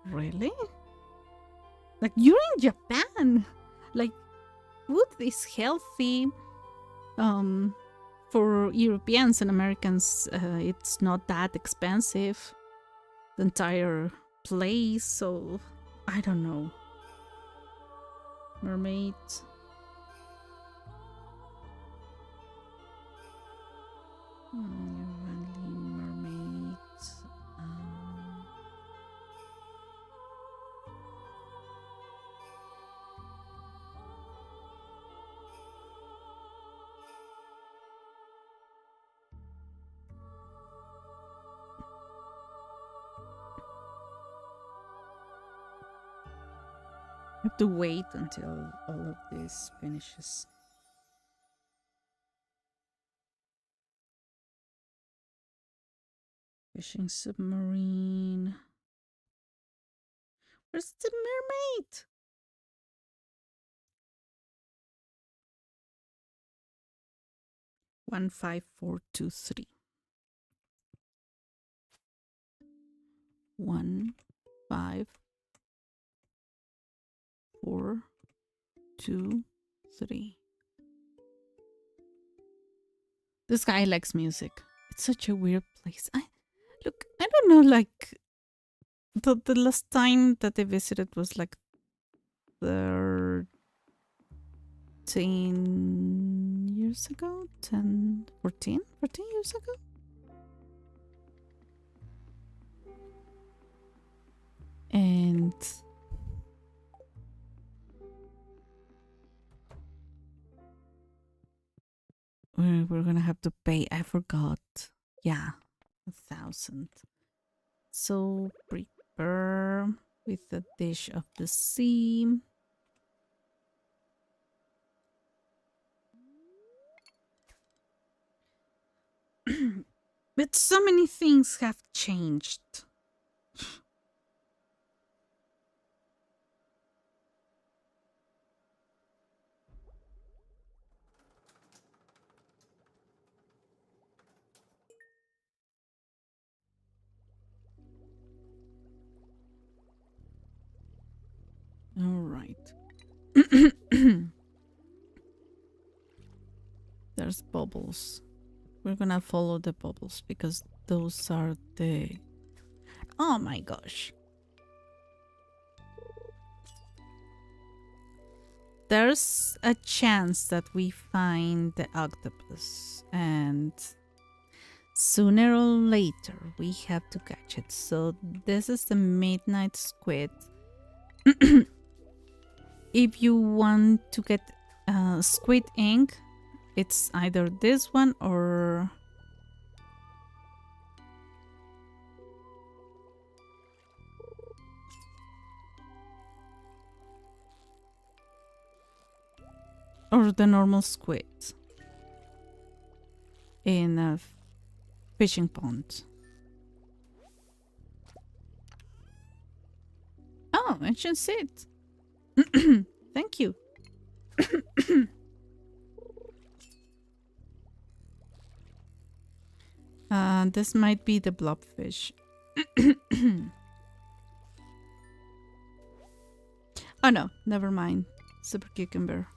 "Really? Like, you're in Japan? Like, food is healthy. For Europeans and Americans, it's not that expensive. The entire place, so I don't know." Mermaid. Valley mermaid. I have to wait until all of this finishes. Fishing submarine. Where's the mermaid? One 15423. 15423. This guy likes music. It's such a weird place. I don't know, like the last time that I visited was like 13 years ago, 14 years ago. And we're gonna have to pay. I forgot. Yeah, 1,000. So prepare with the dish of the sea. But so many things have changed. All right. There's bubbles. We're gonna follow the bubbles because those are the... Oh my gosh. There's a chance that we find the octopus, and sooner or later we have to catch it. So this is the midnight squid. If you want to get squid ink, it's either this one or the normal squid in a fishing pond. Oh, ancient seed. Thank you. This might be the blobfish. Oh no, never mind. Super cucumber.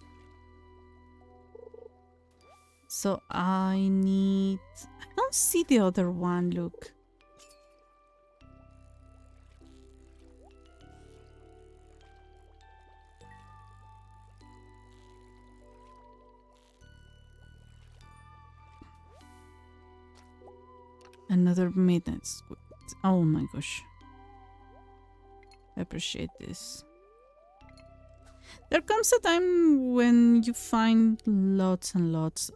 So I need... I don't see the other one, look. Another midnight squid. Oh my gosh. I appreciate this. There comes a time when you find lots and lots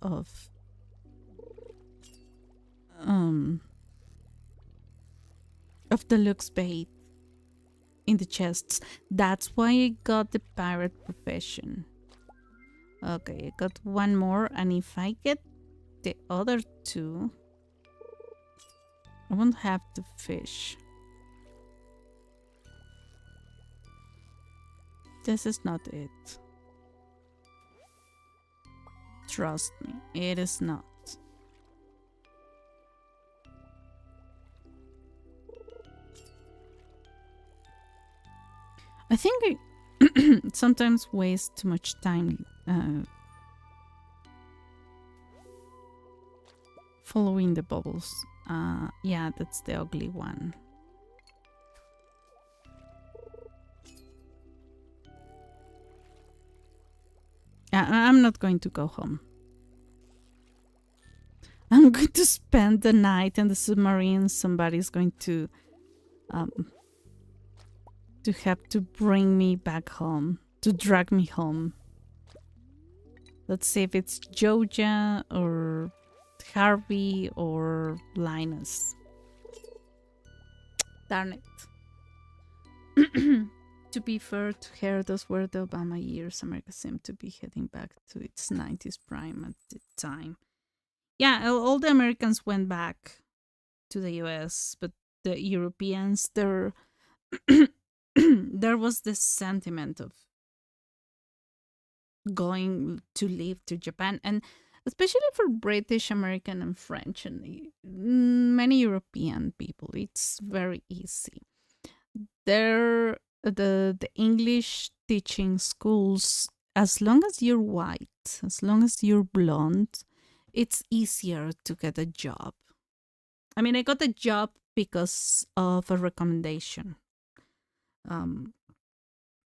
um of deluxe bait in the chests. That's why I got the pirate profession. Okay, I got one more, and if I get the other two, I won't have to fish. This is not it. Trust me, it is not. I think I sometimes waste too much time following the bubbles. Yeah, that's the ugly one. I'm not going to go home. I'm going to spend the night in the submarine. Somebody's going to have to bring me back home, to drag me home. Let's see if it's Joja or Harvey or Linus. Darn it. To be fair to her, those were the Obama years. America seemed to be heading back to its 90s prime at the time. Yeah, all the Americans went back to the US, but the Europeans, there was this sentiment of going to live to Japan, and especially for British, American, and French, and many European people, it's very easy. There, the English teaching schools, as long as you're white, as long as you're blonde, it's easier to get a job. I mean, I got a job because of a recommendation.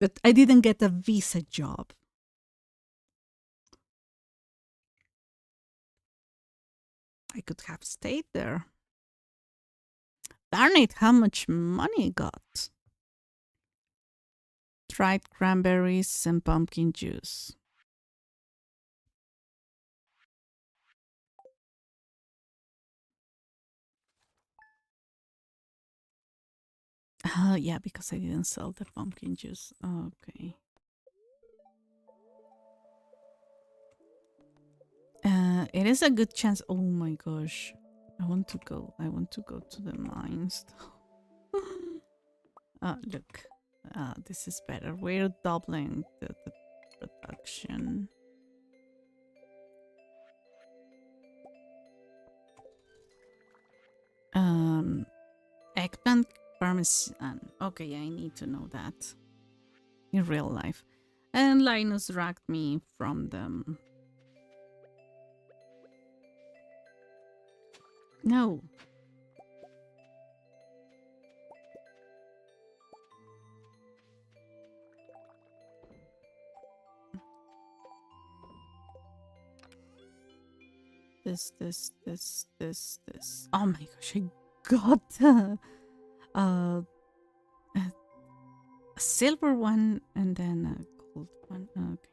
But I didn't get a visa job. I could have stayed there. Darn it, how much money I got. Dried cranberries and pumpkin juice. Yeah, because I didn't sell the pumpkin juice. Okay. It is a good chance. Oh my gosh. I want to go. I want to go to the mines. Look. This is better. We're doubling the production. Eggplant parmesan. Okay, I need to know that in real life. And Linus dragged me from them. No. This. Oh my gosh, I got a silver one and then a gold one. Okay.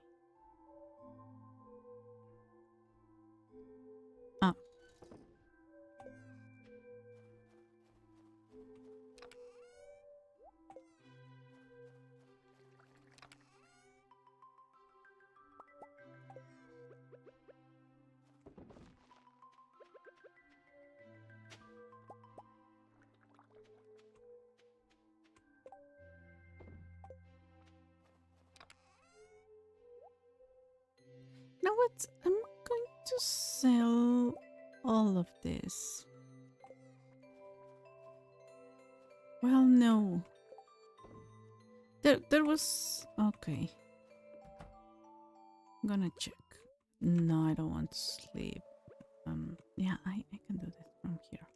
Oh. Now what? I'm going to sell all of this. Well, no. There was... Okay. I'm gonna check. No, I don't want to sleep. Yeah, I can do this from here.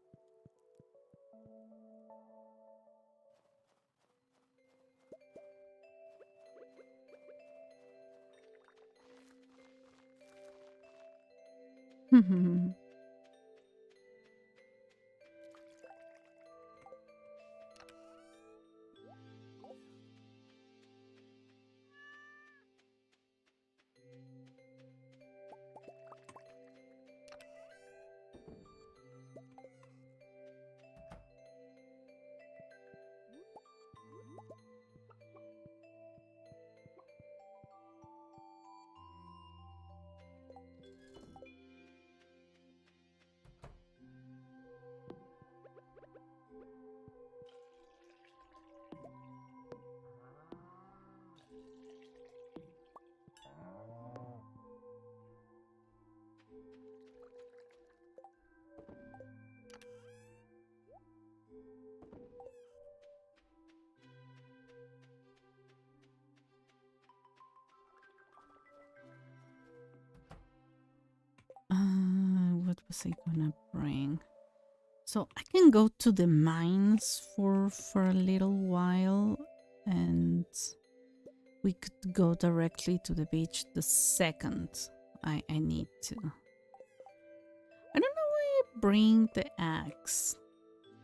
was I gonna bring? So I can go to the mines for a little while, and we could go directly to the beach the second I need to. I don't know why I bring the axe.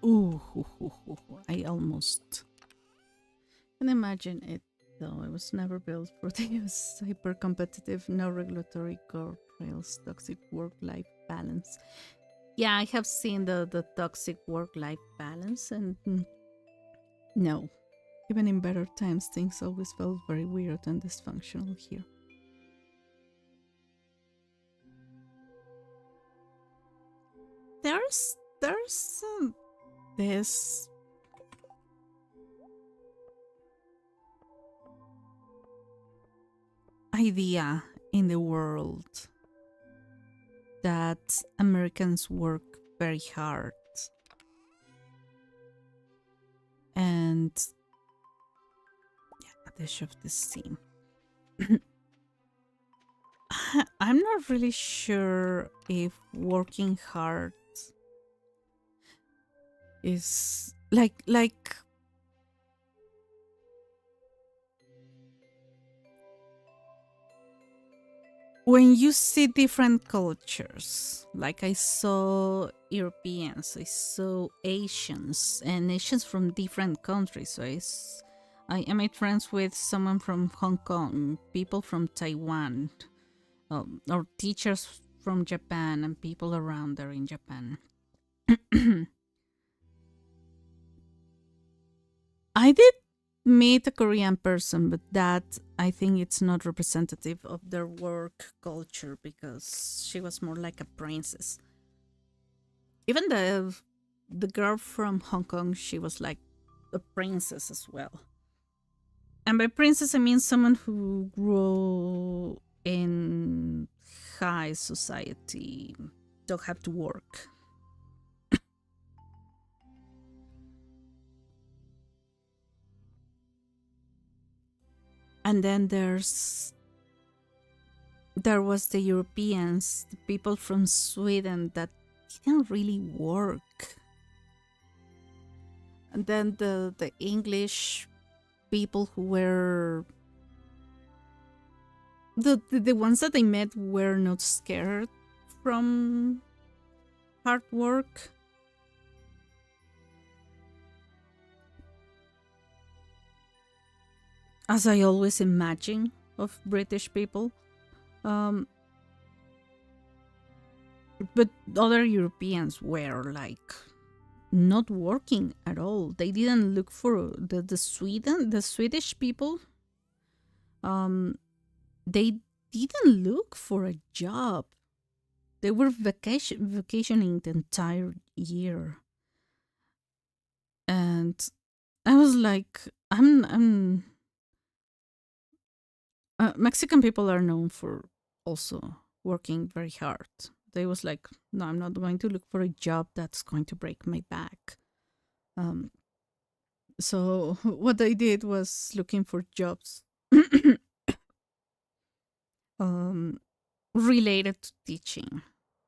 Ooh, I almost can imagine it though. It was never built for this hyper competitive, no regulatory guardrails, toxic work life balance. Yeah, I have seen the toxic work life balance, and no. Even in better times, things always felt very weird and dysfunctional here. There's this idea in the world that Americans work very hard, and yeah, they shift this scene. I'm not really sure if working hard is like when you see different cultures, like I saw Europeans, I saw Asians, and Asians from different countries. So I made friends with someone from Hong Kong, people from Taiwan, or teachers from Japan, and people around there in Japan. I did meet a Korean person, but that I think it's not representative of their work culture because she was more like a princess. Even the girl from Hong Kong, she was like a princess as well. And by princess, I mean someone who grew in high society, don't have to work. And then there was the Europeans, the people from Sweden that didn't really work. And then the English people who were the ones that I met were not scared from hard work. As I always imagine of British people. But other Europeans were like not working at all. They didn't look for the Swedish people. They didn't look for a job. They were vacationing the entire year. And I was like, I'm Mexican people are known for also working very hard. They was like, no, I'm not going to look for a job that's going to break my back. So what I did was looking for jobs um, related to teaching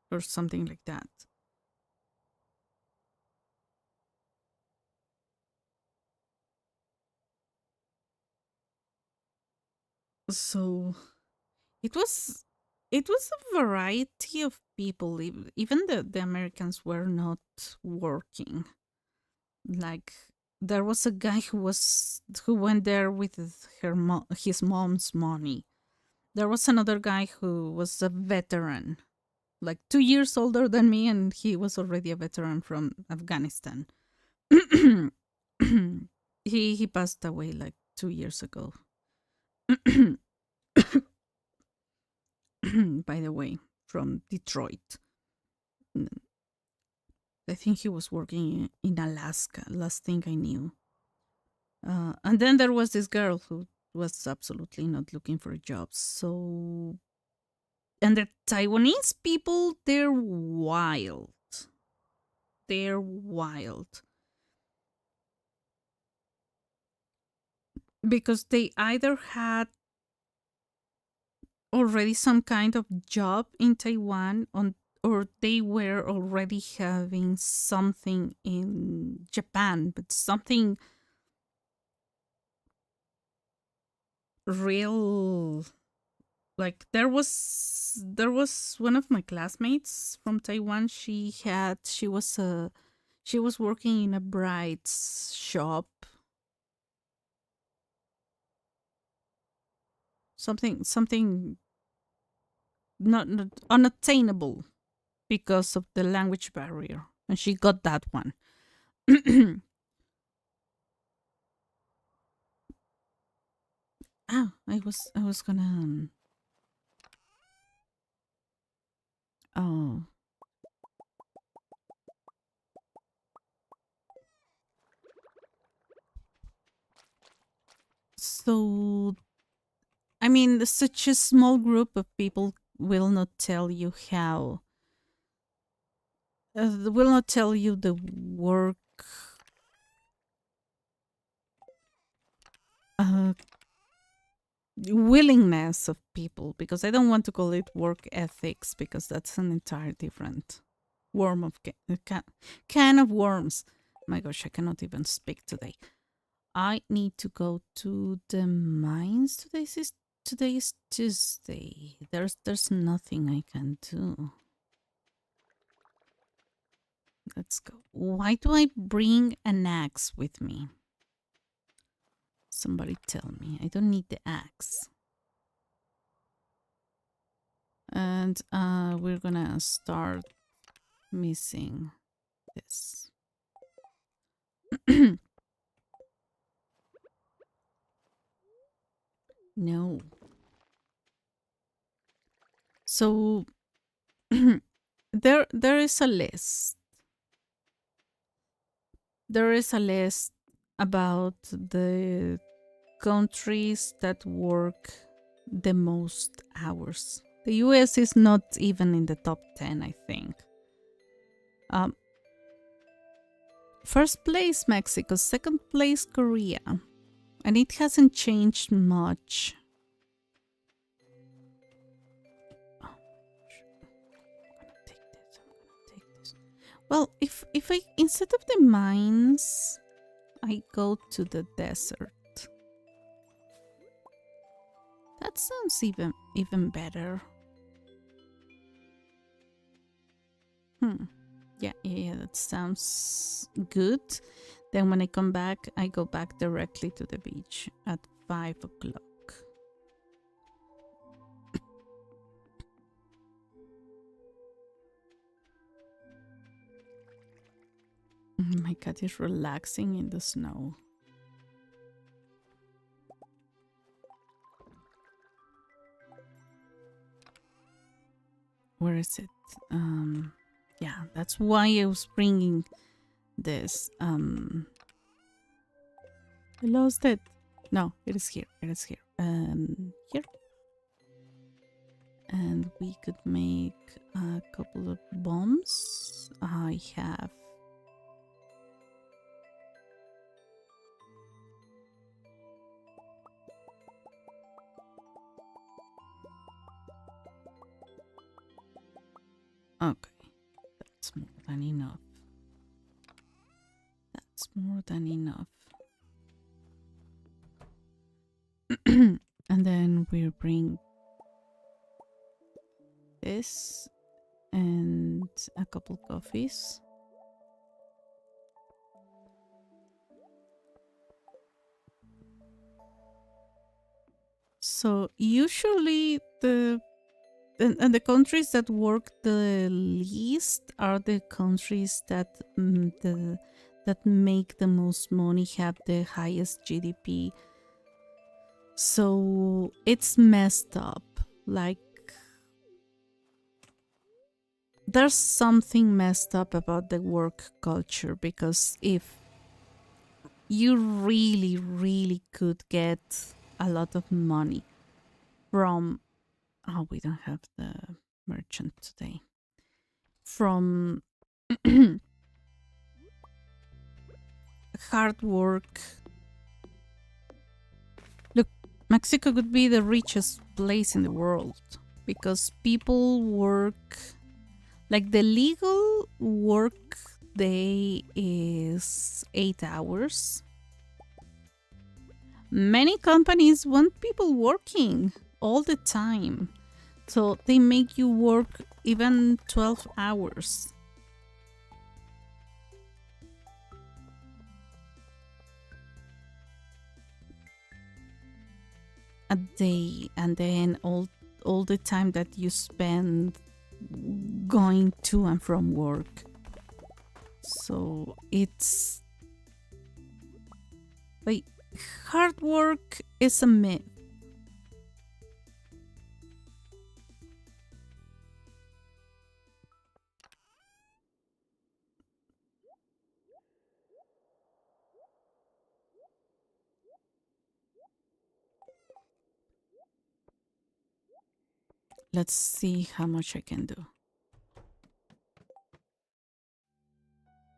or something like that. So it was it was a variety of people. Even the Americans were not working. Like there was a guy who went there with his mom's money. There was another guy who was a veteran, like 2 years older than me, and he was already a veteran from Afghanistan. He passed away like 2 years ago. By the way, from Detroit. I think he was working in Alaska. Last thing I knew. And then there was this girl who was absolutely not looking for a job. So, and the Taiwanese people, they're wild. They're wild. Because they either had already some kind of job in Taiwan or they were already having something in Japan, but something real. Like there was one of my classmates from Taiwan. She was working in a bride's shop. Something not unattainable because of the language barrier, and she got that one. Oh, I was gonna oh, so I mean, such a small group of people will not tell you how. Will not tell you the work uh, willingness of people, because I don't want to call it work ethics, because that's an entire different worm of can of worms. My gosh, I cannot even speak today. I need to go to the mines. Today is Tuesday. There's nothing I can do. Let's go. Why do I bring an axe with me? Somebody tell me. I don't need the axe. And we're gonna start missing this. No. So there is a list. There is a list about the countries that work the most hours. The US is not even in the top 10, I think. First place Mexico, second place Korea. And it hasn't changed much. Oh, I'm gonna take this. Well, if I, instead of the mines, I go to the desert. That sounds even better. Yeah, that sounds good. Then when I come back, I go back directly to the beach at 5 o'clock. My cat is relaxing in the snow. Where is it? Yeah, that's why I was bringing this. I lost it. No, it is here. It is here. Here. And we could make a couple of bombs. I have. Okay. That's more than enough. That's more than enough. And then we'll bring this and a couple coffees. So usually the countries that work the least are the countries that that make the most money, have the highest GDP. So it's messed up. Like, there's something messed up about the work culture, because if you really could get a lot of money from we don't have the merchant today, from hard work. Look, Mexico could be the richest place in the world, because people work Like the legal work day is 8 hours. Many companies want people working all the time. So they make you work even 12 hours a day, and then all the time that you spend going to and from work. So it's like hard work is a myth. Let's see how much I can do.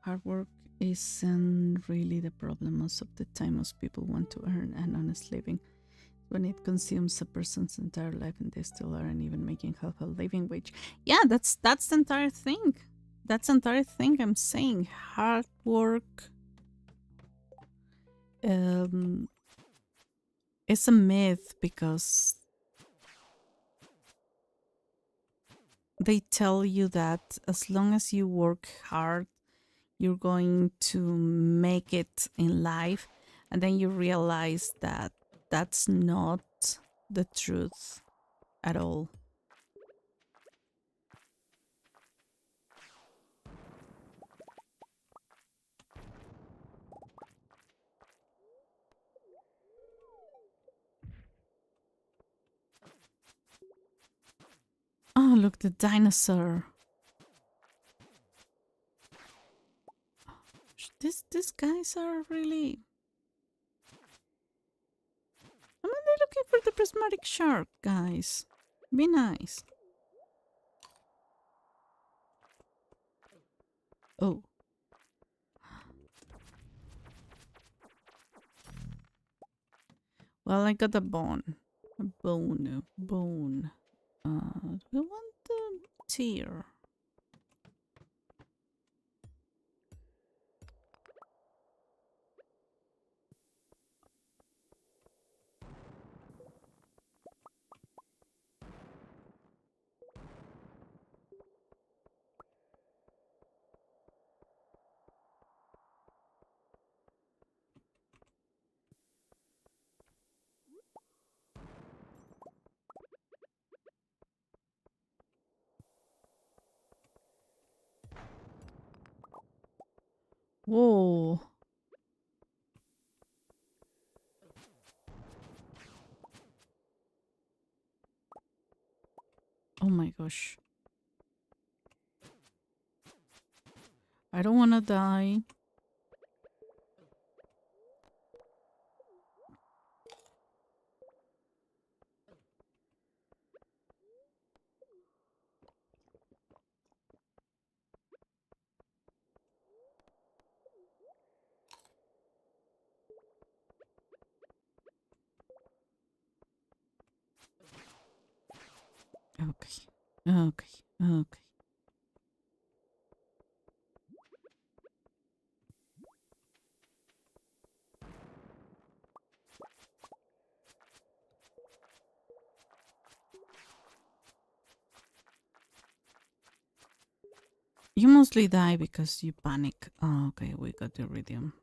Hard work isn't really the problem. Most of the time, most people want to earn an honest living. When it consumes a person's entire life and they still aren't even making half a living wage. Yeah, that's the entire thing. That's the entire thing I'm saying. Hard work is a myth because they tell you that as long as you work hard, you're going to make it in life, and then you realize that that's not the truth at all. Oh, look, the dinosaur. These guys are really. I'm only looking for the prismatic shark, guys. Be nice. Oh. Well, I got a bone. A bone. A bone. We want the tear. Whoa. Oh my gosh. I don't want to die. Okay. Okay. Okay. You mostly die because you panic. Oh, okay, we got the iridium.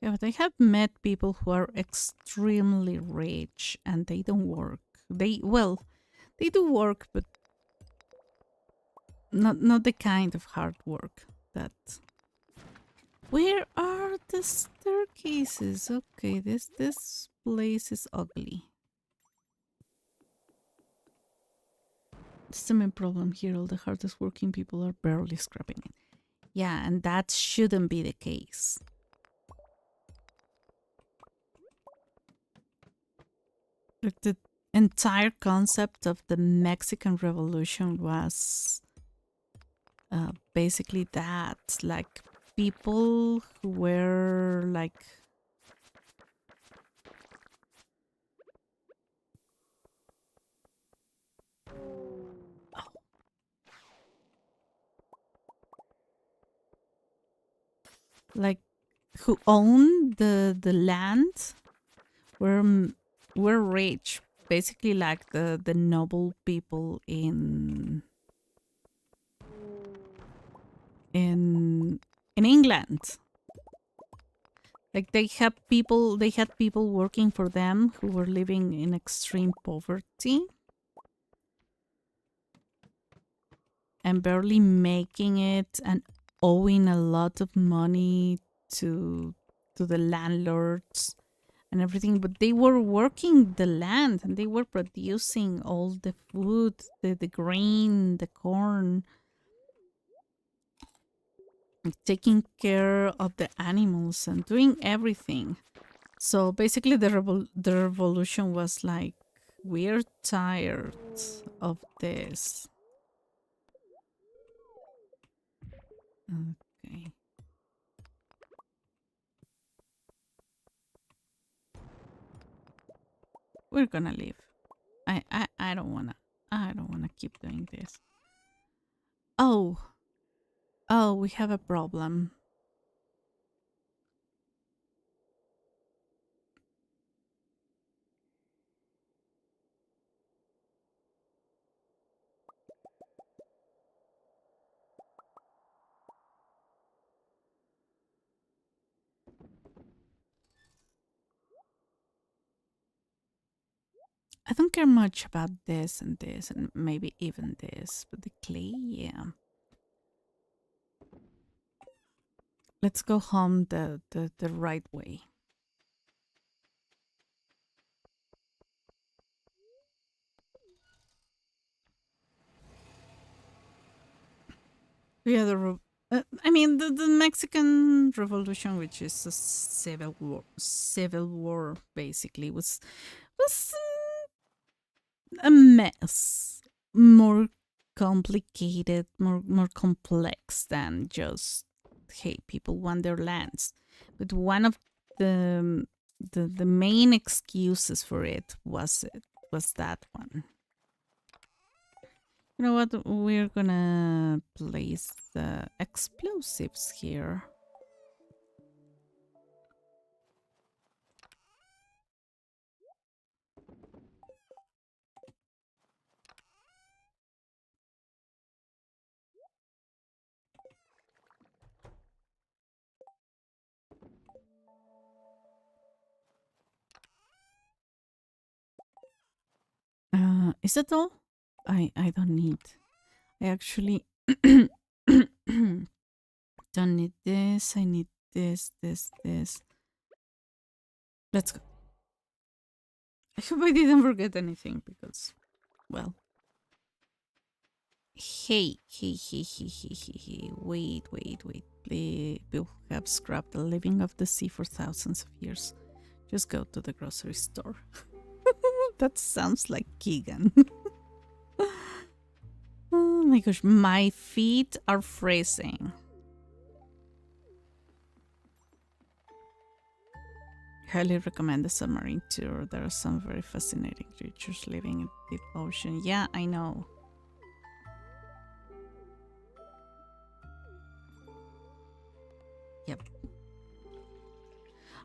Yeah, but I have met people who are extremely rich and they don't work. They do work, but not the kind of hard work that. Where are the staircases? Okay, this place is ugly. That's the main problem here. All the hardest working people are barely scrapping it. Yeah, and that shouldn't be the case. Like the entire concept of the Mexican Revolution was Basically that, like people who were like like who owned the land were were rich, basically like the noble people in in England. Like they had people working for them who were living in extreme poverty and barely making it and owing a lot of money to the landlords and everything, but they were working the land and they were producing all the food, the grain, the corn, taking care of the animals and doing everything. So basically the revolution was like, we're tired of this. Okay. We're gonna leave. I don't wanna keep doing this. Oh, oh, we have a problem. I don't care much about this and maybe even this, but the clay, yeah. Let's go home the right way. Yeah, I mean the Mexican Revolution, which is a civil war basically, was a mess, more complicated, more complex than just hey, people want their lands. But one of the the main excuses for it was that one. You know what? We're gonna place the explosives here. Is that all? I don't need. I actually don't need this. I need this. Let's go. I hope I didn't forget anything because, well. Hey. Wait. People have scrapped the living of the sea for thousands of years. Just go to the grocery store. That sounds like Keegan. Oh my gosh, my feet are freezing. Highly recommend the submarine tour. There are some very fascinating creatures living in the deep ocean. Yeah, I know. Yep.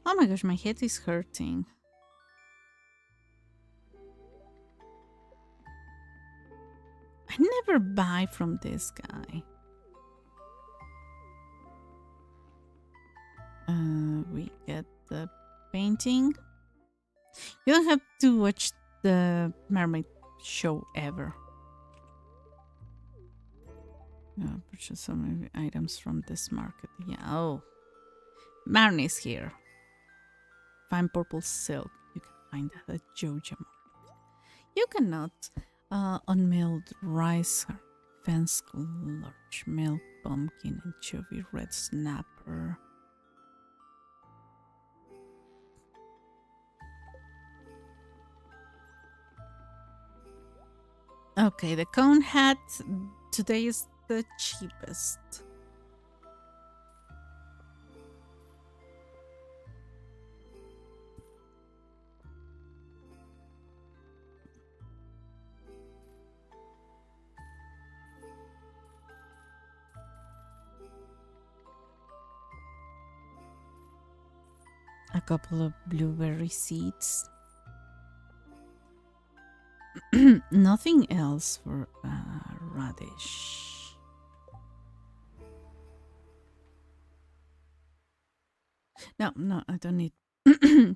Oh my gosh, my head is hurting. I never buy from this guy. We get the painting. You don't have to watch the mermaid show ever. Purchase some items from this market. Yeah. Oh, Marnie is here. Fine purple silk. You can find that at Joja Market. You cannot unmilled rice, fence large milk, pumpkin, anchovy, red snapper. Okay, the cone hat. Today is the cheapest. A couple of blueberry seeds. Nothing else for radish. No, I don't need.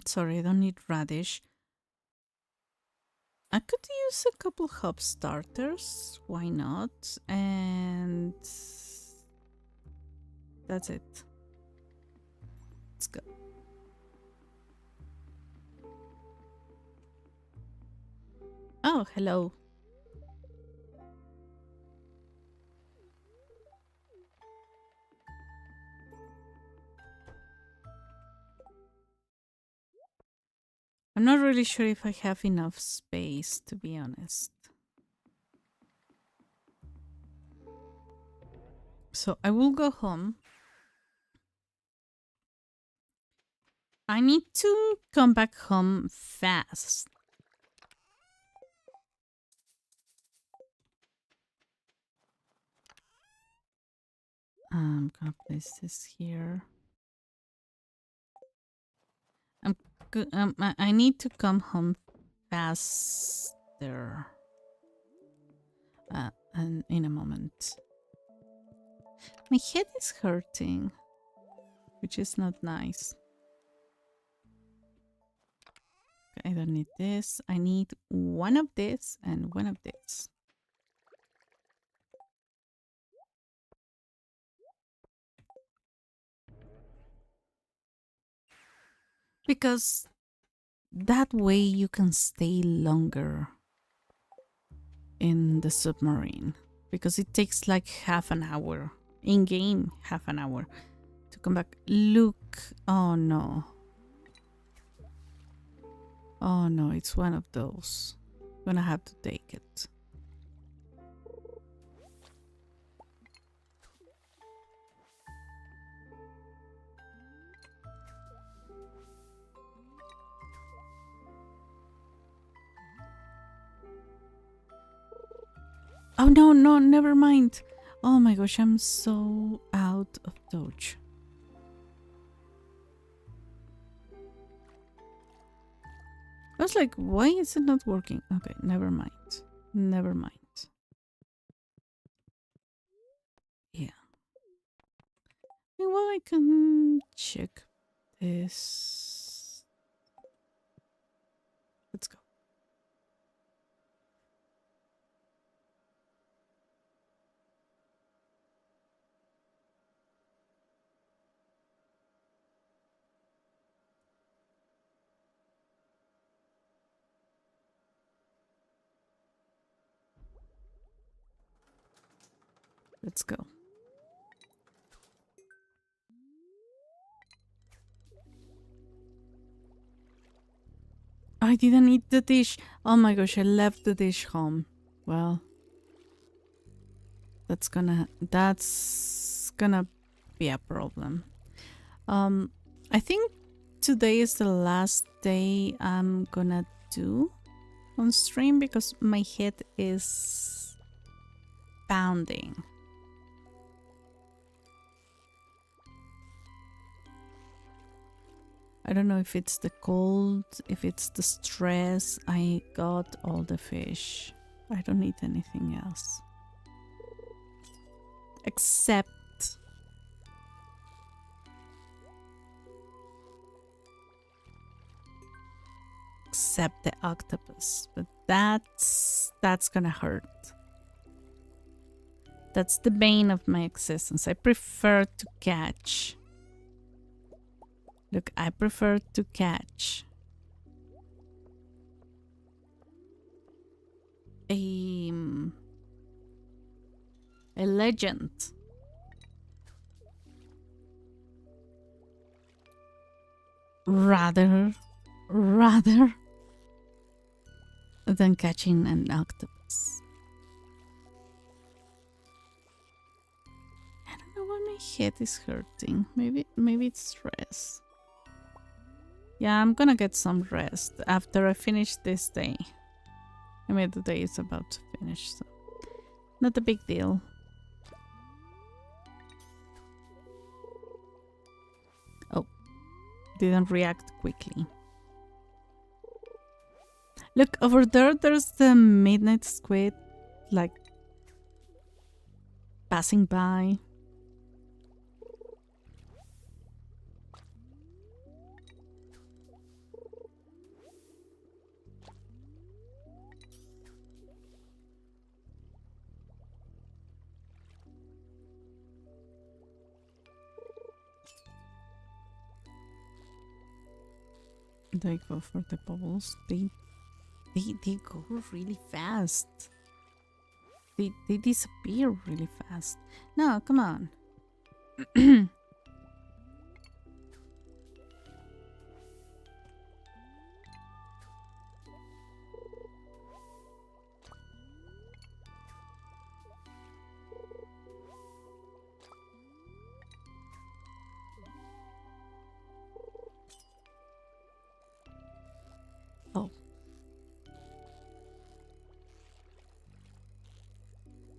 Sorry, I don't need radish. I could use a couple hop starters. Why not? And that's it. Let's go. Oh, hello. I'm not really sure if I have enough space, to be honest. So I will go home. I need to come back home fast. I'm gonna place this here. I need to come home faster. And in a moment. My head is hurting, which is not nice. I don't need this. I need one of this and one of this. Because that way you can stay longer in the submarine. Because it takes like half an hour. In-game, half an hour to come back. Look. Oh no. Oh no, it's one of those. I'm gonna have to take it. Oh no, never mind. Oh my gosh, I'm so out of touch. I was like, why is it not working? Okay, never mind. Never mind. Yeah. Well, I can check this. Let's go. Let's go. I didn't eat the dish. Oh my gosh, I left the dish home. Well, that's gonna be a problem. I think today is the last day I'm gonna do on stream because my head is pounding. I don't know if it's the cold, if it's the stress. I got all the fish. I don't need anything else. Except the octopus. But that's gonna hurt. That's the bane of my existence. I prefer to catch. Look, I prefer to catch a legend rather than catching an octopus. why my head is hurting. Maybe it's stress. Yeah, I'm gonna get some rest after I finish this day. I mean, the day is about to finish, so not a big deal. Oh, didn't react quickly. Look, over there, there's the midnight squid, like, passing by. They go for the bubbles. They go really fast. They disappear really fast. No, come on.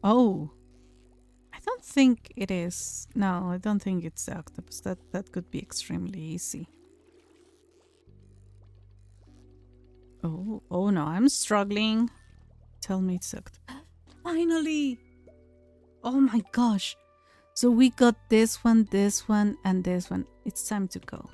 Oh, I don't think it is. No, I don't think it's the octopus. That could be extremely easy. Oh no, I'm struggling. Tell me it's octopus. Finally! Oh my gosh. So we got this one, and this one. It's time to go.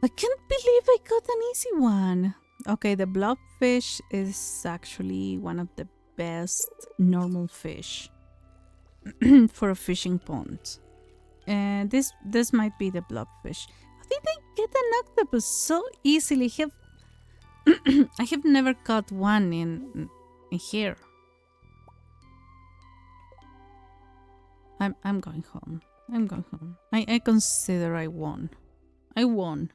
I can't believe I got an easy one. Okay, the blobfish is actually one of the best normal fish for a fishing pond. And this might be the blobfish. How did I get an octopus so easily? I have never caught one in here. I'm going home. I'm going home. I consider I won. I won.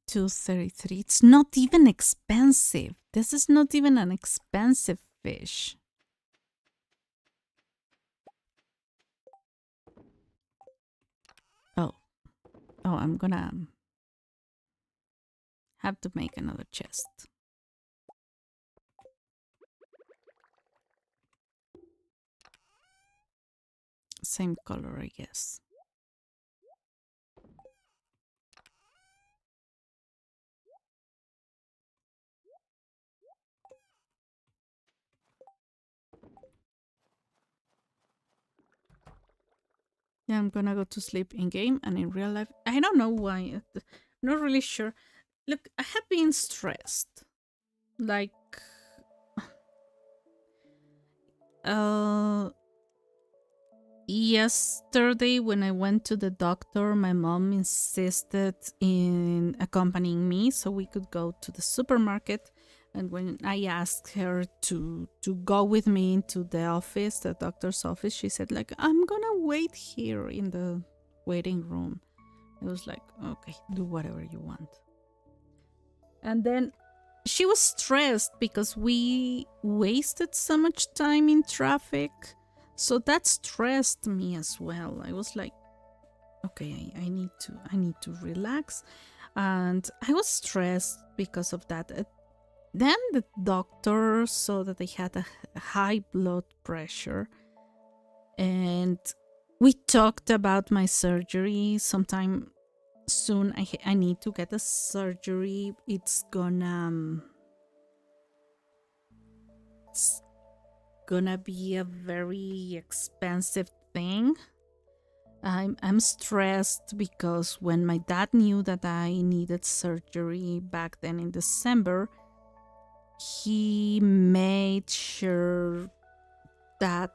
233. It's not even expensive. This is not even an expensive fish. Oh, I'm gonna have to make another chest. Same color, I guess. Yeah, I'm gonna go to sleep in game and in real life. I don't know why. I'm not really sure. Look, I have been stressed. Like, yesterday when I went to the doctor, my mom insisted in accompanying me so we could go to the supermarket. And when I asked her to go with me into the office, the doctor's office, she said, like, I'm gonna wait here in the waiting room. I was like, okay, do whatever you want. And then she was stressed because we wasted so much time in traffic. So that stressed me as well. I was like, okay, I need to relax. And I was stressed because of that. Then the doctor saw that I had a high blood pressure. And we talked about my surgery. Sometime soon I need to get a surgery. It's gonna be a very expensive thing. I'm stressed because when my dad knew that I needed surgery back then in December, he made sure that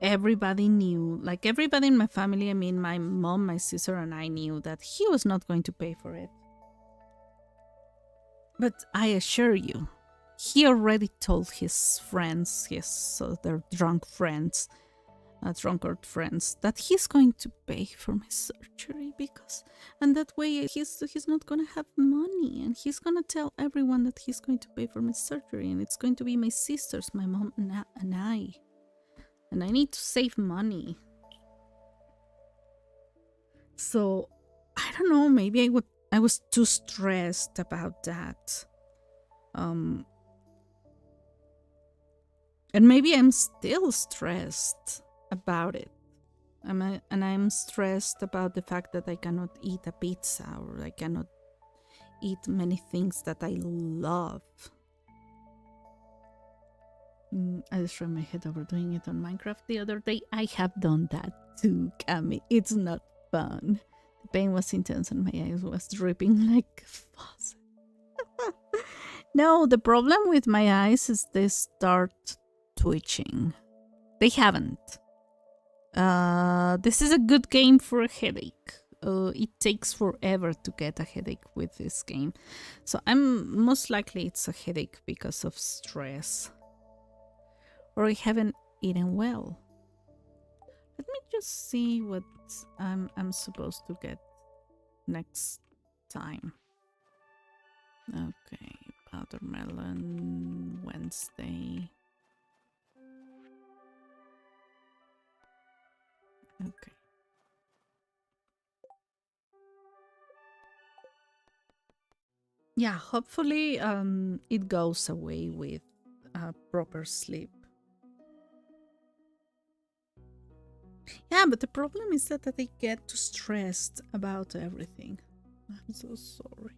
everybody knew, like everybody in my family, I mean my mom, my sister, and I knew that he was not going to pay for it. But I assure you, he already told his friends, their drunk friends, drunkard friends that he's going to pay for my surgery and that way he's not gonna have money, and he's gonna tell everyone that he's going to pay for my surgery, and it's going to be my sisters, my mom, and I need to save money. So I don't know, maybe I was too stressed about that. And maybe I'm still stressed about it. I'm stressed about the fact that I cannot eat a pizza, or I cannot eat many things that I love. I just ran my head over doing it on Minecraft the other day. I have done that too, Cami. It's not fun. The pain was intense and my eyes was dripping like a faucet. No, the problem with my eyes is they start twitching. They haven't. This is a good game for a headache. It takes forever to get a headache with this game. So most likely it's a headache because of stress. Or I haven't eaten well. Let me just see what I'm supposed to get next time. Okay, watermelon Wednesday. Okay. Yeah, hopefully it goes away with proper sleep. Yeah, but the problem is that I get too stressed about everything. I'm so sorry.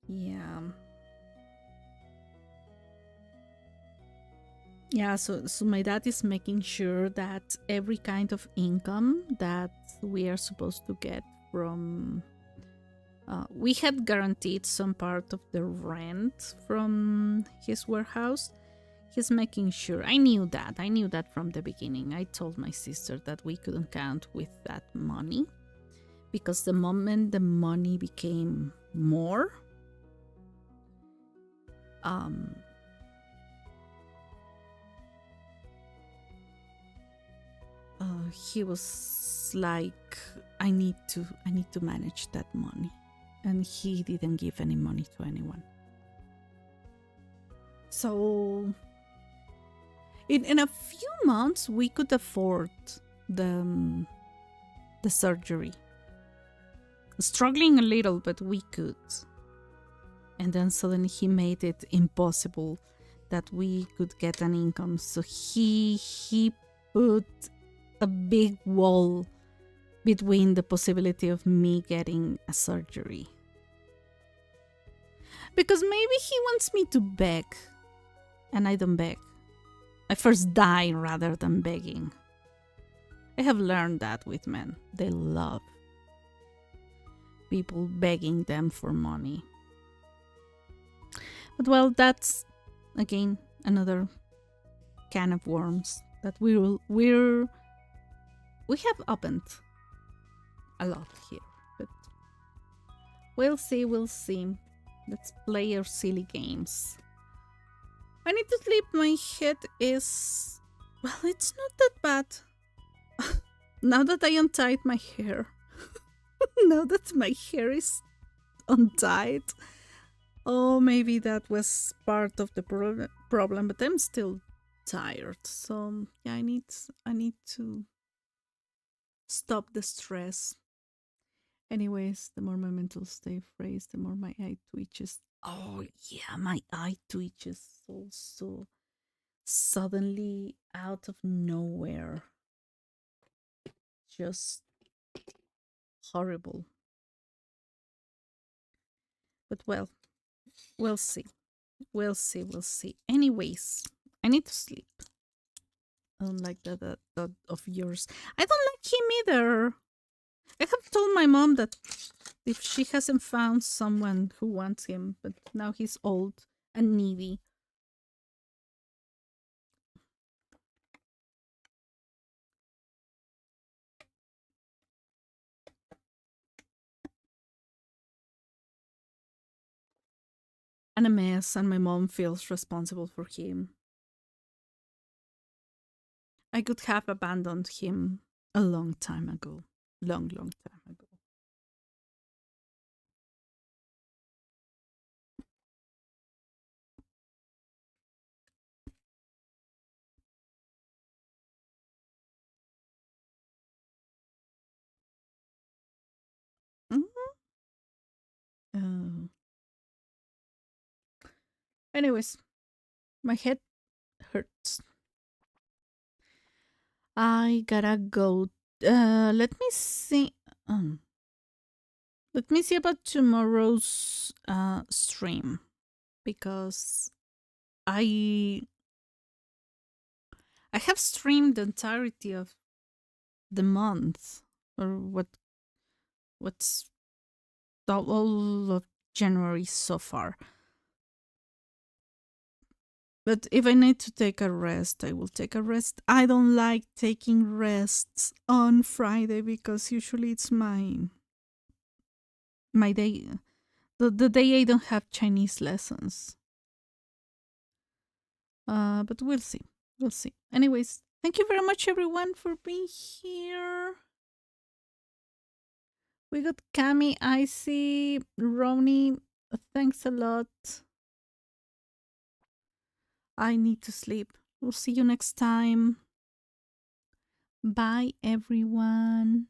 Yeah. Yeah, so my dad is making sure that every kind of income that we are supposed to get from... we had guaranteed some part of the rent from his warehouse. He's making sure. I knew that from the beginning. I told my sister that we couldn't count with that money, because the moment the money became more, he was like, I need to manage that money, and he didn't give any money to anyone. So in a few months we could afford the surgery. Struggling a little, but we could. And then suddenly he made it impossible that we could get an income. So he put a big wall between the possibility of me getting a surgery. Because maybe he wants me to beg, and I don't beg. I first die rather than begging. I have learned that with men. They love people begging them for money. But well, that's again another can of worms that we have opened a lot here. But we'll see. Let's play our silly games. I need to sleep. My head is... well, it's not that bad. Now that I untied my hair. Now that my hair is untied. Oh, maybe that was part of the problem, but I'm still tired. So yeah, I need to stop the stress. Anyways, the more my mental state frays, the more my eye twitches. Oh yeah, my eye twitches also suddenly out of nowhere. Just horrible. But well, we'll see. We'll see. Anyways, I need to sleep. I don't like that thought of yours. I don't like him either. I have told my mom that if she hasn't found someone who wants him, but now he's old and needy. And a mess, and my mom feels responsible for him. I could have abandoned him a long time ago. Long time ago. Mhm. Uh, anyways, my head hurts. I gotta go. Let me see. Um, let me see about tomorrow's stream because I I have streamed the entirety of the month or what's all of January so far. But if I need to take a rest, I will take a rest. I don't like taking rests on Friday because usually it's my day, the day I don't have Chinese lessons. But we'll see. We'll see. Anyways, thank you very much everyone for being here. We got Cami, Icy, Roni. Thanks a lot. I need to sleep. We'll see you next time. Bye, everyone.